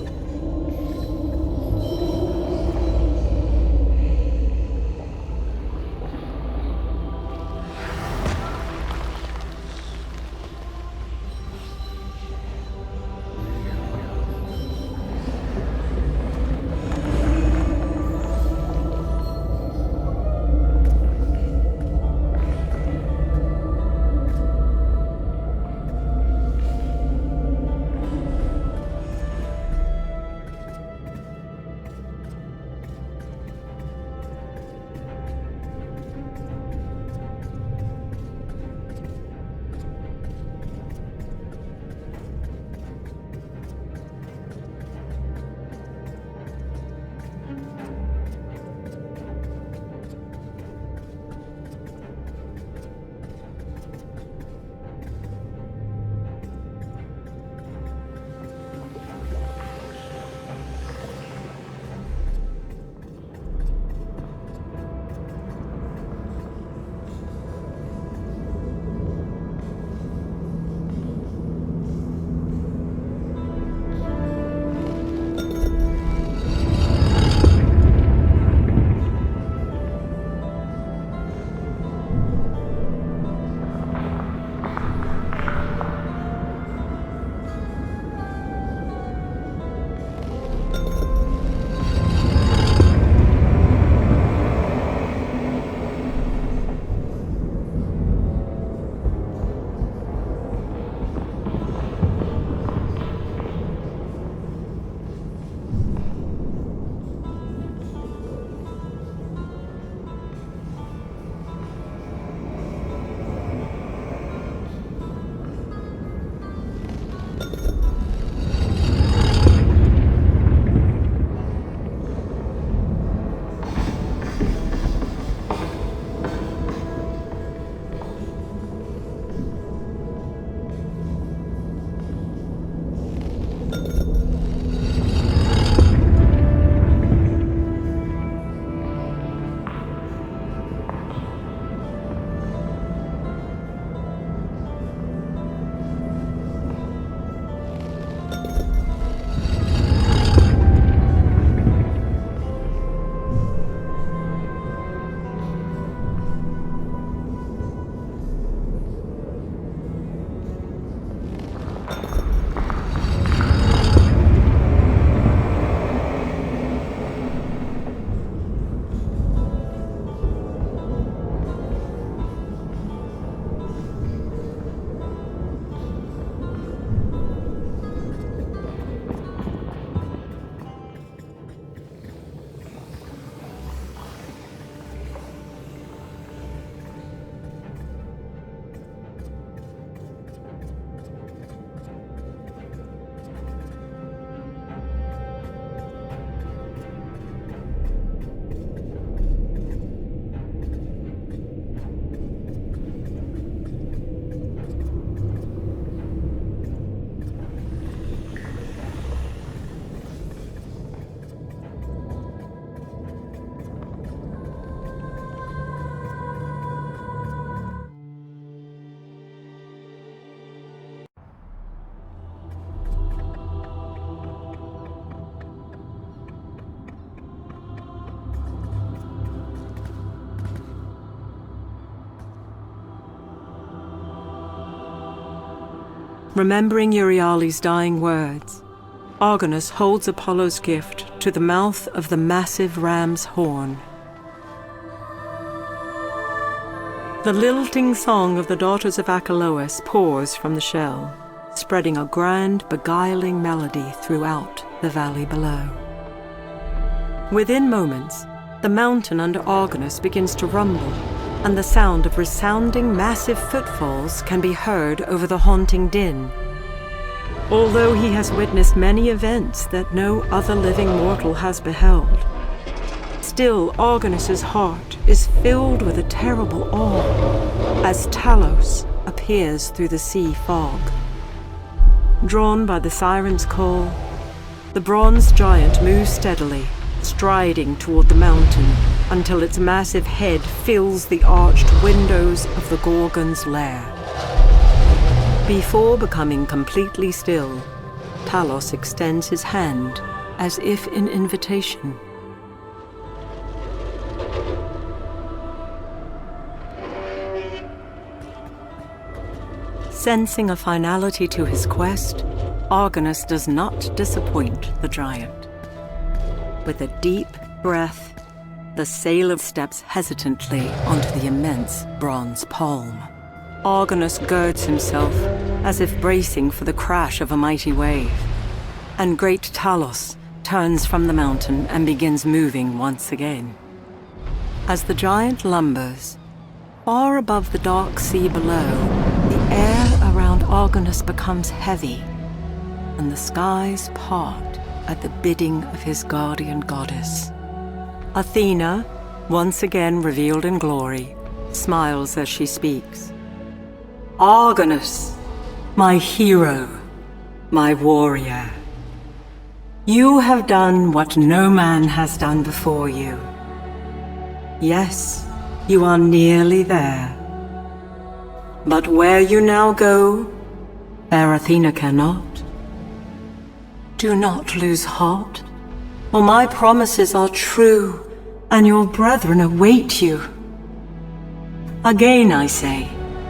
Remembering Euryale's dying words, Argonus holds Apollo's gift to the mouth of the massive ram's horn. The lilting song of the daughters of Achelous pours from the shell, spreading a grand, beguiling melody throughout the valley below. Within moments, the mountain under Argonus begins to rumble, and the sound of resounding massive footfalls can be heard over the haunting din. Although he has witnessed many events that no other living mortal has beheld, still Argonus's heart is filled with a terrible awe as Talos appears through the sea fog. Drawn by the siren's call, the bronze giant moves steadily, striding toward the mountain until its massive head fills the arched windows of the Gorgon's lair. Before becoming completely still, Talos extends his hand as if in invitation. Sensing a finality to his quest, Argonus does not disappoint the giant. With a deep breath, the sailor steps hesitantly onto the immense bronze palm. Argonus girds himself as if bracing for the crash of a mighty wave, and great Talos turns from the mountain and begins moving once again. As the giant lumbers, far above the dark sea below, the air around Argonus becomes heavy, and the skies part at the bidding of his guardian goddess. Athena, once again revealed in glory, smiles as she speaks. Argonus, my hero, my warrior. You have done what no man has done before you. Yes, you are nearly there. But where you now go, fair Athena cannot. Do not lose heart, for my promises are true, and your brethren await you. Again I say,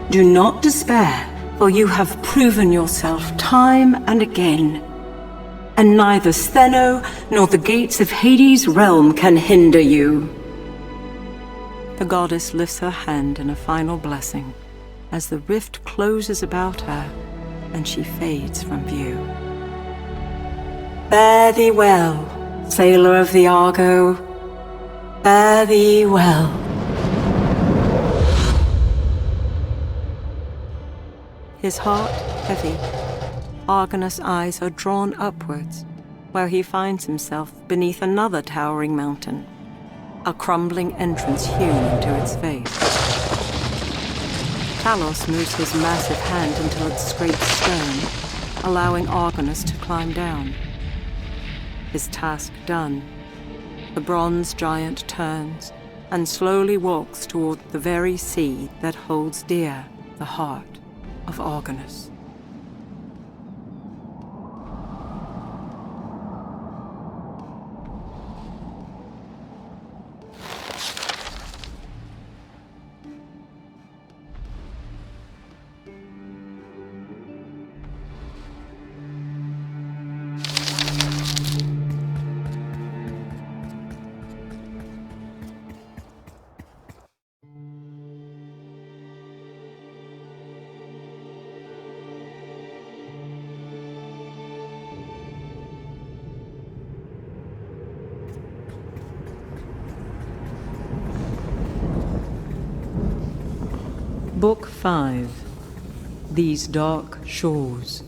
do not despair, for you have proven yourself time and again, and neither Steno nor the gates of Hades' realm can hinder you. The goddess lifts her hand in a final blessing as the rift closes about her and she fades from view. Fare thee well, sailor of the Argo. Fare thee well. His heart heavy, Argonus' eyes are drawn upwards, where he finds himself beneath another towering mountain, a crumbling entrance hewn into its face. Talos moves his massive hand until it scrapes stone, allowing Argonus to climb down. His task done, the bronze giant turns and slowly walks toward the very sea that holds dear the heart of Argonus. Book 5. These Dark Shores.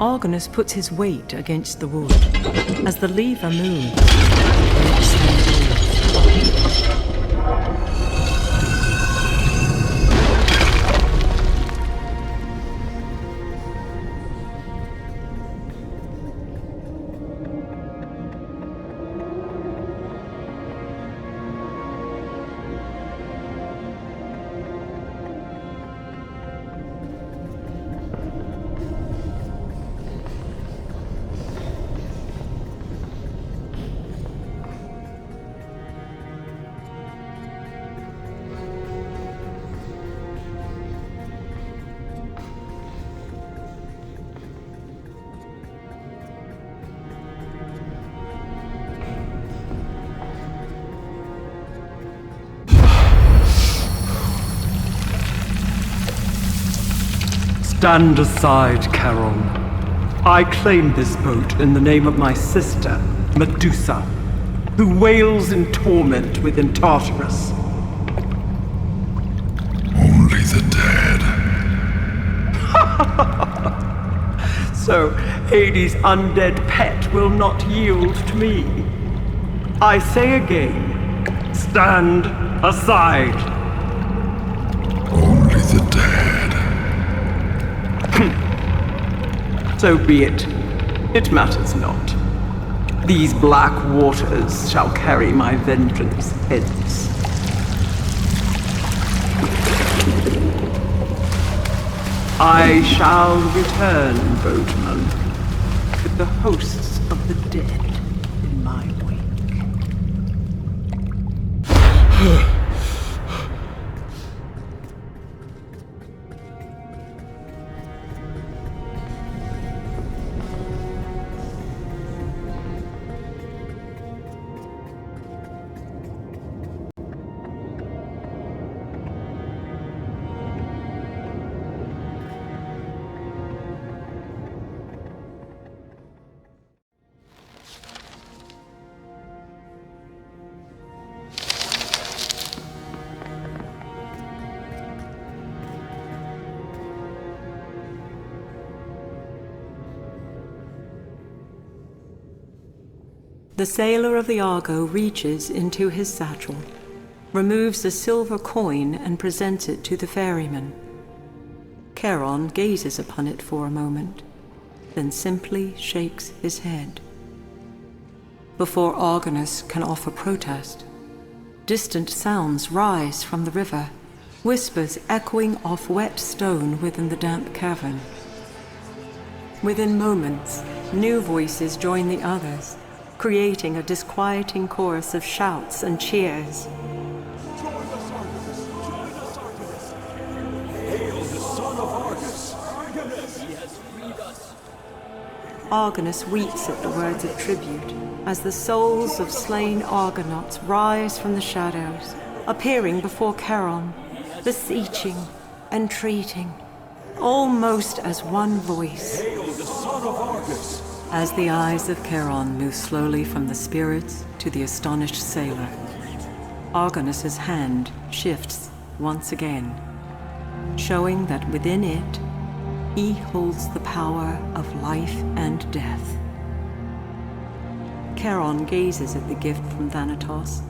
Argonus puts his weight against the wood. As the lever moves, the rich scent moves. Stand aside, Charon. I claim this boat in the name of my sister, Medusa, who wails in torment within Tartarus. Only the dead. So Hades' undead pet will not yield to me. I say again, stand aside. Only the dead. So be it. It matters not. These black waters shall carry my vengeance hence. I shall return, boatman, with the hosts of the dead in my wake. The sailor of the Argo reaches into his satchel, removes a silver coin and presents it to the ferryman. Charon gazes upon it for a moment, then simply shakes his head. Before Argonus can offer protest, distant sounds rise from the river, whispers echoing off wet stone within the damp cavern. Within moments, new voices join the others, creating a disquieting chorus of shouts and cheers. Join us, Argonus! Join us, Argonus! Hail the son of Argus! Argonus! He has freed us! Argonus weeps at the words of tribute as the souls of slain Argonauts rise from the shadows, appearing before Charon, beseeching, entreating, almost as one voice. Hail the son of Argus! As the eyes of Charon move slowly from the spirits to the astonished sailor, Argonus's hand shifts once again, showing that within it, he holds the power of life and death. Charon gazes at the gift from Thanatos,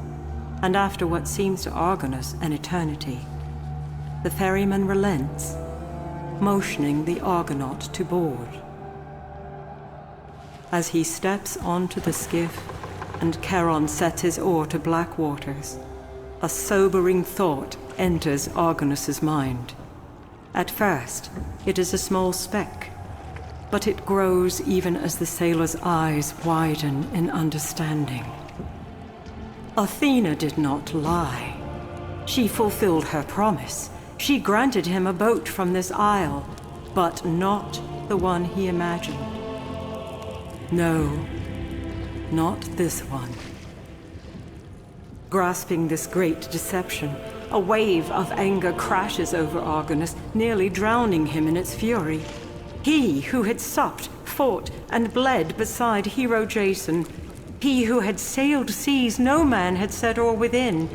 and after what seems to Argonus an eternity, the ferryman relents, motioning the Argonaut to board. As he steps onto the skiff and Charon sets his oar to black waters, a sobering thought enters Argonus's mind. At first, it is a small speck, but it grows even as the sailor's eyes widen in understanding. Athena did not lie. She fulfilled her promise. She granted him a boat from this isle, but not the one he imagined. No, not this one. Grasping this great deception, a wave of anger crashes over Argonus, nearly drowning him in its fury. He who had supped, fought, and bled beside hero Jason, he who had sailed seas no man had set oar within,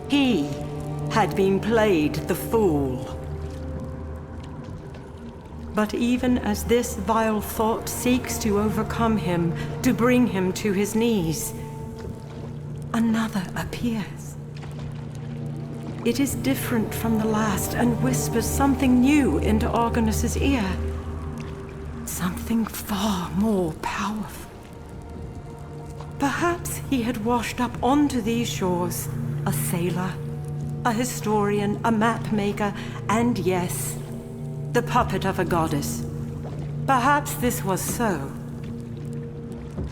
he had been played the fool. But even as this vile thought seeks to overcome him, to bring him to his knees, another appears. It is different from the last and whispers something new into Argonus's ear. Something far more powerful. Perhaps he had washed up onto these shores a sailor, a historian, a map maker, and yes, the puppet of a goddess. Perhaps this was so.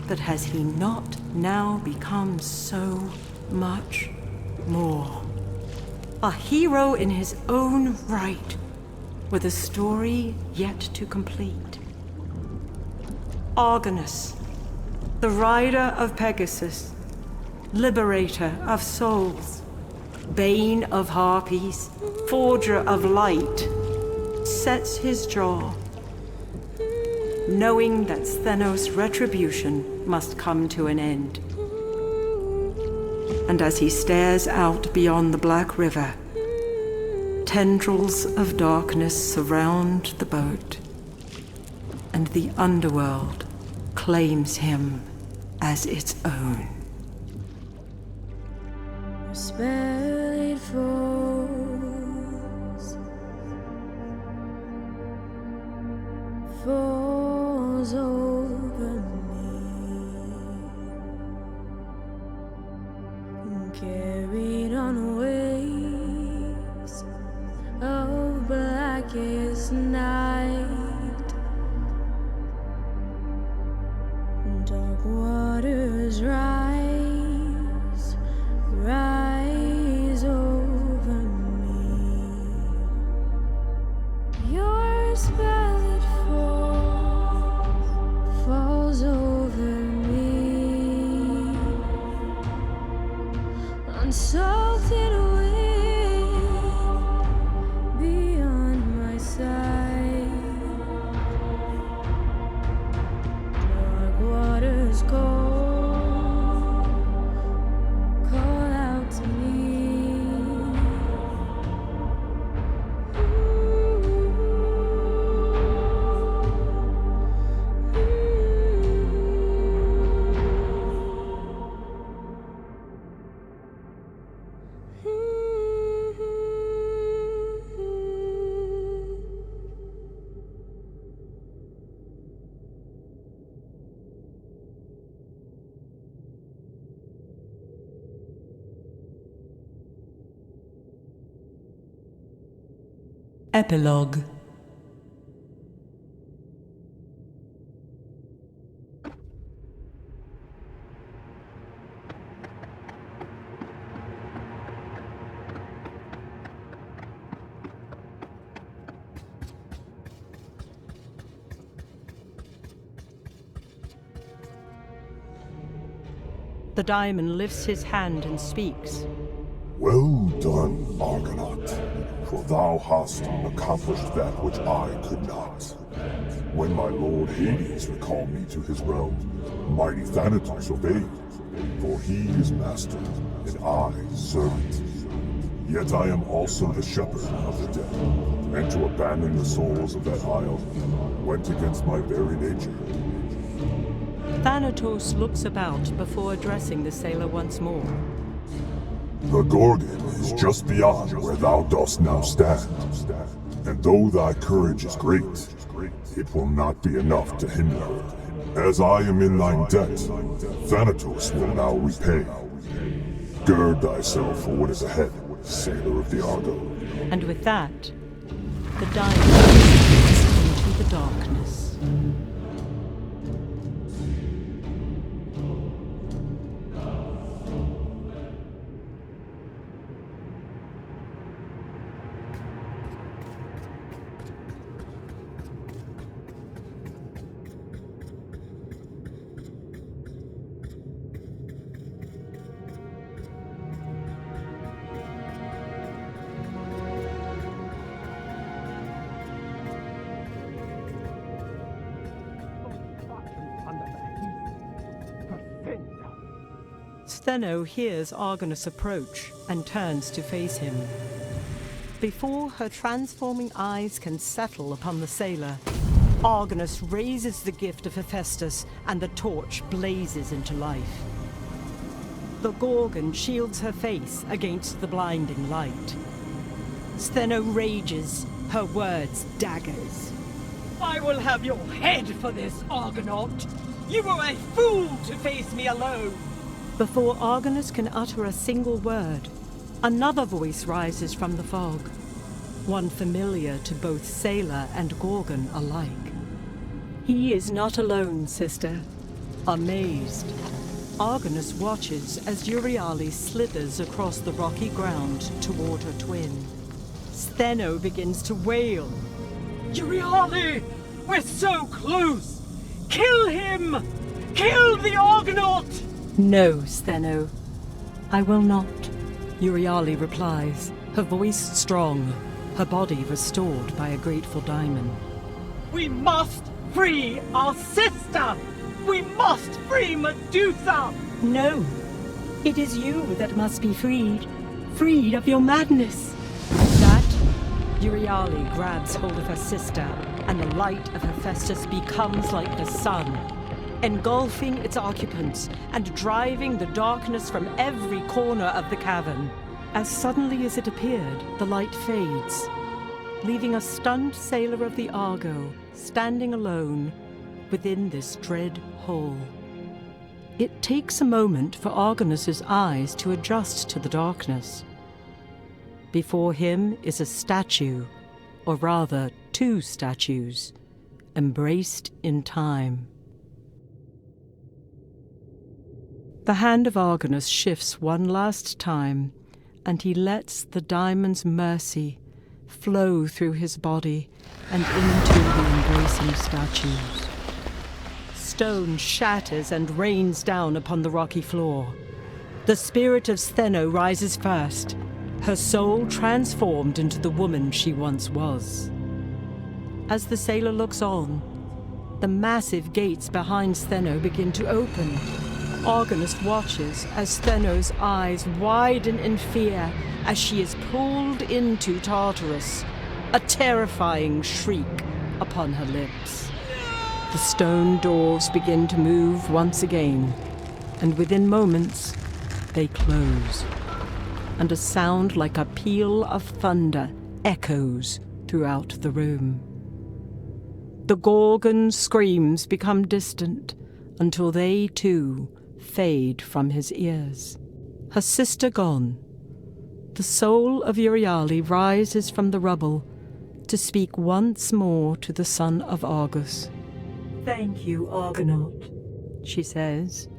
But has he not now become so much more? A hero in his own right, with a story yet to complete. Argonus, the rider of Pegasus, liberator of souls, bane of harpies, forger of light, sets his jaw, knowing that Sthennos' retribution must come to an end. And as he stares out beyond the Black River, tendrils of darkness surround the boat, and the underworld claims him as its own. Spell it falls, falls over me, carried on waves of blackest night. Dark waters rise, rise over me. Your spell it falls, falls over me. Unsalted wind beyond my sight. Dark waters call out to me. Epilogue. The diamond lifts his hand and speaks. Well done, Argonaut, for thou hast accomplished that which I could not. When my lord Hades recalled me to his realm, mighty Thanatos obeyed, for he is master, and I servant. Yet I am also the shepherd of the dead, and to abandon the souls of that isle went against my very nature. Thanatos looks about before addressing the sailor once more. The Gorgon is just beyond where thou dost now stand, and though thy courage is great, it will not be enough to hinder her. As I am in thine debt, Thanatos will now repay. Gird thyself for what is ahead, sailor of the Argo. And with that, the diamond fades into the darkness. Sthenno hears Argonus approach and turns to face him. Before her transforming eyes can settle upon the sailor, Argonus raises the gift of Hephaestus, and the torch blazes into life. The Gorgon shields her face against the blinding light. Stheno rages, her words daggers. I will have your head for this, Argonaut! You were a fool to face me alone! Before Argonus can utter a single word, another voice rises from the fog, one familiar to both sailor and Gorgon alike. He is not alone, sister. Amazed, Argonus watches as Euryale slithers across the rocky ground toward her twin. Stheno begins to wail. Euryale! We're so close! Kill him! Kill the Argonaut! No, Stheno. I will not, Euryale replies, her voice strong, her body restored by a grateful daimon. We must free our sister! We must free Medusa! No, it is you that must be freed. Freed of your madness. That, Euryale grabs hold of her sister, and the light of Hephaestus becomes like the sun, engulfing its occupants and driving the darkness from every corner of the cavern. As suddenly as it appeared, the light fades, leaving a stunned sailor of the Argo standing alone within this dread hole. It takes a moment for Argonus's eyes to adjust to the darkness. Before him is a statue, or rather 2 statues, embraced in time. The hand of Argonus shifts one last time, and he lets the diamond's mercy flow through his body and into the embracing statues. Stone shatters and rains down upon the rocky floor. The spirit of Stheno rises first, her soul transformed into the woman she once was. As the sailor looks on, the massive gates behind Stheno begin to open. Argonus watches as Stheno's eyes widen in fear as she is pulled into Tartarus, a terrifying shriek upon her lips. The stone doors begin to move once again, and within moments they close, and a sound like a peal of thunder echoes throughout the room. The Gorgon's screams become distant until they, too, fade from his ears. Her sister gone, the soul of Euryale rises from the rubble to speak once more to the son of Argus. Thank you, Argonaut, she says.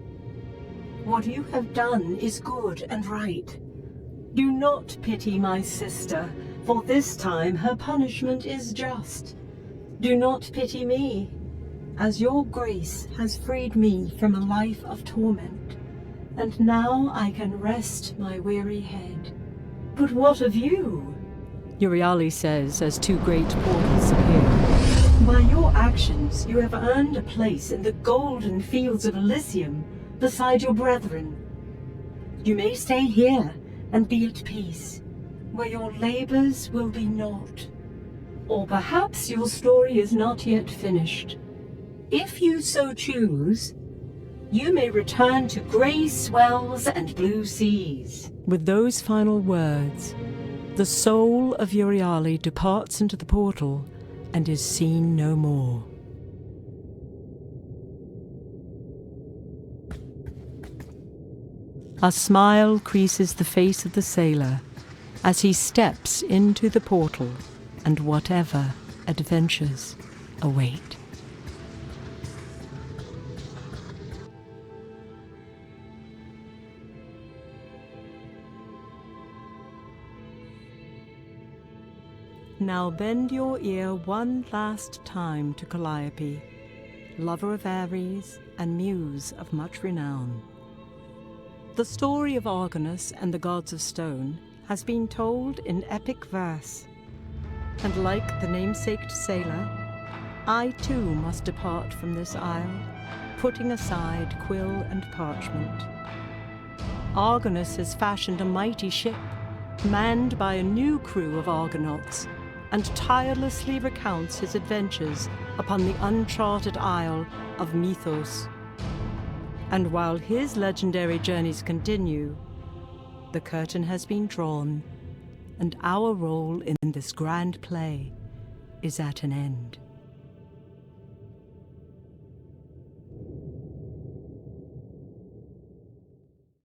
What you have done is good and right. Do not pity my sister, for this time her punishment is just. Do not pity me, as your grace has freed me from a life of torment, and now I can rest my weary head. But what of you? Euryale says as 2 great portals appear. By your actions, you have earned a place in the golden fields of Elysium beside your brethren. You may stay here and be at peace, where your labors will be naught. Or perhaps your story is not yet finished. If you so choose, you may return to grey swells and blue seas. With those final words, the soul of Euryale departs into the portal and is seen no more. A smile creases the face of the sailor as he steps into the portal and whatever adventures await. Now bend your ear one last time to Calliope, lover of Ares and muse of much renown. The story of Argonus and the gods of stone has been told in epic verse, and like the namesaked sailor, I too must depart from this isle, putting aside quill and parchment. Argonus has fashioned a mighty ship, manned by a new crew of Argonauts, and tirelessly recounts his adventures upon the uncharted isle of Mythos. And while his legendary journeys continue, the curtain has been drawn, and our role in this grand play is at an end.